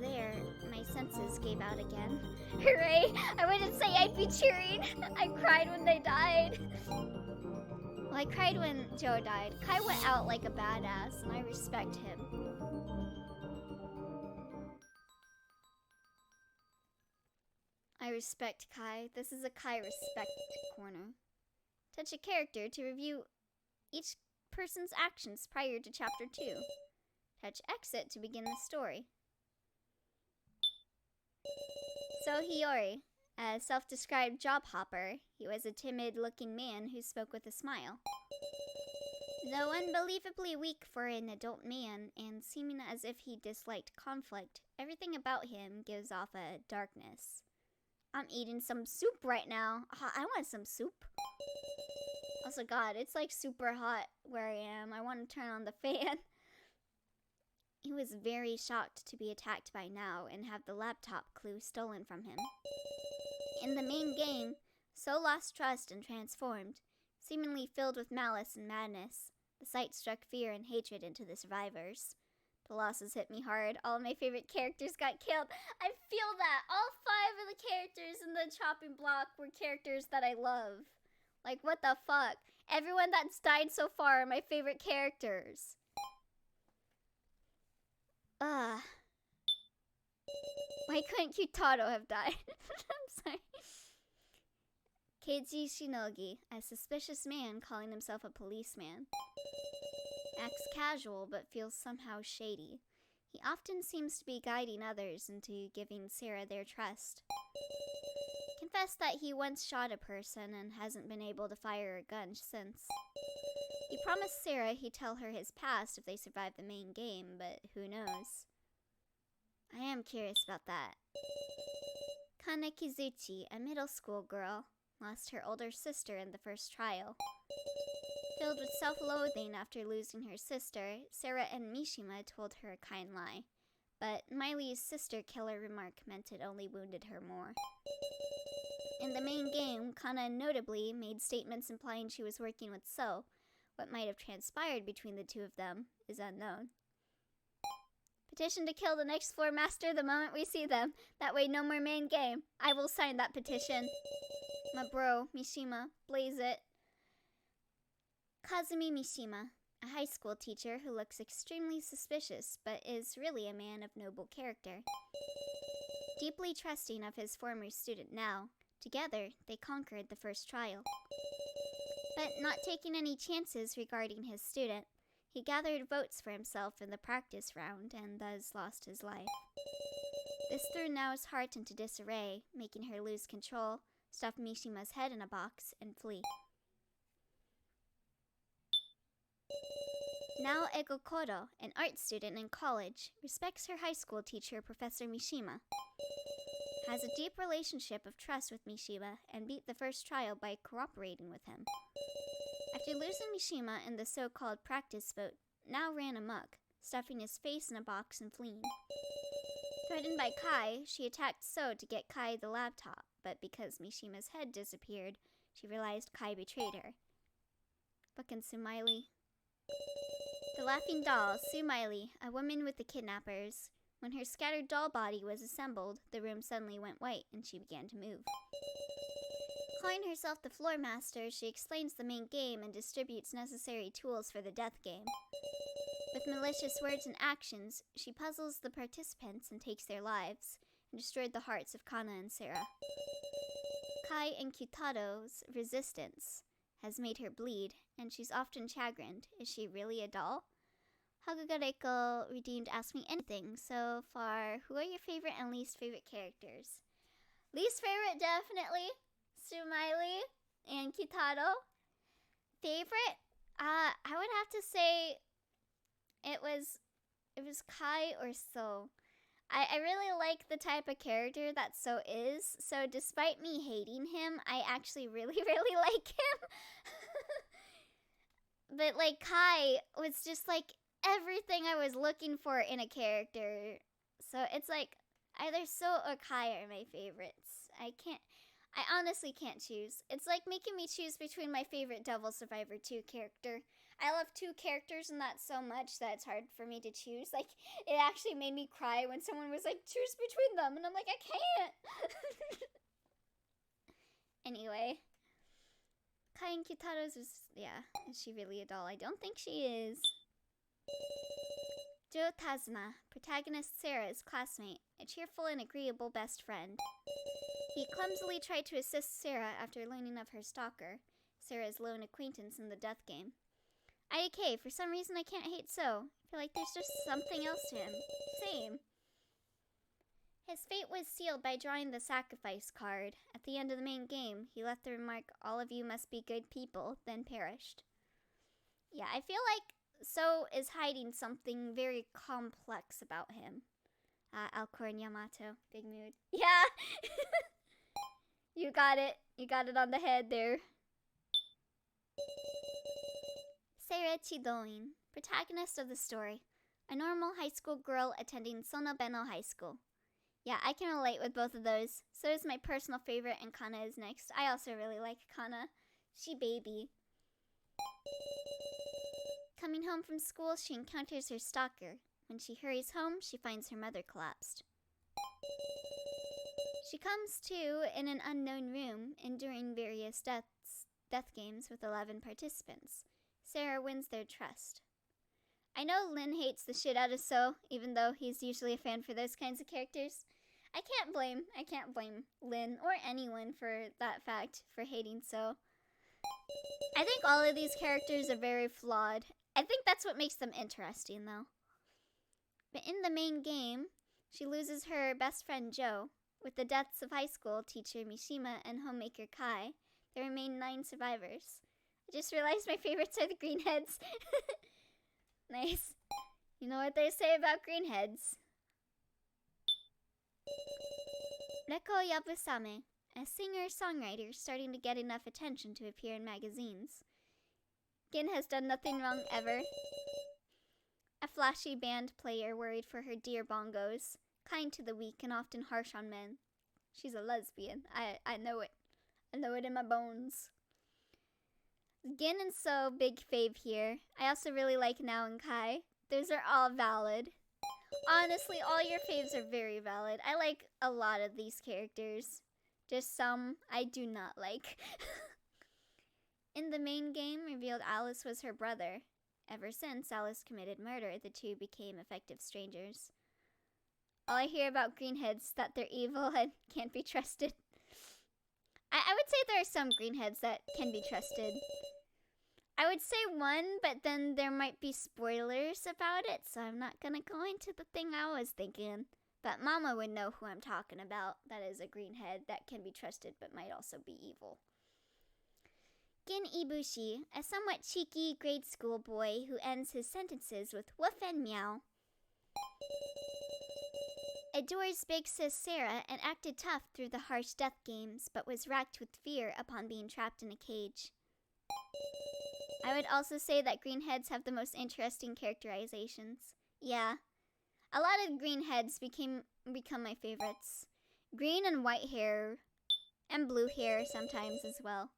There, my senses gave out again. Hooray! I wouldn't say I'd be cheering. I cried when they died. Well, I cried when Joe died. Kai went out like a badass, and I respect him. I respect Kai. This is a Kai respect corner. Touch a character to review each person's actions prior to chapter 2. Touch exit to begin the story. So Hiyori, a self-described job hopper, he was a timid-looking man who spoke with a smile. Though unbelievably weak for an adult man and seeming as if he disliked conflict, everything about him gives off a darkness. I'm eating some soup right now. I want some soup. Also, God, it's like super hot where I am. I want to turn on the fan. He was very shocked to be attacked by Now and have the laptop clue stolen from him. In the main game, So lost trust and transformed, seemingly filled with malice and madness. The sight struck fear and hatred into the survivors. The losses hit me hard. All of my favorite characters got killed. I feel that. All 5 of the characters in the chopping block were characters that I love. Like, what the fuck? Everyone that's died so far are my favorite characters. Ugh. Why couldn't q-taro have died? I'm sorry. Keiji Shinogi, a suspicious man calling himself a policeman. Acts casual but feels somehow shady. He often seems to be guiding others into giving Sarah their trust. Confessed that he once shot a person and hasn't been able to fire a gun since. He promised Sarah he'd tell her his past if they survived the main game, but who knows? I am curious about that. Kana Kizuchi, a middle school girl, lost her older sister in the first trial. Filled with self-loathing after losing her sister, Sarah and Mishima told her a kind lie. But Miley's sister killer remark meant it only wounded her more. In the main game, Kana notably made statements implying she was working with So. What might have transpired between the two of them is unknown. Petition to kill the next floor master the moment we see them. That way no more main game. I will sign that petition. My bro, Mishima, blaze it. Kazumi Mishima, a high school teacher who looks extremely suspicious but is really a man of noble character. Deeply trusting of his former student Now, together they conquered the first trial. But not taking any chances regarding his student, he gathered votes for himself in the practice round and thus lost his life. This threw Nao's heart into disarray, making her lose control, stuff Mishima's head in a box, and flee. Nao Egokoro, an art student in college, respects her high school teacher, Professor Mishima. Has a deep relationship of trust with Mishima and beat the first trial by cooperating with him. After losing Mishima in the so-called practice vote, Nao ran amok, stuffing his face in a box and fleeing. Threatened by Kai, she attacked So to get Kai the laptop, but because Mishima's head disappeared, she realized Kai betrayed her. Fucking Sumaili. The laughing doll, Sumaili, a woman with the kidnappers. When her scattered doll body was assembled, the room suddenly went white and she began to move. Calling herself the floor master, she explains the main game and distributes necessary tools for the death game. With malicious words and actions, she puzzles the participants and takes their lives, and destroyed the hearts of Kana and Sarah. Kai and q-taro's resistance has made her bleed, and she's often chagrined. Is she really a doll? Hagagareko redeemed Ask Me Anything. So far, who are your favorite and least favorite characters? Least favorite, definitely Sumaili and q-taro. Favorite? I would have to say it was Kai or So. I really like the type of character that So is, so despite me hating him, I actually really, really like him. But like Kai was just like everything I was looking for in a character. So it's like either So or Kai are my favorites. I honestly can't choose. It's like making me choose between my favorite Devil Survivor 2 character. I love 2 characters and that so much that it's hard for me to choose. Like, it actually made me cry when someone was like, choose between them. And I'm like, I can't. Anyway. Kai and q-taro's is, yeah. Is she really a doll? I don't think she is. Jo Tazuna, protagonist Sarah's classmate, a cheerful and agreeable best friend. He clumsily tried to assist Sarah after learning of her stalker, Sarah's lone acquaintance in the death game. IDK, for some reason I can't hate So. I feel like there's just something else to him. Same. His fate was sealed by drawing the sacrifice card. At the end of the main game, he left the remark, "All of you must be good people," then perished. Yeah, I feel like So is hiding something very complex about him. Alcorn Yamato, big mood. Yeah! You got it. You got it on the head there. Sarah Chidoin, protagonist of the story. a normal high school girl attending Sonobeno High School. Yeah, I can relate with both of those. So is my personal favorite, and Kana is next. I also really like Kana. She baby. Coming home from school, she encounters her stalker. When she hurries home, she finds her mother collapsed. She comes to in an unknown room, enduring various death games with 11 participants. Sarah wins their trust. I know Lin hates the shit out of So, even though he's usually a fan for those kinds of characters. I can't blame Lin or anyone for that fact, for hating So. I think all of these characters are very flawed. I think that's what makes them interesting, though. But in the main game, she loses her best friend Joe. With the deaths of high school teacher Mishima and homemaker Kai, there remain 9 survivors. I just realized my favorites are the greenheads. Nice. You know what they say about greenheads. Reko Yabusame, a singer-songwriter starting to get enough attention to appear in magazines. Gin has done nothing wrong ever. A flashy band player worried for her dear bongos, kind to the weak and often harsh on men. She's a lesbian. I know it. I know it in my bones. Gin and So, big fave here. I also really like Now and Kai. Those are all valid. Honestly, all your faves are very valid. I like a lot of these characters. Just some I do not like. In the main game, revealed Alice was her brother. Ever since Alice committed murder, the two became effective strangers. All I hear about greenheads is that they're evil and can't be trusted. I would say there are some greenheads that can be trusted. I would say one, but then there might be spoilers about it, so I'm not gonna go into the thing I was thinking. But Mama would know who I'm talking about. That is a greenhead that can be trusted, but might also be evil. Gin Ibushi, a somewhat cheeky grade school boy who ends his sentences with woof and meow. Adores big sis Sarah and acted tough through the harsh death games, but was racked with fear upon being trapped in a cage. I would also say that greenheads have the most interesting characterizations. Yeah, a lot of greenheads become my favorites. Green and white hair, and blue hair sometimes as well.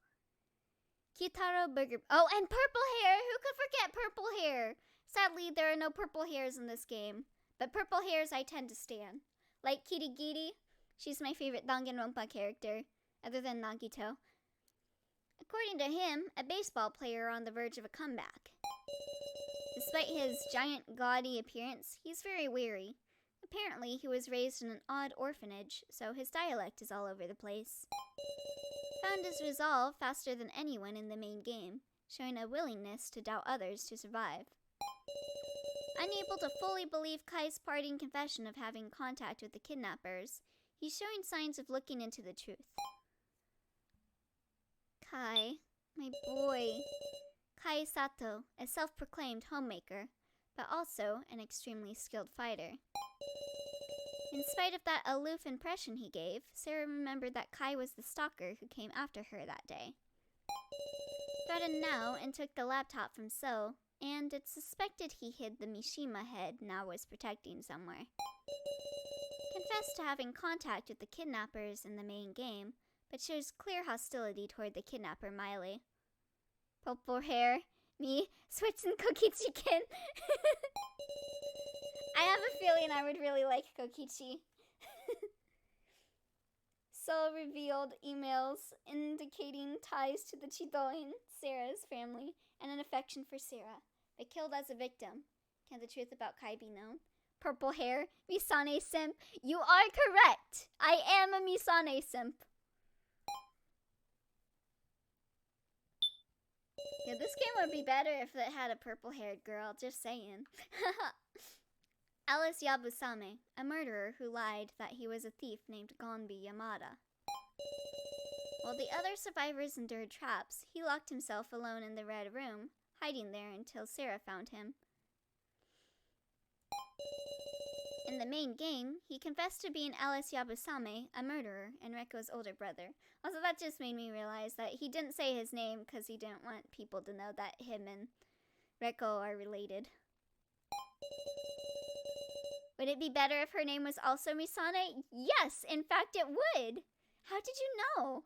q-taro burger. Oh, and purple hair! Who could forget purple hair? Sadly, there are no purple hairs in this game, but purple hairs I tend to stan. Like Kirigiri, she's my favorite Danganronpa character, other than Nagito. According to him, a baseball player on the verge of a comeback. Despite his giant, gaudy appearance, he's very wary. Apparently, he was raised in an odd orphanage, so his dialect is all over the place. Found his resolve faster than anyone in the main game, showing a willingness to doubt others to survive. Unable to fully believe Kai's parting confession of having contact with the kidnappers, he's showing signs of looking into the truth. Kai, my boy. Kai Sato, a self-proclaimed homemaker, but also an extremely skilled fighter. In spite of that aloof impression he gave, Sarah remembered that Kai was the stalker who came after her that day. Threatened now and took the laptop from So, and it's suspected he hid the Mishima head now was protecting somewhere. Confessed to having contact with the kidnappers in the main game, but shows clear hostility toward the kidnapper Miley. Purple hair, me, switching Kokichi-kin. I have a feeling I would really like Kokichi. So revealed emails indicating ties to the Chidoin, Sarah's family, and an affection for Sarah, but killed as a victim. Can the truth about Kai be known? Purple hair, Misane simp. You are correct. I am a Misane simp. Yeah, this game would be better if it had a purple-haired girl, just saying. Alice Yabusame, a murderer who lied that he was a thief named Gonbi Yamada. While the other survivors endured traps, he locked himself alone in the red room, hiding there until Sarah found him. In the main game, he confessed to being Alice Yabusame, a murderer, and Reko's older brother. Also, that just made me realize that he didn't say his name because he didn't want people to know that him and Reko are related. Would it be better if her name was also Misane? Yes, in fact it would. How did you know?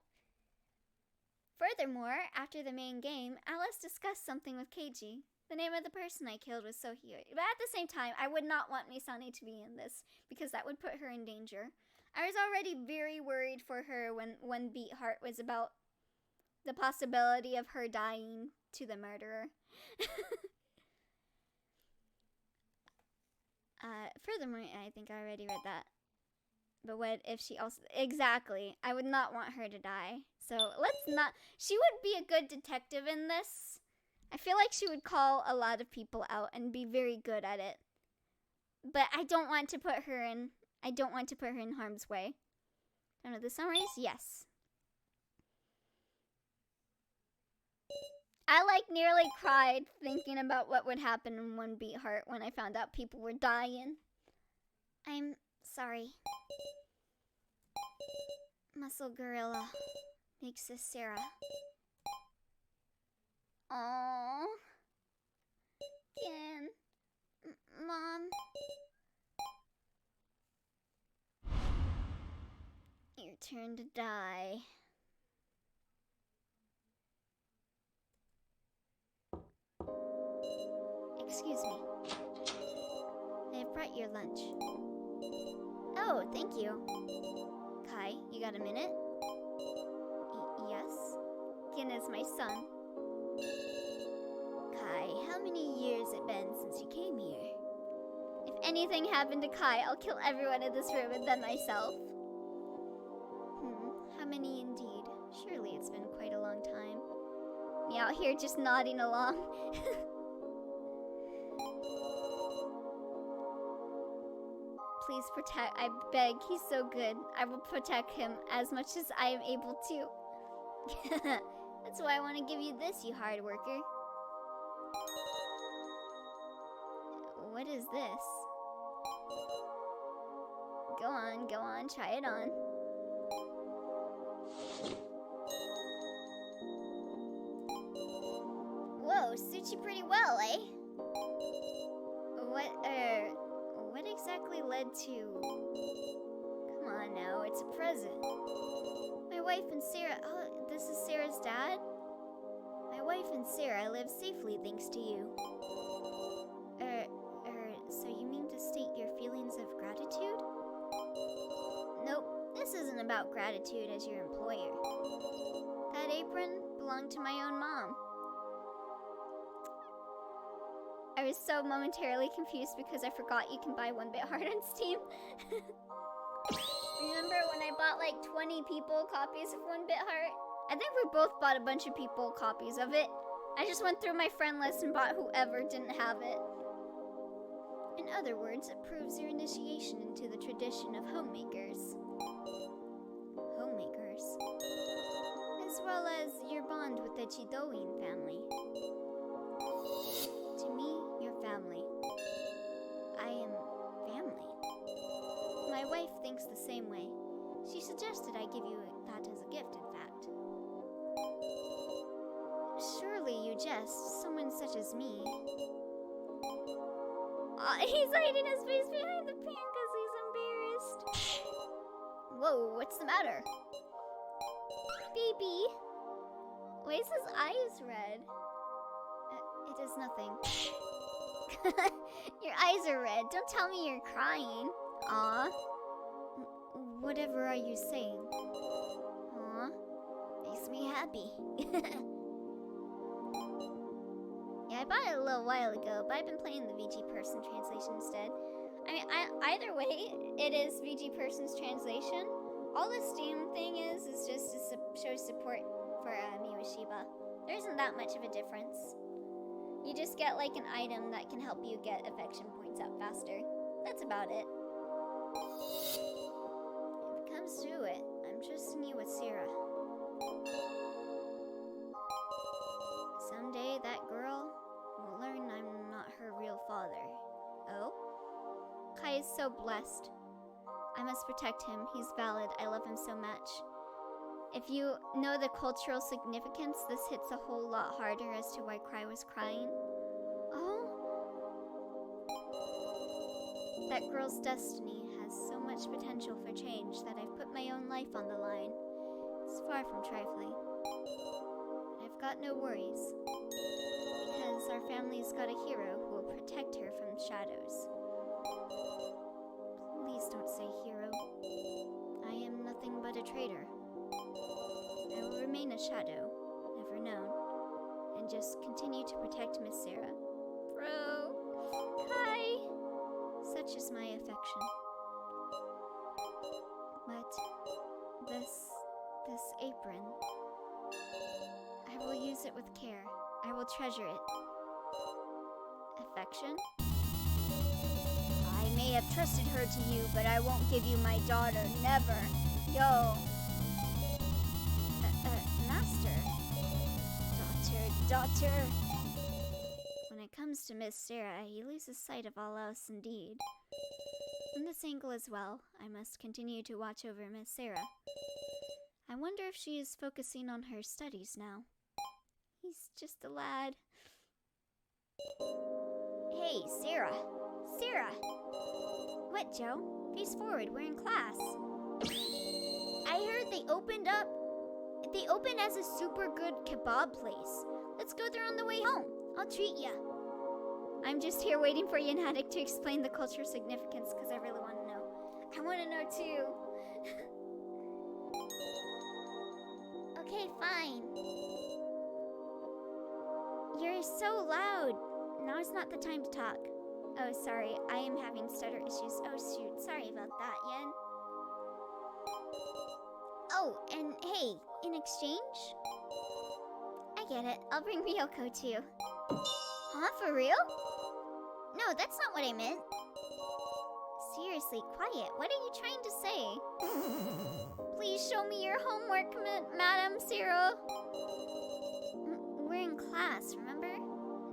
Furthermore, after the main game, Alice discussed something with Keiji. The name of the person I killed was Sohio. But at the same time, I would not want Misane to be in this, because that would put her in danger. I was already very worried for her when Beat Heart was about the possibility of her dying to the murderer. Furthermore, I think I already read that. But what if she also... Exactly. I would not want her to die. So let's not... She would be a good detective in this. I feel like she would call a lot of people out and be very good at it. But I don't want to put her in... I don't want to put her in harm's way. I don't know, the summaries? Yes. I nearly cried thinking about what would happen in One Beat Heart when I found out people were dying. I'm sorry. Muscle Gorilla makes this Sarah. Aww. Ken. Mom. Your turn to die. Excuse me. I have brought your lunch. Oh, thank you. Kai, you got a minute? Yes? Kin is my son. Kai, how many years it been since you came here? If anything happened to Kai, I'll kill everyone in this room and then myself. How many indeed? Surely it's been quite a long time. Me out here just nodding along. Please protect, I beg, he's so good. I will protect him as much as I am able to. That's why I want to give you this, you hard worker. What is this? Go on, try it on. Whoa, suits you pretty well, eh? What exactly led to... Come on now, it's a present. My wife and Sarah... Oh, this is Sarah's dad? My wife and Sarah live safely thanks to you. So you mean to state your feelings of gratitude? Nope, this isn't about gratitude as your employer. That apron belonged to my own mom. I was so momentarily confused because I forgot you can buy One Bit Heart on Steam. Remember when I bought like 20 people copies of One Bit Heart? I think we both bought a bunch of people copies of it. I just went through my friend list and bought whoever didn't have it. In other words, it proves your initiation into the tradition of homemakers. Homemakers. As well as your bond with the Chidoin family. To me, your family. I am family. My wife thinks the same way. She suggested I give you that as a gift, in fact. Surely you jest, someone such as me. He's hiding his face behind the pan because he's embarrassed. Whoa, what's the matter? Baby. Why is his eyes red? It is nothing. Your eyes are red. Don't tell me you're crying. Aw. Whatever are you saying? Aw. Makes me happy. Yeah, I bought it a little while ago, but I've been playing the VG Person translation instead. I mean, either way, it is VG Person's translation. All the Steam thing is just to show support for Miwashiba. There isn't that much of a difference. You just get like an item that can help you get affection points up faster. That's about it. If it comes to it, I'm trusting you with Sarah. Someday that girl will learn I'm not her real father. Oh? Kai is so blessed. I must protect him. He's valid. I love him so much. If you know the cultural significance, this hits a whole lot harder as to why Cry was crying. Oh? That girl's destiny has so much potential for change that I've put my own life on the line. It's far from trifling. I've got no worries, because our family's got a hero who will protect her from shadows. Please don't say hero. I am nothing but a traitor. I will remain a shadow, never known, and just continue to protect Miss Sarah. Bro, hi. Such is my affection. But this apron, I will use it with care. I will treasure it. Affection? I may have trusted her to you, but I won't give you my daughter. Never. Yo. Master. Daughter. When it comes to Miss Sarah, he loses sight of all else indeed. From this angle as well, I must continue to watch over Miss Sarah. I wonder if she is focusing on her studies now. He's just a lad. Hey, Sarah. Sarah! What, Joe? Face forward, we're in class. I heard they opened as a super good kebab place. Let's go there on the way home. I'll treat ya. I'm just here waiting for Yanadic to explain the cultural significance because I really want to know. I want to know too. Okay, fine. You're so loud. Now is not the time to talk. Oh, sorry. I am having stutter issues. Oh, shoot. Sorry about that, Yen. Oh, and hey, in exchange? I get it. I'll bring Ryoko too. Huh? For real? No, that's not what I meant. Seriously, quiet. What are you trying to say? Please show me your homework, Madam Sarah. We're in class, remember?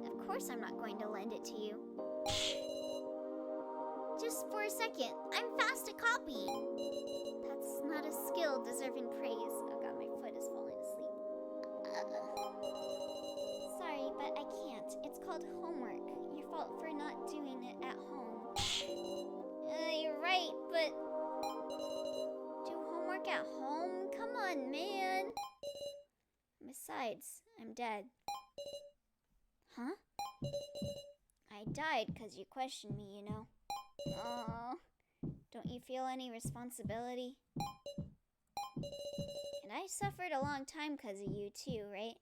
Of course I'm not going to lend it to you. Just for a second. I'm fast at copying. That's not a skill deserving praise. Oh god, my foot is falling asleep. Sorry, but I can't. It's called homework. Your fault for not doing it at home. You're right, but... do homework at home? Come on, man. Besides, I'm dead. Huh? I died because you questioned me, you know. Aw. Don't you feel any responsibility? And I suffered a long time because of you too, right?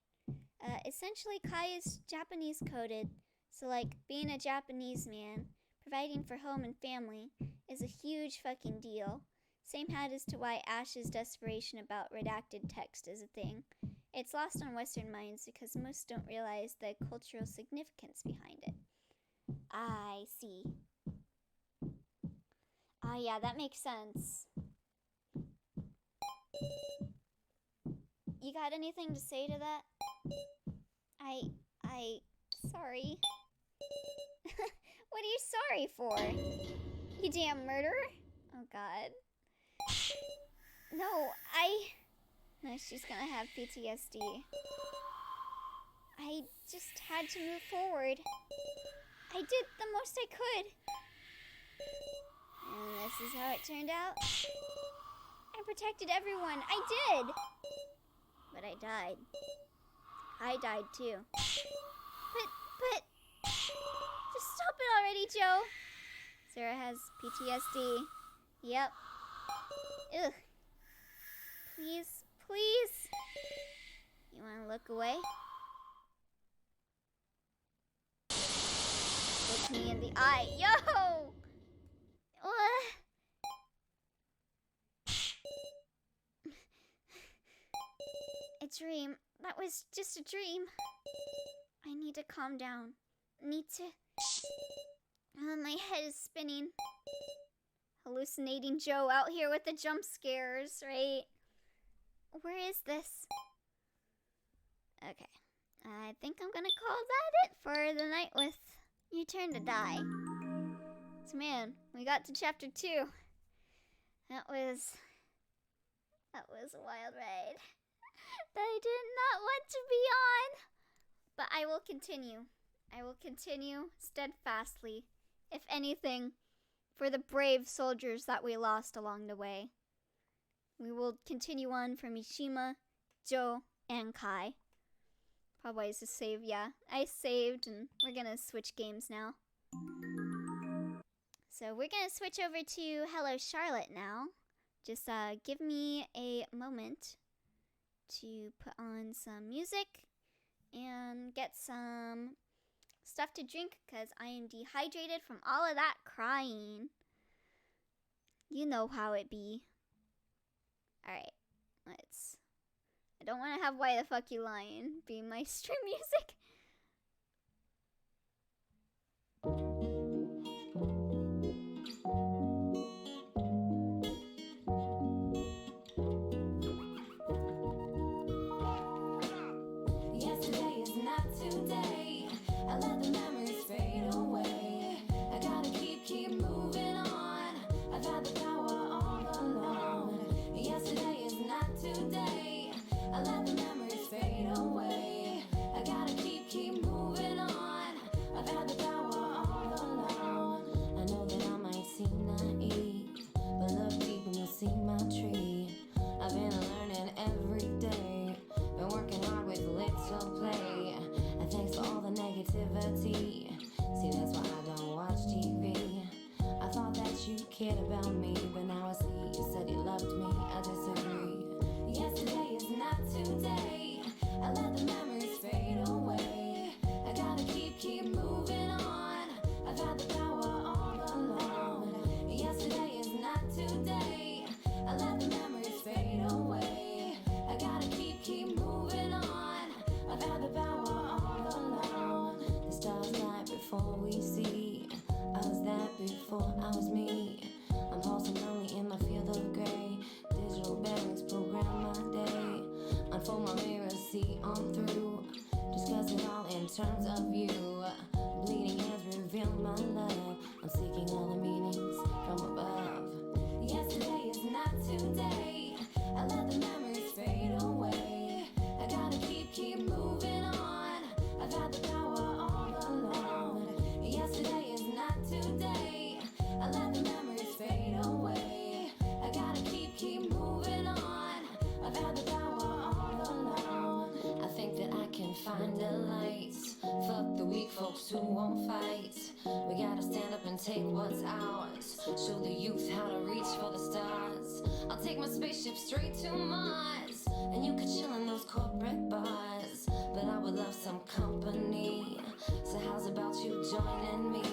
Essentially, Kai is Japanese coded, so like being a Japanese man, providing for home and family, is a huge fucking deal. Same hat as to why Ash's desperation about redacted text is a thing. It's lost on Western minds because most don't realize the cultural significance behind it. I see. Ah, yeah, that makes sense. You got anything to say to that? Sorry. What are you sorry for? You damn murderer? Oh, God. No, she's gonna have PTSD. I just had to move forward. I did the most I could. And this is how it turned out. I protected everyone. I did. But I died. I died too. But... just stop it already, Joe. Sarah has PTSD. Yep. Ugh. Please. You want to look away? Look me in the eye. Yo! A dream. That was just a dream. I need to calm down. My head is spinning. Hallucinating Joe out here with the jump scares, right? Where is this? Okay. I think I'm gonna call that it for the night with Your Turn to Die. So man, we got to chapter 2. That was a wild ride that I did not want to be on. But I will continue. I will continue steadfastly. If anything, for the brave soldiers that we lost along the way. We will continue on for Mishima, Joe, and Kai. Probably is a save, yeah. I saved and we're gonna switch games now. So we're gonna switch over to Hello Charlotte now. Just give me a moment to put on some music and get some stuff to drink because I am dehydrated from all of that crying. You know how it be. Alright, I don't want to have Why the Fuck You Lying be my stream music. Yesterday is not today. I let the memories fade away. I gotta keep moving on. I've had the power all along. Yesterday is not today. I let the memories fade away. I gotta keep moving on. I've had the power all along. I know that I might seem naive, but look deep and you'll see my tree. I've been learning every day, been working hard with little play. And thanks for all the negativity. See, that's why I don't watch TV. I thought that you cared about me, but now I see you said you loved me. I disagree. Yesterday is not today. I let the memories fade away. I gotta keep moving on. I've had the power all along. Yesterday is not today. I let the memories fade away. I gotta keep moving on. I've had the power all along. The stars light before we see. I was that before I was me. I'm pulsing lonely in my field of gray. Digital bearings program my day. Unfold my mirror, see on through. Discuss it all in terms of you. Bleeding hands reveal my love. I'm seeking all the meanings from above. Yesterday is not today. I let the memories fade away. I gotta keep moving on. I've had the power all along. Yesterday is not today. I let the memories fade away. I gotta keep moving on. I've had the power all along. I think that I can find a light. Fuck the weak folks who won't fight. We gotta stand up and take what's ours. Show the youth how to reach for the stars. I'll take my spaceship straight to Mars. And you could chill in those corporate bars. But I would love some company. So how's about you joining me?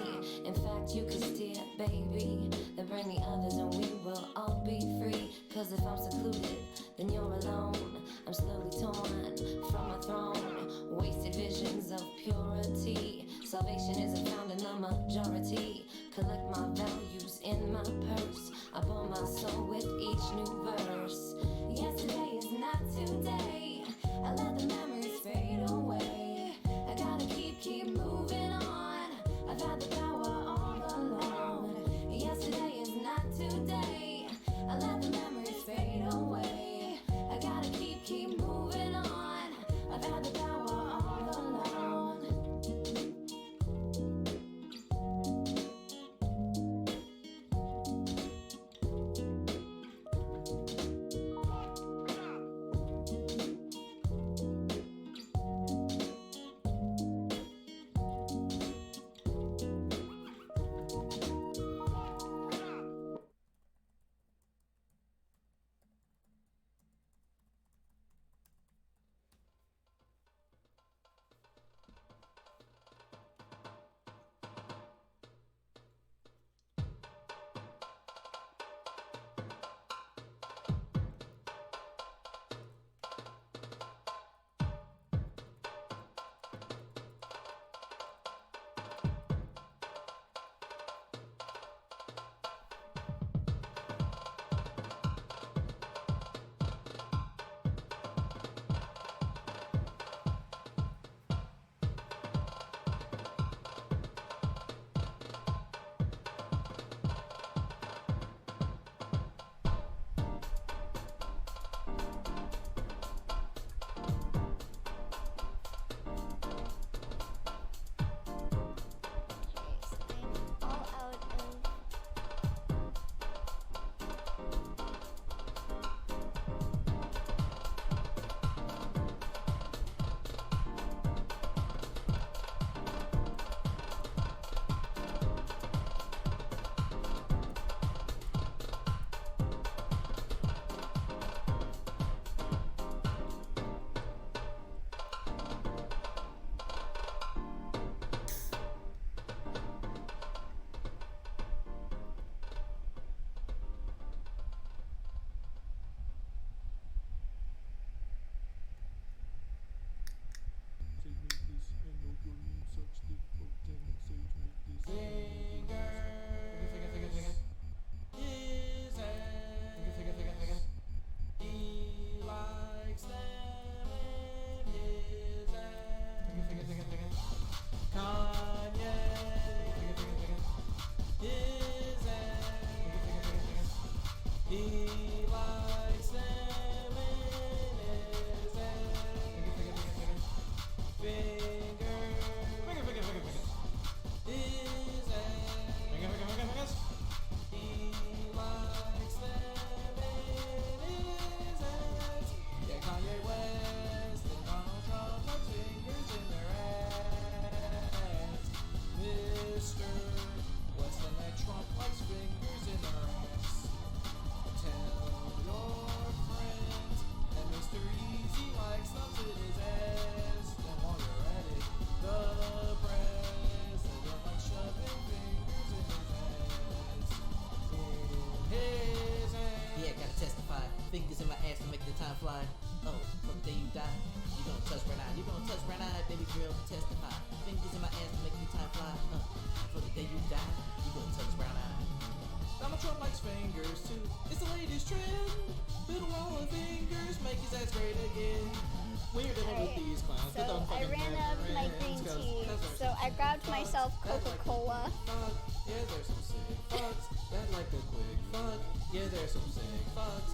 In fact, you could steer, baby. Then bring the others and we will all be free. Cause if I'm secluded, then you're alone. I'm slowly torn from my throne. Wasted visions of purity. Salvation isn't found in the majority. Collect my values in my purse. I bore my soul with each new verse. Yesterday is not today. I let the memories fade away. I gotta keep moving on. I've had the power all along. Yesterday is not today. I let the memories fade away. I gotta keep moving on. I've had the power all along. Fingers in my ass to make the time fly. Oh, from the day you die, you gonna touch brown eye. You gonna touch brown eye, baby girl, testify. Fingers in my ass to make the time fly. From the day you die, you gonna touch brown eye. Donald Trump likes fingers too. It's the latest trend. Little wall of fingers make his ass great again. When you're dealing with these clowns, So I ran out of my green tea, so I grabbed myself Coca-Cola. Yeah, there's some sick fucks that like a quick fuck. Yeah, there's some sick fucks